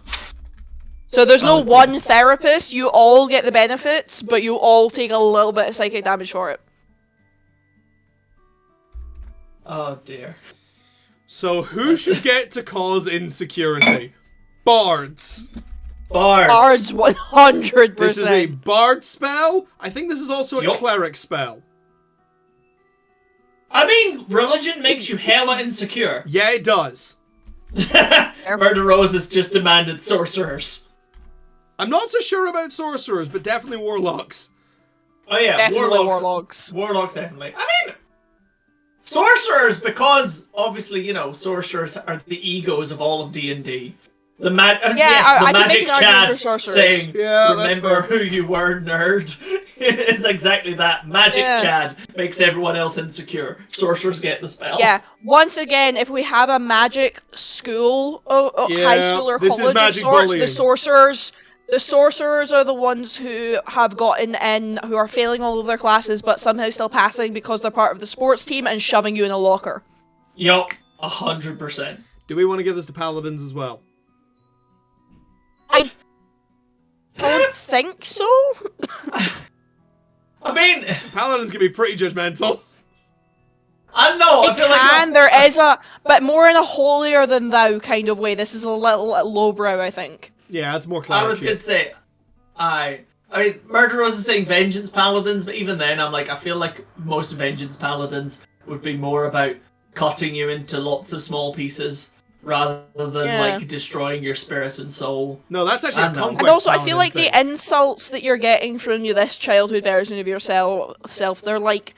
So there's no one therapist, you all get the benefits, but you all take a little bit of psychic damage for it. Oh dear. So who should get to cause insecurity? Bards. Bards, 100%. This is a bard spell. I think this is also a Yup. cleric spell. I mean, religion makes you hella insecure. Yeah, it does. Murder Rose has just demanded sorcerers. I'm not so sure about sorcerers, but definitely warlocks. Oh yeah, Definitely warlocks. Warlocks, definitely. I mean, sorcerers, because obviously, you know, sorcerers are the egos of all of D&D. The I can magic make an argument chat for sorcerers. saying, Yeah, that's remember fair. who you were, nerd. It's exactly that. Magic Chad makes everyone else insecure. Sorcerers get the spell. Yeah, once again, if we have a magic school, high school or this is college of magic sorts, bullying. the sorcerers are the ones who have gotten in, who are failing all of their classes, but somehow still passing because they're part of the sports team and shoving you in a locker. Yup, 100%. Do we want to give this to paladins as well? I don't think so. I mean, Paladins can be pretty judgmental. I know. I It feel can, like there is but more in a holier than thou kind of way. This is a little lowbrow, I think. Yeah, it's more I cleric was shit. gonna say, I mean, Murder Rose is saying vengeance paladins, but even then, I'm like, I feel like most vengeance paladins would be more about cutting you into lots of small pieces rather than like destroying your spirit and soul. No, that's actually a I know. conquest And also, I paladin feel like thing. the insults that you're getting from this childhood version of yourself, they're like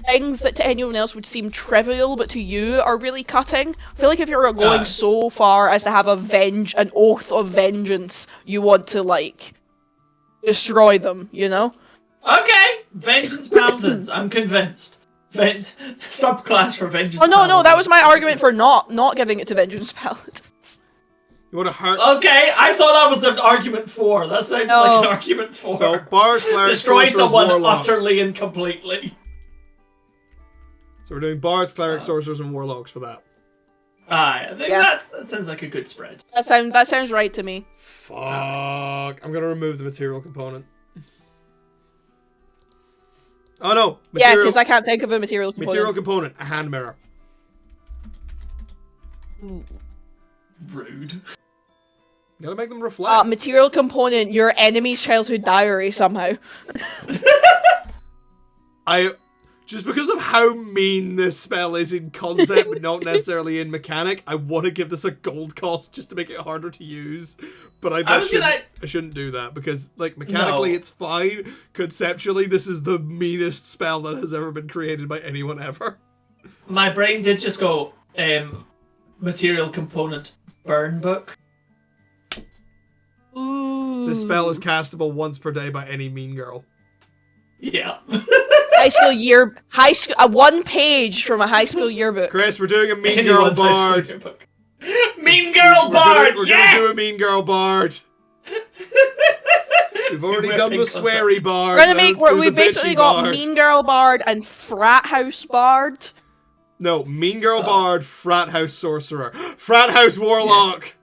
things that to anyone else would seem trivial, but to you are really cutting. I feel like if you're going so far as to have an oath of vengeance, you want to like destroy them, you know? Okay, vengeance paladins. I'm convinced. Subclass for vengeance. Oh no, paladins. that was my argument for not giving it to vengeance paladins. You want to hurt? Okay, I thought that was an argument for. That sounded like an argument for. So, bards, clerics, destroy sorcerers, someone warlocks. utterly and completely. So we're doing bards, clerics, sorcerers, and warlocks for that. Aye, I think that sounds like a good spread. That sounds right to me. Fuck. I'm gonna remove the material component. Oh no! Yeah, because I can't think of a material component. Material component, a hand mirror. Rude. You gotta make them reflect. Material component, your enemy's childhood diary somehow. Just because of how mean this spell is in concept, but not necessarily in mechanic, I want to give this a gold cost just to make it harder to use. But I shouldn't do that because, like, mechanically it's fine. Conceptually, this is the meanest spell that has ever been created by anyone ever. My brain did just go, material component burn book. Ooh. This spell is castable once per day by any mean girl. Yeah. One page from a high school yearbook. Chris, we're doing a mean girl bard. Mean girl bard. We're gonna do a mean girl bard. We've already done the sweary bard. We've basically got mean girl bard and frat house bard. No, mean girl bard, frat house sorcerer, frat house warlock.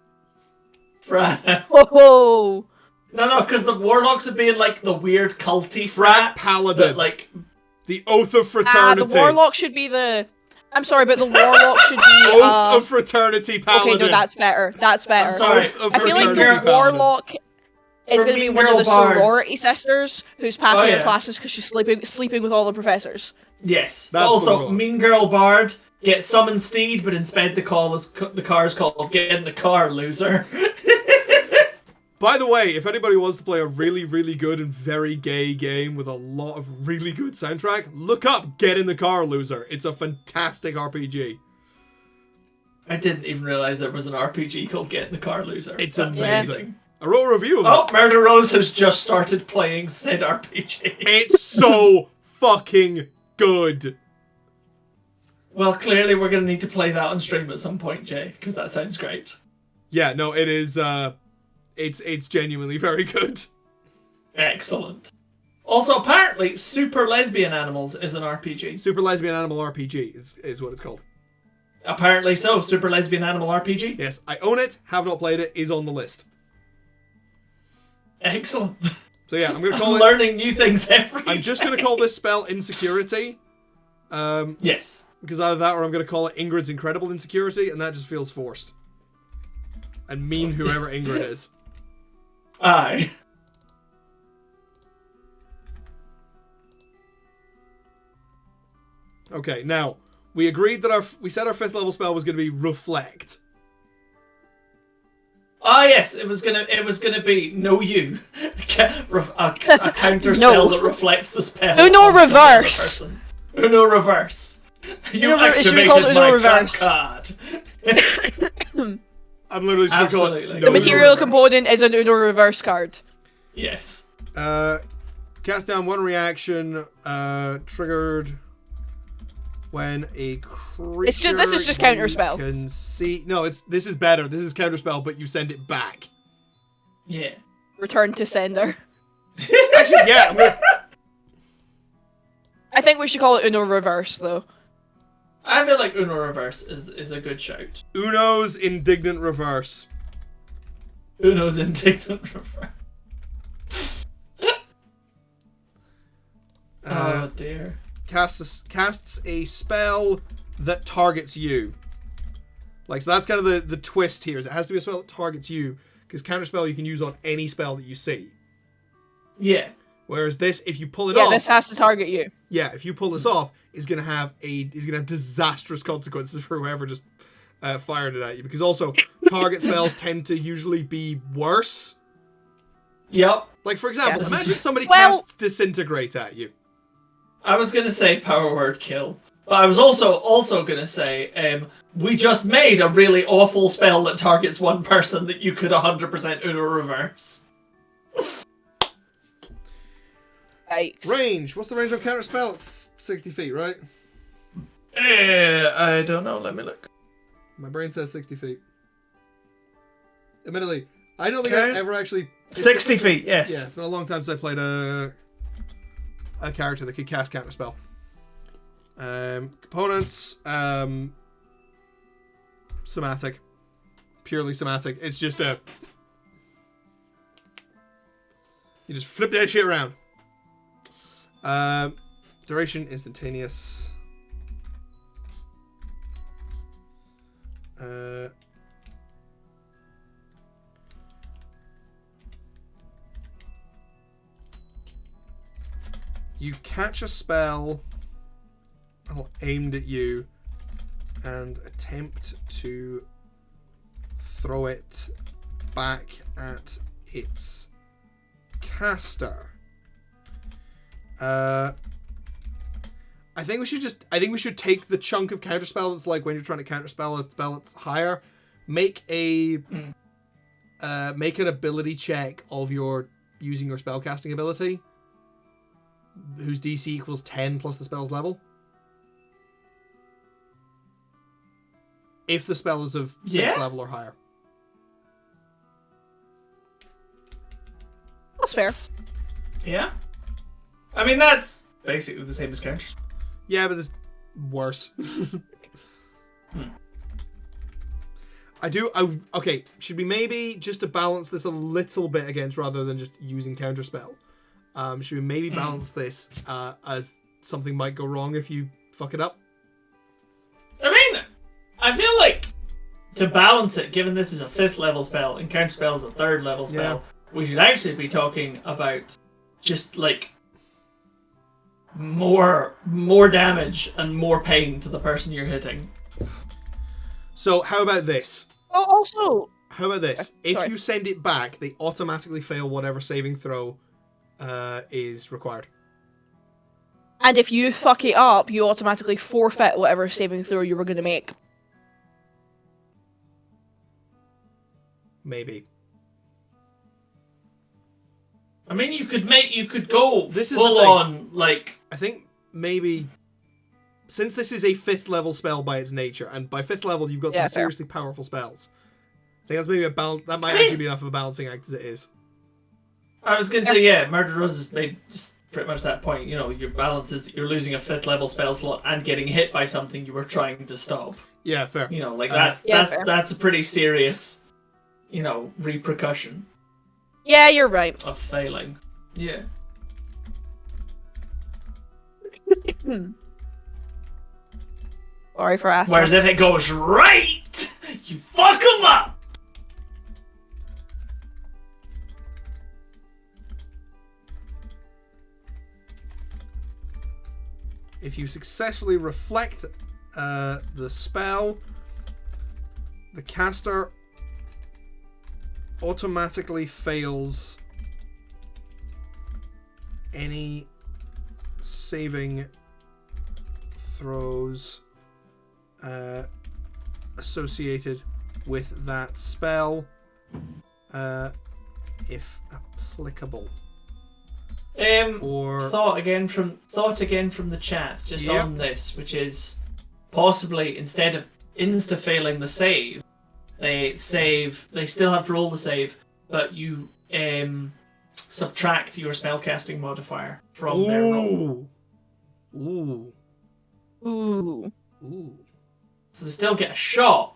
Whoa. No, because the warlocks would be in like the weird culty frat paladin, that, like the oath of fraternity. The warlock should be the. I'm sorry, but the warlock should be oath of fraternity paladin. Okay, no, that's better. That's better. I'm sorry. I feel like the warlock is going to be one of the sorority sisters who's passing her classes because she's sleeping with all the professors. Yes. That's also, mean girl bard gets summoned steed, but instead the car is called "Get in the Car, Loser." By the way, if anybody wants to play a really, really good and very gay game with a lot of really good soundtrack, look up Get in the Car, Loser. It's a fantastic RPG. I didn't even realize there was an RPG called Get in the Car, Loser. It's That's amazing. I wrote a review of it. Oh, Murder Rose has just started playing said RPG. It's so fucking good. Well, clearly we're going to need to play that on stream at some point, Jay, because that sounds great. Yeah, no, it is, it's genuinely very good. Excellent. Also, apparently, Super Lesbian Animals is an RPG. Super Lesbian Animal RPG is what it's called. Apparently so. Super Lesbian Animal RPG? Yes, I own it, have not played it, is on the list. Excellent. So yeah, I'm going to call I'm it... learning new things every I'm just going to call this spell Insecurity. Yes. Because either that or I'm going to call it Ingrid's Incredible Insecurity, and that just feels forced. And mean whoever Ingrid is. Aye. Okay, now, we agreed that we said our 5th level spell was going to be Reflect. Ah, yes, it was gonna be Know You. A counter spell that reflects the spell. Uno reverse. Uno reverse. You It should be called activated Uno my reverse. trump card. I'm literally just going to call it... Absolutely. No The material Reverse. component is an Uno reverse card. Yes. Cast down 1 reaction, triggered when a creature... This is just counterspell. Can see... No, this is better. This is counterspell, but you send it back. Yeah. Return to sender. Actually, yeah, I'm gonna... I think we should call it Uno reverse, though. I feel like Uno reverse is a good shout. Uno's Indignant Reverse. Uno's indignant reverse. Oh dear. Casts a spell that targets you. Like, so that's kind of the twist here. Is it has to be a spell that targets you, because counterspell you can use on any spell that you see. Yeah. Whereas this, if you pull it off, this has to target you. yeah, if you pull this off, is gonna have disastrous consequences for whoever just fired it at you. Because also, target spells tend to usually be worse. Yep. Like, for example, Yes. imagine somebody Well- casts Disintegrate at you. I was gonna say power word kill, but I was also gonna say we just made a really awful spell that targets one person that you could 100% Uno reverse. Yikes. Range. What's the range of counterspell? It's 60 feet, right? I don't know. Let me look. My brain says 60 feet. Admittedly, I don't think Okay. I've ever actually... 60 feet. Yes. Yeah, it's been a long time since I played a character that could cast counterspell. Components, somatic, purely somatic. It's just you just flip that shit around. Duration instantaneous. You catch a spell aimed at you and attempt to throw it back at its caster. I think we should take the chunk of counterspell that's like when you're trying to counterspell a spell that's higher. Make an ability check of your using your spellcasting ability, whose DC equals 10 plus the spell's level. If the spell is of 6th level or higher. That's fair. Yeah. I mean, that's basically the same as counters. Yeah, but it's worse. Okay, should we maybe, just to balance this a little bit against, rather than just using counterspell, should we maybe balance this as something might go wrong if you fuck it up? I mean, I feel like to balance it, given this is a 5th level spell and counterspell is a 3rd level spell, we should actually be talking about just like more damage and more pain to the person you're hitting. So how about this? Oh, also, How about this? If sorry. you send it back, they automatically fail whatever saving throw is required. and if you fuck it up, you automatically forfeit whatever saving throw you were going to make. Maybe. I mean, you could go This is the full thing. on, like... I think maybe, since this is a 5th level spell by its nature, and by 5th level you've got some Yeah, fair. seriously powerful spells. I think that's maybe that might I mean- actually be enough of a balancing act as it is. I was going to say, yeah, Murder Rose is made just pretty much that point. You know, your balance is that you're losing a 5th level spell slot and getting hit by something you were trying to stop. Yeah, fair. You know, like fair. that's a pretty serious, you know, repercussion Yeah, you're right. of failing. Yeah. Sorry for asking. Whereas if it goes right, you fuck them up. If you successfully reflect the spell, the caster automatically fails any saving throws associated with that spell, if applicable. Or thought again from the chat just on this, which is possibly instead of insta failing the save, they still have to roll the save, but you subtract your spellcasting modifier from their roll. Ooh. So they still get a shot,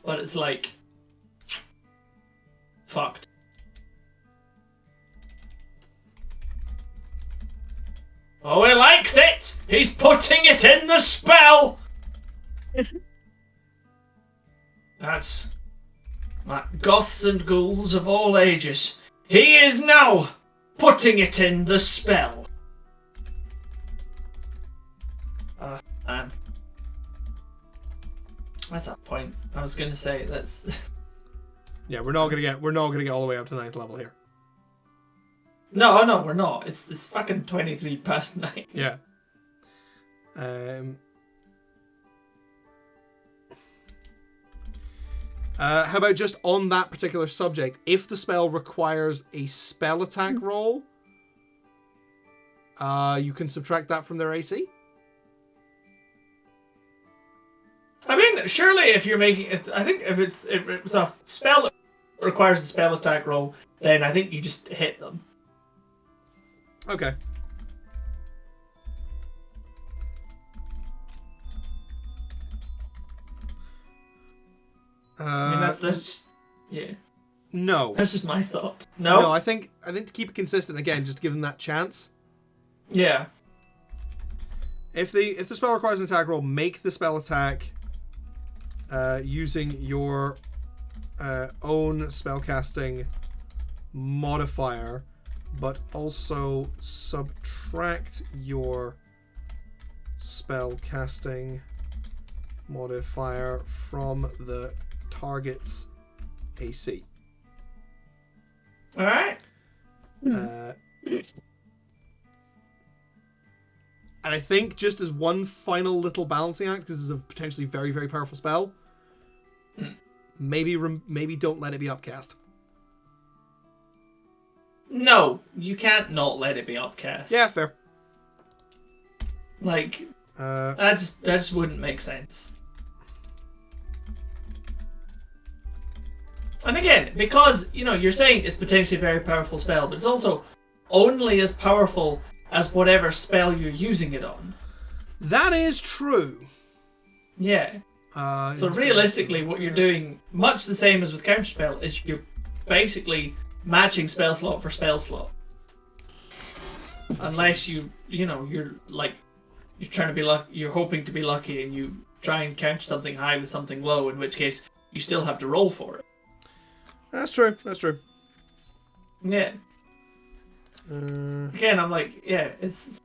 but it's like fucked. Oh, he likes it! He's putting it in the spell! That's goths and ghouls of all ages. He is now putting it in the spell. Man. That's a point. I was gonna say that's. yeah, we're not gonna get all the way up to 9th level here. No, we're not. It's fucking 23 past 9. Yeah. How about just on that particular subject, if the spell requires a spell attack roll, you can subtract that from their AC? I mean, surely if you're making it, I think if it's a spell that requires a spell attack roll, then I think you just hit them. Okay. I mean, that's yeah. No. That's just my thought. No, No, I think to keep it consistent again, just give them that chance. Yeah. If the spell requires an attack roll, make the spell attack using your own spellcasting modifier, but also subtract your spellcasting modifier from the target's AC. All right. And I think just as one final little balancing act, because this is a potentially very, very powerful spell, maybe don't let it be upcast. No, you can't not let it be upcast. Yeah, fair. Like that just wouldn't make sense. And again, because you're saying it's potentially a very powerful spell, but it's also only as powerful as whatever spell you're using it on. That is true. Yeah. So realistically, what you're doing, much the same as with Counterspell, is you're basically matching spell slot for spell slot. Unless you're trying to be lucky, you're hoping to be lucky, and you try and counter something high with something low, in which case you still have to roll for it. That's true. Yeah. Again, I'm like, yeah, it's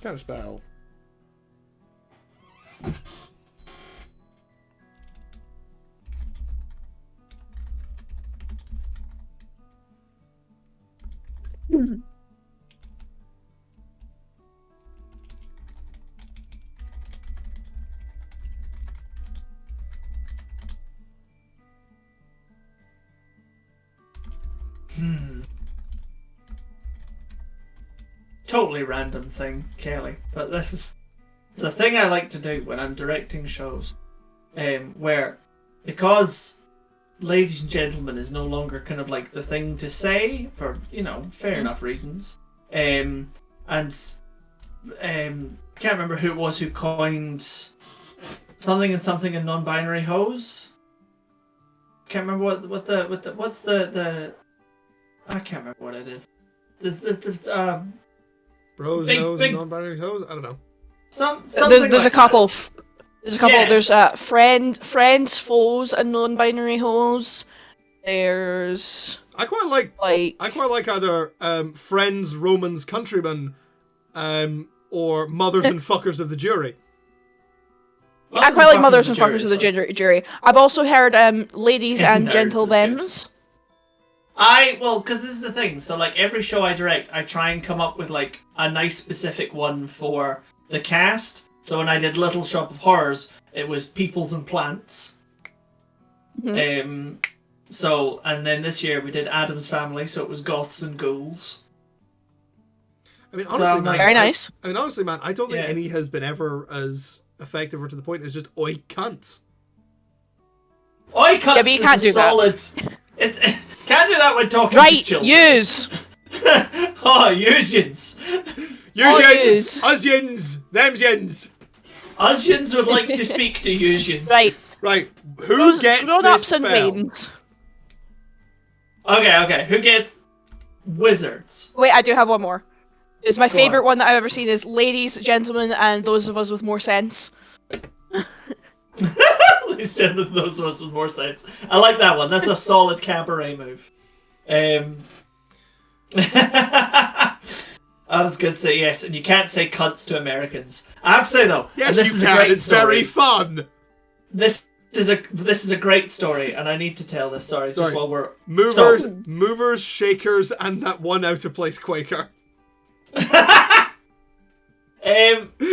kind of spell. totally random thing, Kelly, but it's a thing I like to do when I'm directing shows, where because ladies and gentlemen is no longer kind of like the thing to say for, fair enough reasons. I can't remember who it was who coined something in non-binary hose. Can't remember what's the I can't remember what it is. There's Bros, nose, and non-binary hoes? I don't know. There's a couple. There's a couple. Yeah. There's friends, foes, and non-binary hoes. There's I quite like either friends, Romans, countrymen, or mothers and fuckers of the jury. I quite like mothers and fuckers of the jury. I've also heard ladies and Nerds gentle is good. thems. because this is the thing. So like every show I direct, I try and come up with like a nice specific one for the cast. So when I did Little Shop of Horrors, it was peoples and plants. Mm-hmm. And then this year we did Addams Family, so it was goths and ghouls. I mean, honestly, man. Very nice. I mean, honestly, man, I don't think Yeah. any has been ever as effective or to the point as just oi cunts. Oi, cunts but you can't do is a that. solid. It can't do that when talking to Right, children. use. Oh, Usians. Usians, Usians, them's yins. Usians would like to speak to Usians. Right, Who gets grown-ups this and spell? maidens. Okay. Who gets wizards? Wait, I do have one more. It's my Go favorite on. one that I've ever seen is ladies, gentlemen, and those of us with more sense. Ladies and gentlemen, those of us with more sense. I like that one. That's a solid cabaret move. I was going to say yes, and you can't say cunts to Americans. I have to say though, Yes, and this you is a can. great It's story. very fun. This is a great story, and I need to tell this. Sorry. Just while we're Movers, shakers, and that one out of place Quaker.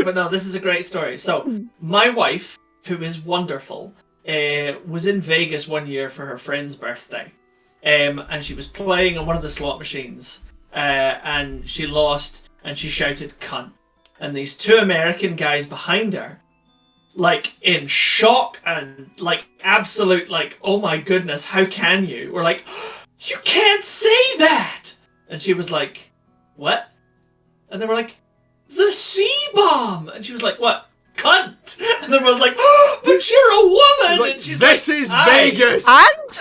But no, this is a great story. So, my wife, who is wonderful, was in Vegas one year for her friend's birthday. And she was playing on one of the slot machines. And she lost, and she shouted cunt. And these two American guys behind her, like, in shock and, like, absolute, like, oh my goodness, how can you? Were like, you can't say that! And she was like, what? And they were like, the C-bomb! And she was like, what? Cunt! And they were like, oh, but you're a woman! Like, and she's this like, is "Aye." Vegas! And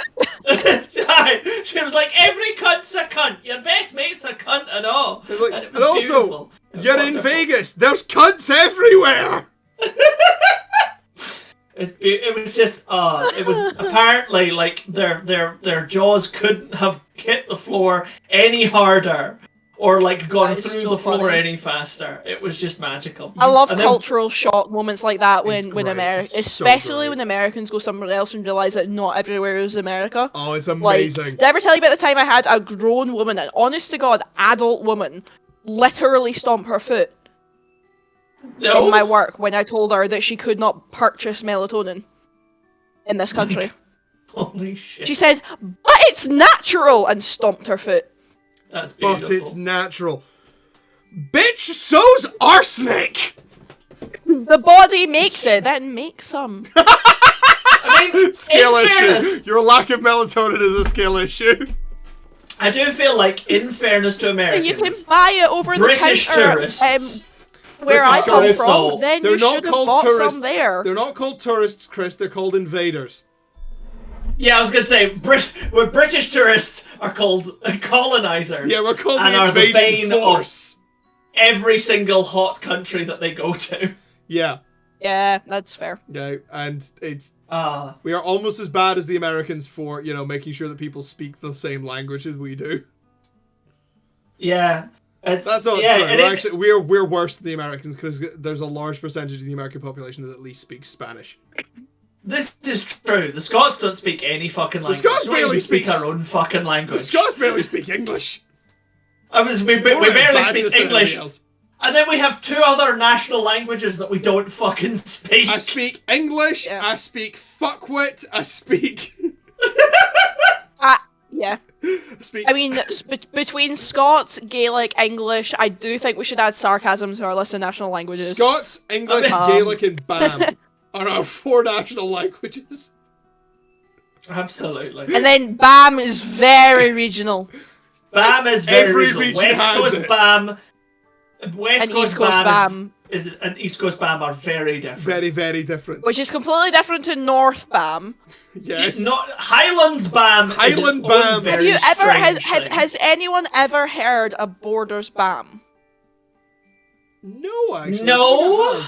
Aye. She was like, every cunt's a cunt. Your best mate's a cunt and all. It's like, and it and was also, beautiful. It was you're in wonderful. Vegas. There's cunts everywhere. It was just, it was apparently like their jaws couldn't have hit the floor any harder or like gone That is through so the floor funny. any faster. It was just magical. I love And then- cultural shock moments like that when great. America, It's so especially great. when Americans go somewhere else and realize that not everywhere is America. Oh, it's Like, amazing. did I ever tell you about the time I had a grown woman, an honest to God adult woman, literally stomp her foot No. in my work when I told her that she could not purchase melatonin in this country? Holy shit. She said, "But it's natural," and stomped her foot. That's beautiful. But it's natural. Bitch, so's arsenic! The body makes it, then make some. I mean, Skill in issue. fairness, Your lack of melatonin is a skill issue. I do feel like, in fairness to Americans, You can buy it over British the counter. tourists. Where I British come tourists, from, then They're you not should have called bought tourists. some there. They're not called tourists, Chris. They're called invaders. Yeah, I was going to say, British tourists are called colonizers. Yeah, we're called and the are the invading bane force. of every single hot country that they go to. Yeah, Yeah, that's fair. yeah, and it's Ah, we are almost as bad as the Americans for making sure that people speak the same language as we do. yeah. That's not true. and We're actually we're worse than the Americans because there's a large percentage of the American population that at least speaks Spanish. this is true. The Scots don't speak any fucking language. Scots We don't barely even speak speak- our own fucking The language. Scots barely speak English. We More barely Baptist speak than English. anything else. And then we have two other national languages that we don't fucking speak. I speak English. Yeah. I speak fuckwit. I speak. Yeah. I speak. I mean, between Scots, Gaelic, English, I do think we should add sarcasm to our list of national languages. Scots, English, Um, Gaelic, and BAM are our 4 national languages. Absolutely. And then BAM is very regional. BAM is very Every regional. region West has Coast it. BAM, West And Coast East Coast BAM. and East Coast BAM are very different. Very, very different. Which is completely different to North BAM. Yes. Not Highlands BAM. Highland is its own BAM. very Have you ever strange thing. has anyone ever heard of Borders BAM? No, actually. No.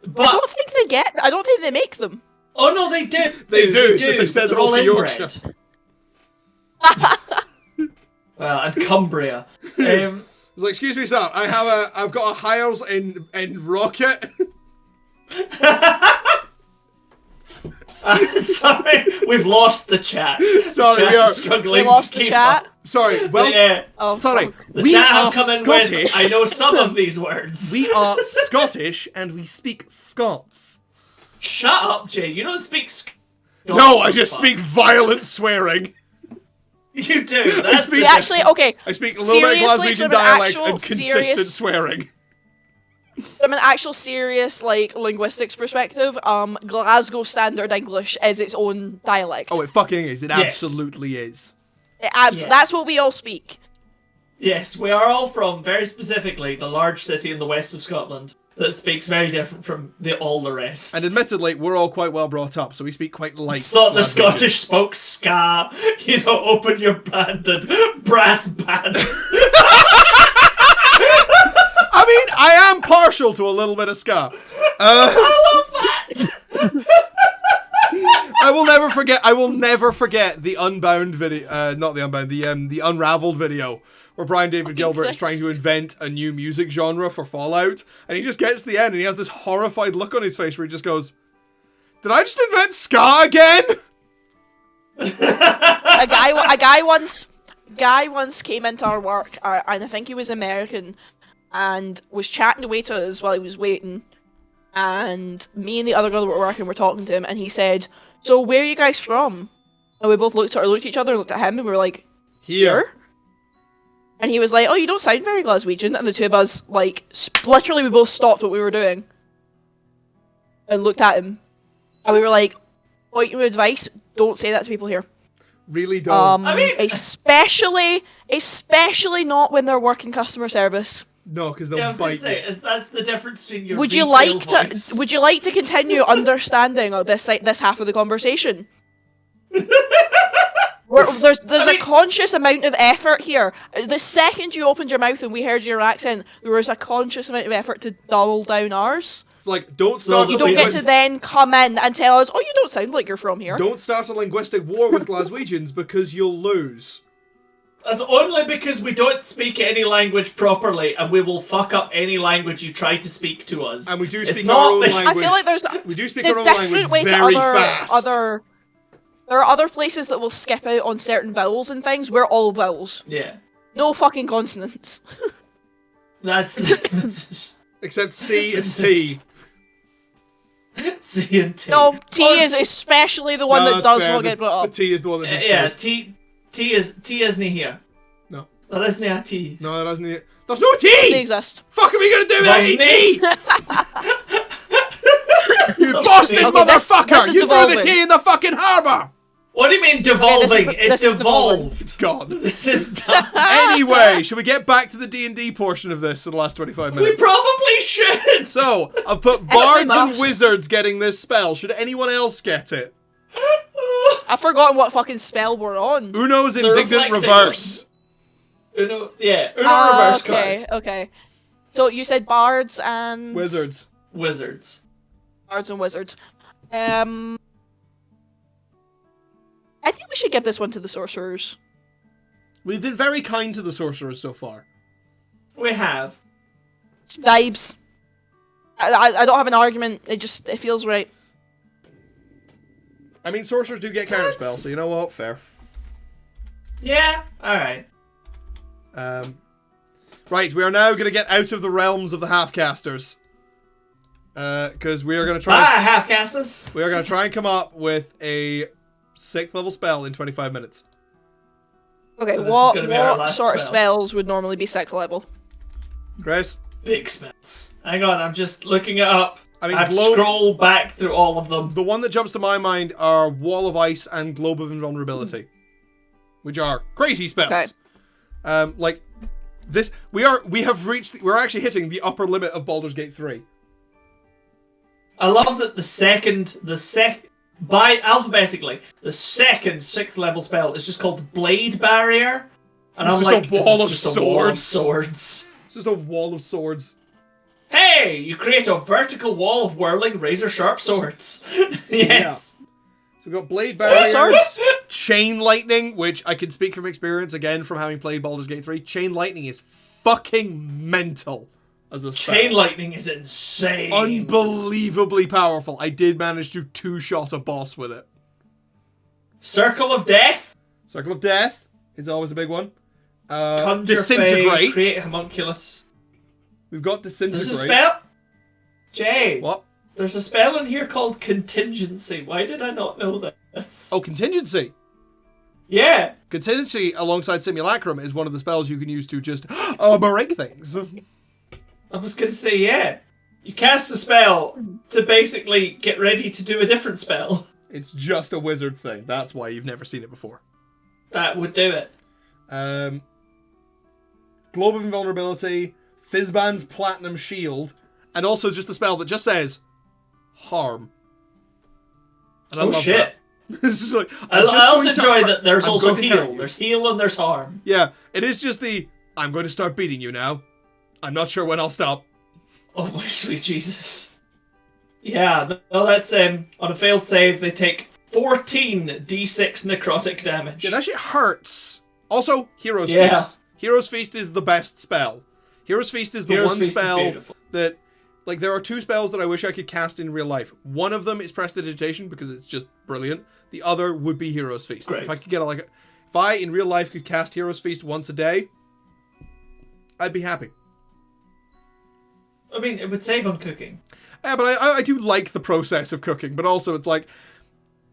I don't think they make them. Oh no, they do. They do. It's just they send They're them all all to inbred. Yorkshire. Well, and Cumbria. It's like, excuse me, sir. I've got a hires in Rocket. Sorry, we've lost the chat. Sorry, The chat is struggling We lost to the keep chat. up. Sorry. Well, Yeah. Oh, sorry. fuck. The We chat are have come in Scottish. with, I know some of these words. We are Scottish and we speak Scots. Shut up, Jay. You don't speak Scots. No, I just speak violent swearing. You do. That's speak- We actually, okay, I speak a little bit of Seriously, Glaswegian from an dialect actual and consistent serious- swearing. from an actual serious, like, linguistics perspective, Glasgow Standard English is its own dialect. Oh, it fucking is. It Yes. absolutely is. Yeah. That's what we all speak. Yes, we are all from, very specifically, the large city in the west of Scotland that speaks very different from all the rest. And admittedly, we're all quite well brought up, so we speak quite light. Thought the Glaswegian. Scottish spoke ska, open your band and brass band. I mean, I am partial to a little bit of ska. I love that! I will never forget the Unbound video. Not the Unbound. The Unraveled video where Brian David Gilbert is trying to invent a new music genre for Fallout, and he just gets to the end and he has this horrified look on his face where he just goes, "Did I just invent ska again?" A guy once came into our work, and I think he was American, and was chatting away to us while he was waiting. And me and the other girl that were working were talking to him, and he said, "So where are you guys from?" And we both looked at each other, looked at him, and we were like, Here. And he was like, "Oh, you don't sound very Glaswegian." And the two of us, like, literally, we both stopped what we were doing and looked at him, and we were like, "Point of advice: don't say that to people here." Really don't. I mean- especially not when they're working customer service. No, because they'll Yeah, I was going bite to say, you. that's the difference between your Would you retail like to? voice. Would you like to continue understanding of this half of the conversation? There's a conscious amount of effort here. The second you opened your mouth and we heard your accent, there was a conscious amount of effort to dull down ours. It's like, don't start You a You don't get to linguistic- then come in and tell us, "Oh, you don't sound like you're from here." don't start a linguistic war with Glaswegians because you'll lose. That's only because we don't speak any language properly, and we will fuck up any language you try to speak to us. And we do It's speak not our own that- language. I feel like there's We do speak a our own different language way to very fast. other. There are other places that will skip out on certain vowels and things. We're all vowels. Yeah. No fucking consonants. That's Except C and T. C and T. No, T is especially the one No, that that's does fair. not get brought The up. T is the one that just Yeah, goes. T isn't here. No. There isn't a T. No, that doesn't. There's no They T! exist. Fuck are we gonna do without There's any T? You Boston Okay, this motherfucker! is You threw the devolving. T in the fucking harbour! What do you mean devolving? this It is devolving. devolved. It's gone. This is done. Anyway, should we get back to the D&D portion of this in the last 25 We minutes? probably should. So, I've put bards and must. wizards getting this spell. Should anyone else get it? I've forgotten what fucking spell we're on. Uno's The indignant reflecting reverse. Uno reverse Okay, card. okay. So you said bards and Wizards. Wizards. Bards and wizards. I think we should give this one to the sorcerers. We've been very kind to the sorcerers so far. We have. It's vibes. I don't have an argument. It feels right. I mean, sorcerers do get counter spells, so you know what? Fair. Yeah. All right. Right, we are now going to get out of the realms of the half-casters. Because we are going to try... Bye, half casters. We are going to try and come up with a 6th level spell in 25 minutes. Okay, So this is what gonna be our last sort of spell. spells would normally be 6th level? Grace? Big spells. Hang on, I'm just looking it up. I mean, I've scrolled back through all of them. The one that jumps to my mind are Wall of Ice and Globe of Invulnerability, which are crazy spells. Okay. Like this, we're actually hitting the upper limit of Baldur's Gate 3. I love that by alphabetically, the second 6th level spell is just called Blade Barrier. And It's I'm just like, a wall this of is just a wall of swords. swords. It's just a wall of swords. Hey, you create a vertical wall of whirling razor-sharp swords. Yes. Yeah. So we've got Blade Barrier, Swords. Chain Lightning, which I can speak from experience, again, from having played Baldur's Gate 3. Chain Lightning is fucking mental as a spell. Chain Lightning is insane. Unbelievably powerful. I did manage to two-shot a boss with it. Circle of Death. Circle of Death is always a big one. Conjure Disintegrate. Fey, create Homunculus. We've got Disintegrate. There's a spell. Jay. What? There's a spell in here called Contingency. Why did I not know this? Oh, Contingency. Yeah. Contingency alongside Simulacrum is one of the spells you can use to just break things. I was going to say, yeah. You cast a spell to basically get ready to do a different spell. It's just a wizard thing. That's why you've never seen it before. That would do it. Globe of Invulnerability, Fizzban's Platinum Shield, and also just a spell that just says harm. And I love shit. that. It's just like, I also enjoy that there's I'm also going to hurt heal. you. There's heal and there's harm. Yeah, it is just the, I'm going to start beating you now. I'm not sure when I'll stop. Oh my sweet Jesus. Yeah, no, that's on a failed save, they take 14 d6 necrotic damage. Yeah, that shit hurts. Also, Hero's Yeah. Feast. Hero's Feast is the best spell. Hero's Feast is the Hero's one Feast is spell beautiful. that, like, there are two spells that I wish I could cast in real life. One of them is Prestidigitation because it's just brilliant. The other would be Hero's Feast. Great. If I could get if I in real life could cast Hero's Feast once a day, I'd be happy. I mean, it would save on cooking. Yeah, but I do like the process of cooking, but also it's like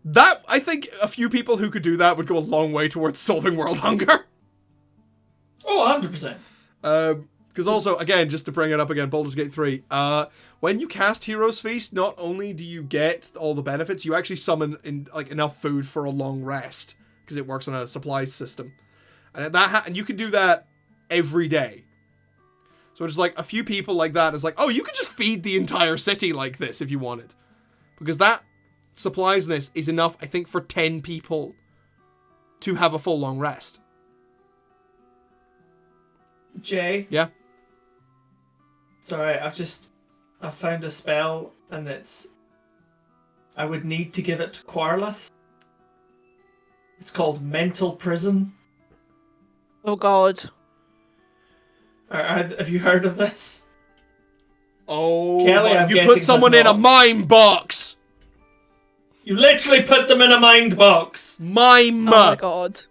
that. I think a few people who could do that would go a long way towards solving world hunger. Oh, 100%. Because also, again, just to bring it up again, Baldur's Gate 3, when you cast Hero's Feast, not only do you get all the benefits, you actually summon enough food for a long rest, because it works on a supplies system. And and you can do that every day. So it's like a few people like that is like, oh, you could just feed the entire city like this if you wanted. Because that suppliesness is enough, I think, for 10 people to have a full long rest. Jay? Yeah? Sorry, I found a spell, and I would need to give it to Quarleth. It's called Mental Prison. Oh god. Have you heard of this? Oh, Kelly, I'm you guessing put someone has in a not. mime box! You literally put them in a mind box. Mime! Oh my god.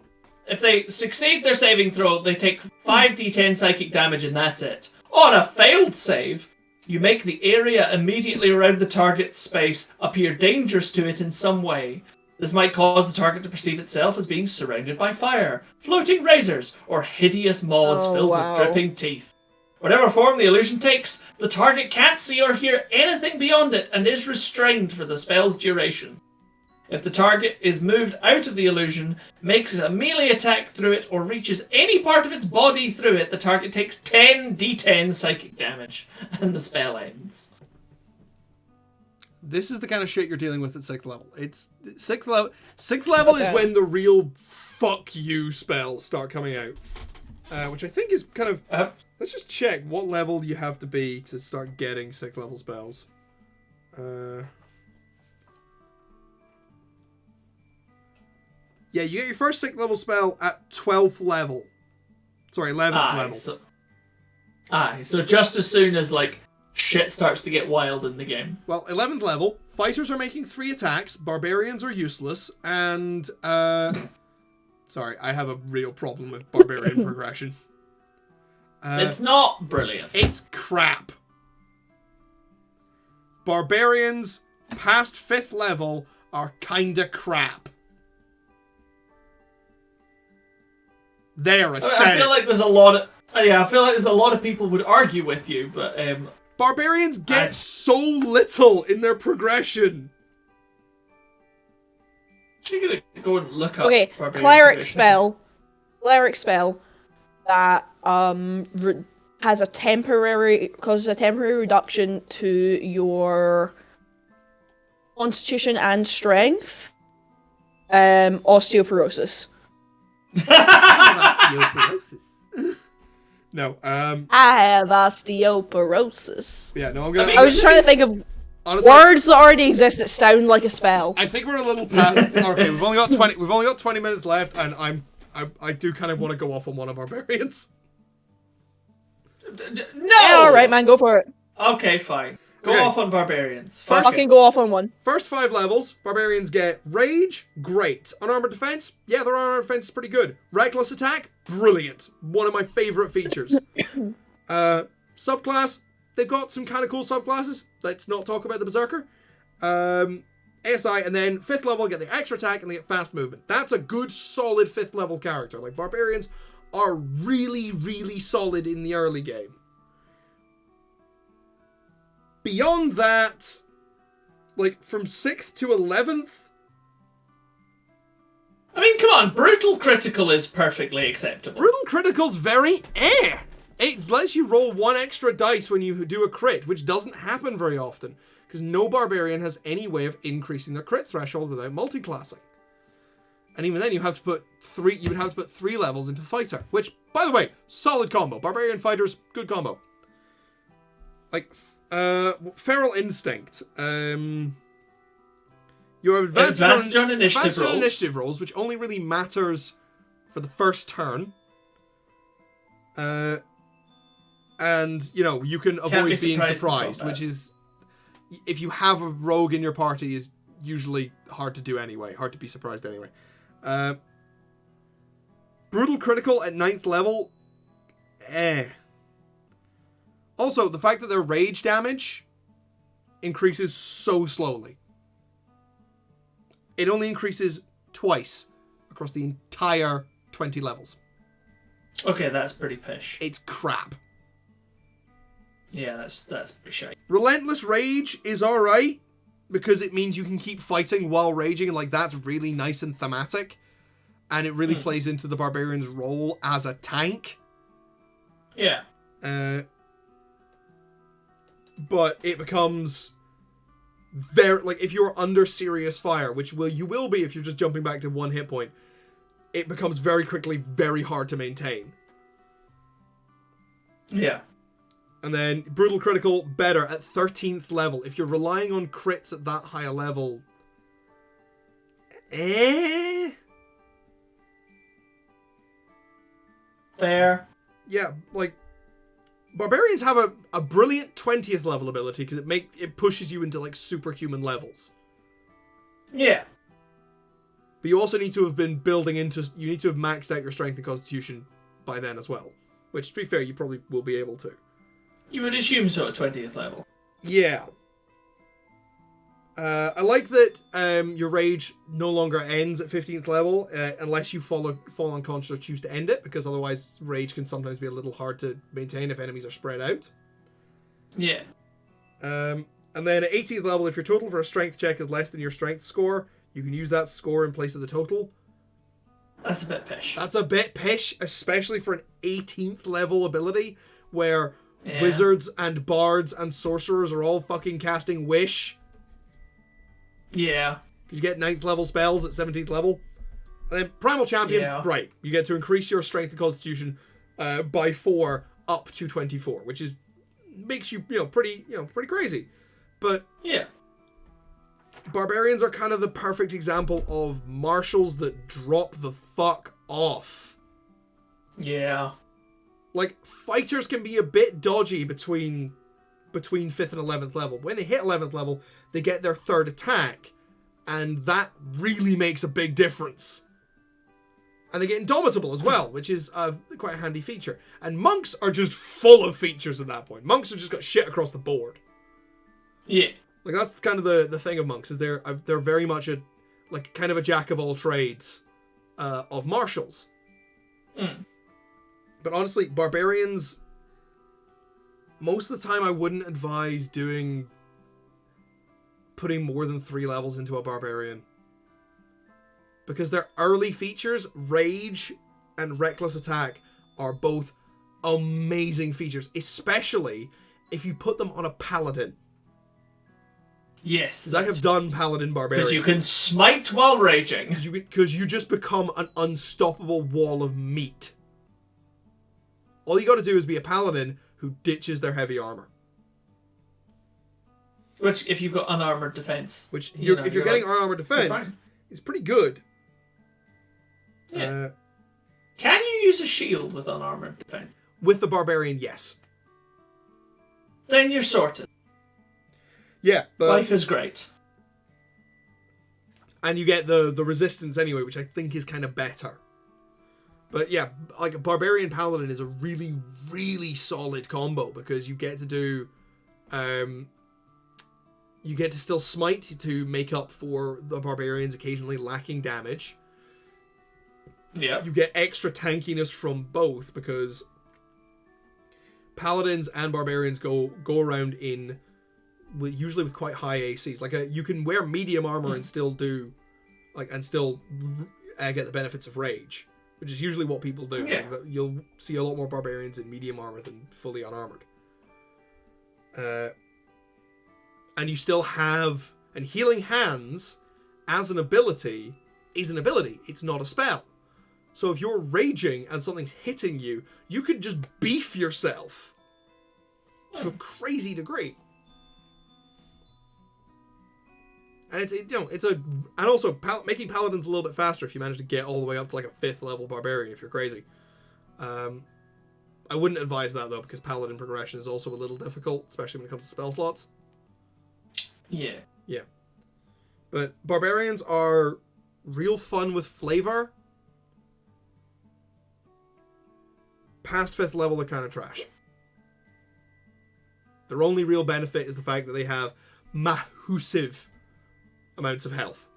If they succeed their saving throw, they take 5d10 psychic damage and that's it. On a failed save, you make the area immediately around the target's space appear dangerous to it in some way. This might cause the target to perceive itself as being surrounded by fire, floating razors, or hideous maws filled with dripping teeth. Whatever form the illusion takes, the target can't see or hear anything beyond it and is restrained for the spell's duration. If the target is moved out of the illusion, makes a melee attack through it, or reaches any part of its body through it, the target takes 10 d10 psychic damage, and the spell ends. This is the kind of shit you're dealing with at 6th level. It's 6th level. 6th level is when the real fuck you spells start coming out. Which I think is kind of... let's just check what level you have to be to start getting 6th level spells. Yeah, you get your first 6th level spell at 12th level. Sorry, 11th level. So just as soon as, shit starts to get wild in the game. Well, 11th level, fighters are making 3 attacks, barbarians are useless, and, sorry, I have a real problem with barbarian progression. It's not brilliant. It's crap. Barbarians past 5th level are kinda crap. There, I said I feel like there's a lot of... I feel like there's a lot of people would argue with you, but Barbarians get so little in their progression. You're gonna go and look up. Okay, barbarian cleric progression. spell that has a temporary reduction to your constitution and strength. Osteoporosis. Osteoporosis. No, I have osteoporosis. yeah, no, I'm gonna. I was just trying to think of honestly, words that already exist that sound like a spell. I think we're a little past. Okay, we've only got 20. We've only got 20 minutes left, and I do kind of want to go off on one of barbarians. No! Yeah, alright, man, go for it. Okay, fine. Go Okay. off on barbarians. First- Fucking go off on one. First 5 levels, barbarians get rage, great. Unarmored defense, yeah, their unarmored defense is pretty good. Reckless attack, brilliant. One of my favorite features. Subclass, they've got some kind of cool subclasses. Let's not talk about the berserker. ASI, and then 5th level get the extra attack and they get fast movement. That's a good, solid 5th level character. Like, barbarians are really, really solid in the early game. Beyond that, like, from 6th to 11th... I mean, come on, brutal critical is perfectly acceptable. Brutal critical's very It lets you roll 1 extra dice when you do a crit, which doesn't happen very often, because no barbarian has any way of increasing their crit threshold without multi-classing. And even then, you would have to put 3 levels into fighter, which, by the way, solid combo. Barbarian fighters, good combo. Like, feral instinct. You have advantage on initiative rolls, which only really matters for the first turn. And, you know, you can avoid being surprised, which is, if you have a rogue in your party, is usually hard to do anyway. Hard to be surprised anyway. Brutal critical at 9th level, Also, the fact that their rage damage increases so slowly. It only increases twice across the entire 20 levels. Okay, that's pretty pish. It's crap. Yeah, that's pretty shite. Relentless rage is alright, because it means you can keep fighting while raging, and like that's really nice and thematic. And it really plays into the barbarian's role as a tank. Yeah. But it becomes very, like, if you're under serious fire, which you will be if you're just jumping back to 1 hit point, it becomes very quickly very hard to maintain. Yeah. And then brutal critical, better at 13th level. If you're relying on crits at that high a level, Fair. yeah, like, barbarians have a brilliant 20th level ability because it pushes you into like superhuman levels. Yeah. But you also need to have been building into, you need to have maxed out your strength and constitution by then as well. Which, to be fair, you probably will be able to. You would assume so at 20th level. Yeah. I like that your rage no longer ends at 15th level unless you fall unconscious or choose to end it, because otherwise rage can sometimes be a little hard to maintain if enemies are spread out. Yeah. And then at 18th level, if your total for a strength check is less than your strength score, you can use that score in place of the total. That's a bit pish. That's a bit pish, especially for an 18th level ability where wizards and bards and sorcerers are all fucking casting Wish. Yeah. Because you get 9th level spells at 17th level. And then Primal Champion, right. You get to increase your strength and constitution by 4 up to 24, which is makes you, pretty crazy. But yeah, barbarians are kind of the perfect example of martials that drop the fuck off. Yeah. Like, fighters can be a bit dodgy between 5th and 11th level. When they hit 11th level, they get their 3rd attack, and that really makes a big difference. And they get Indomitable as well, which is quite a handy feature. And monks are just full of features at that point. Monks have just got shit across the board. Yeah. Like, that's kind of the thing of monks, is they're very much a jack of all trades of martials. Mm. But honestly, barbarians, most of the time I wouldn't advise putting more than 3 levels into a barbarian. Because their early features, Rage and Reckless Attack, are both amazing features, especially if you put them on a paladin. Yes. I have done paladin barbarian. Because you can smite while raging. Because you just become an unstoppable wall of meat. All you got to do is be a paladin who ditches their heavy armor. Which, if you've got unarmored defense, if you're getting like, unarmored defense, it's pretty good. Yeah. Can you use a shield with unarmored defense? With the barbarian, yes. Then you're sorted. Yeah, but Life is great. And you get the resistance anyway, which I think is kind of better. But yeah, like a barbarian paladin is a really, really solid combo because you get to do, you get to still smite to make up for the barbarians occasionally lacking damage. Yeah. You get extra tankiness from both because paladins and barbarians go around usually with quite high ACs. Like you can wear medium armor and still do, get the benefits of rage, which is usually what people do. Yeah. Like, you'll see a lot more barbarians in medium armor than fully unarmored. And you still have, and healing hands as an ability is an ability. It's not a spell. So if you're raging and something's hitting you, you could just beef yourself to a crazy degree. And making paladins a little bit faster if you manage to get all the way up to like a 5th level barbarian if you're crazy. I wouldn't advise that though because paladin progression is also a little difficult, especially when it comes to spell slots. Yeah. Yeah. But barbarians are real fun with flavor. Past 5th level, they're kind of trash. Their only real benefit is the fact that they have massive amounts of health.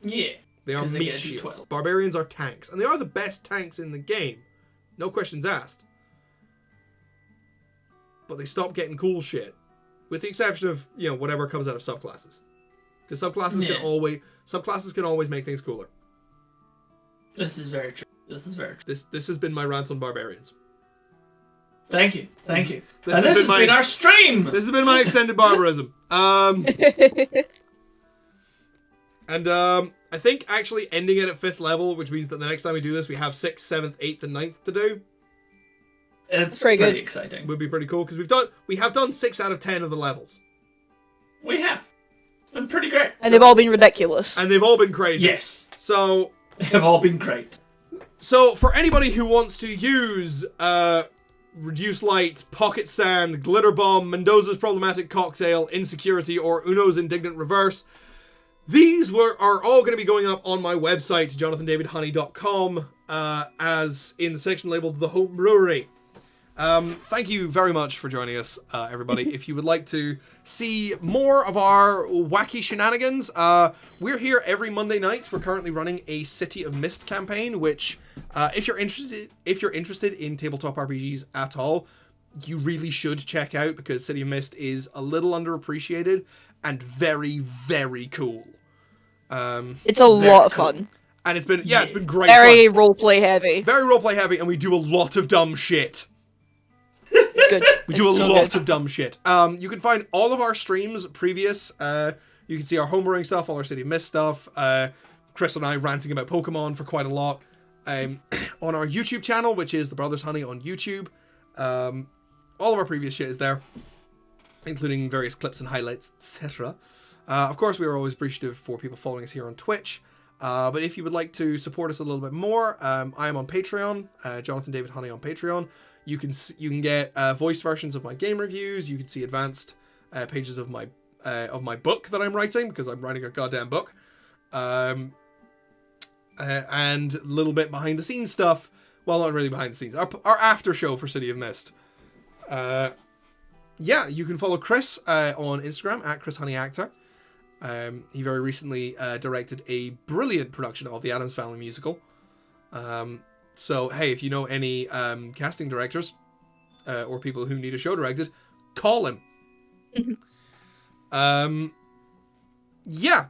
Yeah. They are meat shields. Barbarians are tanks. And they are the best tanks in the game. No questions asked. But they stop getting cool shit. With the exception of, whatever comes out of subclasses. Because subclasses can always make things cooler. This is very true. This has been my rant on barbarians. Thank you. This has been our stream. This has been my extended barbarism. And I think actually ending it at 5th level, which means that the next time we do this, we have 6th, 7th, 8th, and 9th to do. It's pretty exciting. Would be pretty cool because we have done 6 out of 10 of the levels. We have. Been pretty great. And they've all been ridiculous. And they've all been crazy. Yes. So they've all been great. So for anybody who wants to use Reduce Light, Pocket Sand, Glitter Bomb, Mendoza's Problematic Cocktail, Insecurity, or Uno's Indignant Reverse, these are all going to be going up on my website, jonathandavidhoney.com, as in the section labeled The Homebrewery. Thank you very much for joining us, everybody. If you would like to see more of our wacky shenanigans, we're here every Monday night. We're currently running a City of Mist campaign, which, if you're interested in tabletop RPGs at all, you really should check out because City of Mist is a little underappreciated and very, very cool. It's a lot of fun. And it's been great. Very roleplay heavy. Very roleplay heavy, and we do a lot of dumb shit. It's good. We do a lot of dumb shit. You can find all of our streams previous. You can see our homebrewing stuff, all our City of Mist stuff. Chris and I ranting about Pokemon for quite a lot. On our YouTube channel, which is The Brothers Honey on YouTube. All of our previous shit is there, including various clips and highlights, etc. Of course, we are always appreciative for people following us here on Twitch. But if you would like to support us a little bit more, I am on Patreon, Jonathan David Honey on Patreon. You can get voiced versions of my game reviews. You can see advanced pages of my book that I'm writing because I'm writing a goddamn book, and a little bit behind the scenes stuff. Well, not really behind the scenes. Our after show for City of Mist. Yeah, you can follow Chris on Instagram at ChrisHoneyActor. He very recently directed a brilliant production of the Addams Family musical. So, hey, if you know any casting directors, or people who need a show directed, call him. Yeah.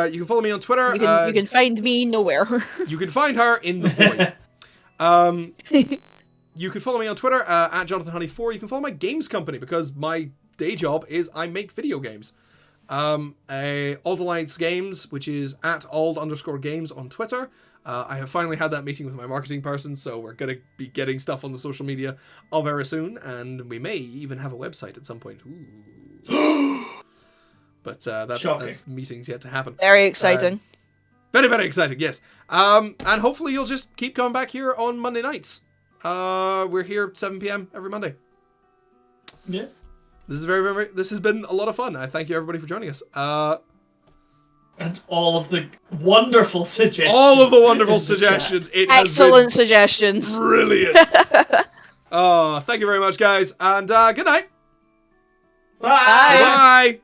You can follow me on Twitter. You can find me nowhere. You can find her in the void. You can follow me on Twitter at JonathanHoney4. You can follow my games company because my day job is I make video games. Ald Alliance Games, which is at ald_games on Twitter. I have finally had that meeting with my marketing person, so we're going to be getting stuff on the social media very soon, and we may even have a website at some point. Ooh. But that's meetings yet to happen. Very exciting. Very, very exciting, yes. And hopefully you'll just keep coming back here on Monday nights. We're here 7 p.m. every Monday. Yeah. This is this has been a lot of fun. I thank you everybody for joining us. And all of the wonderful suggestions. All of the wonderful suggestions. It Excellent suggestions. Brilliant. Thank you very much, guys. And good night. Bye. Bye.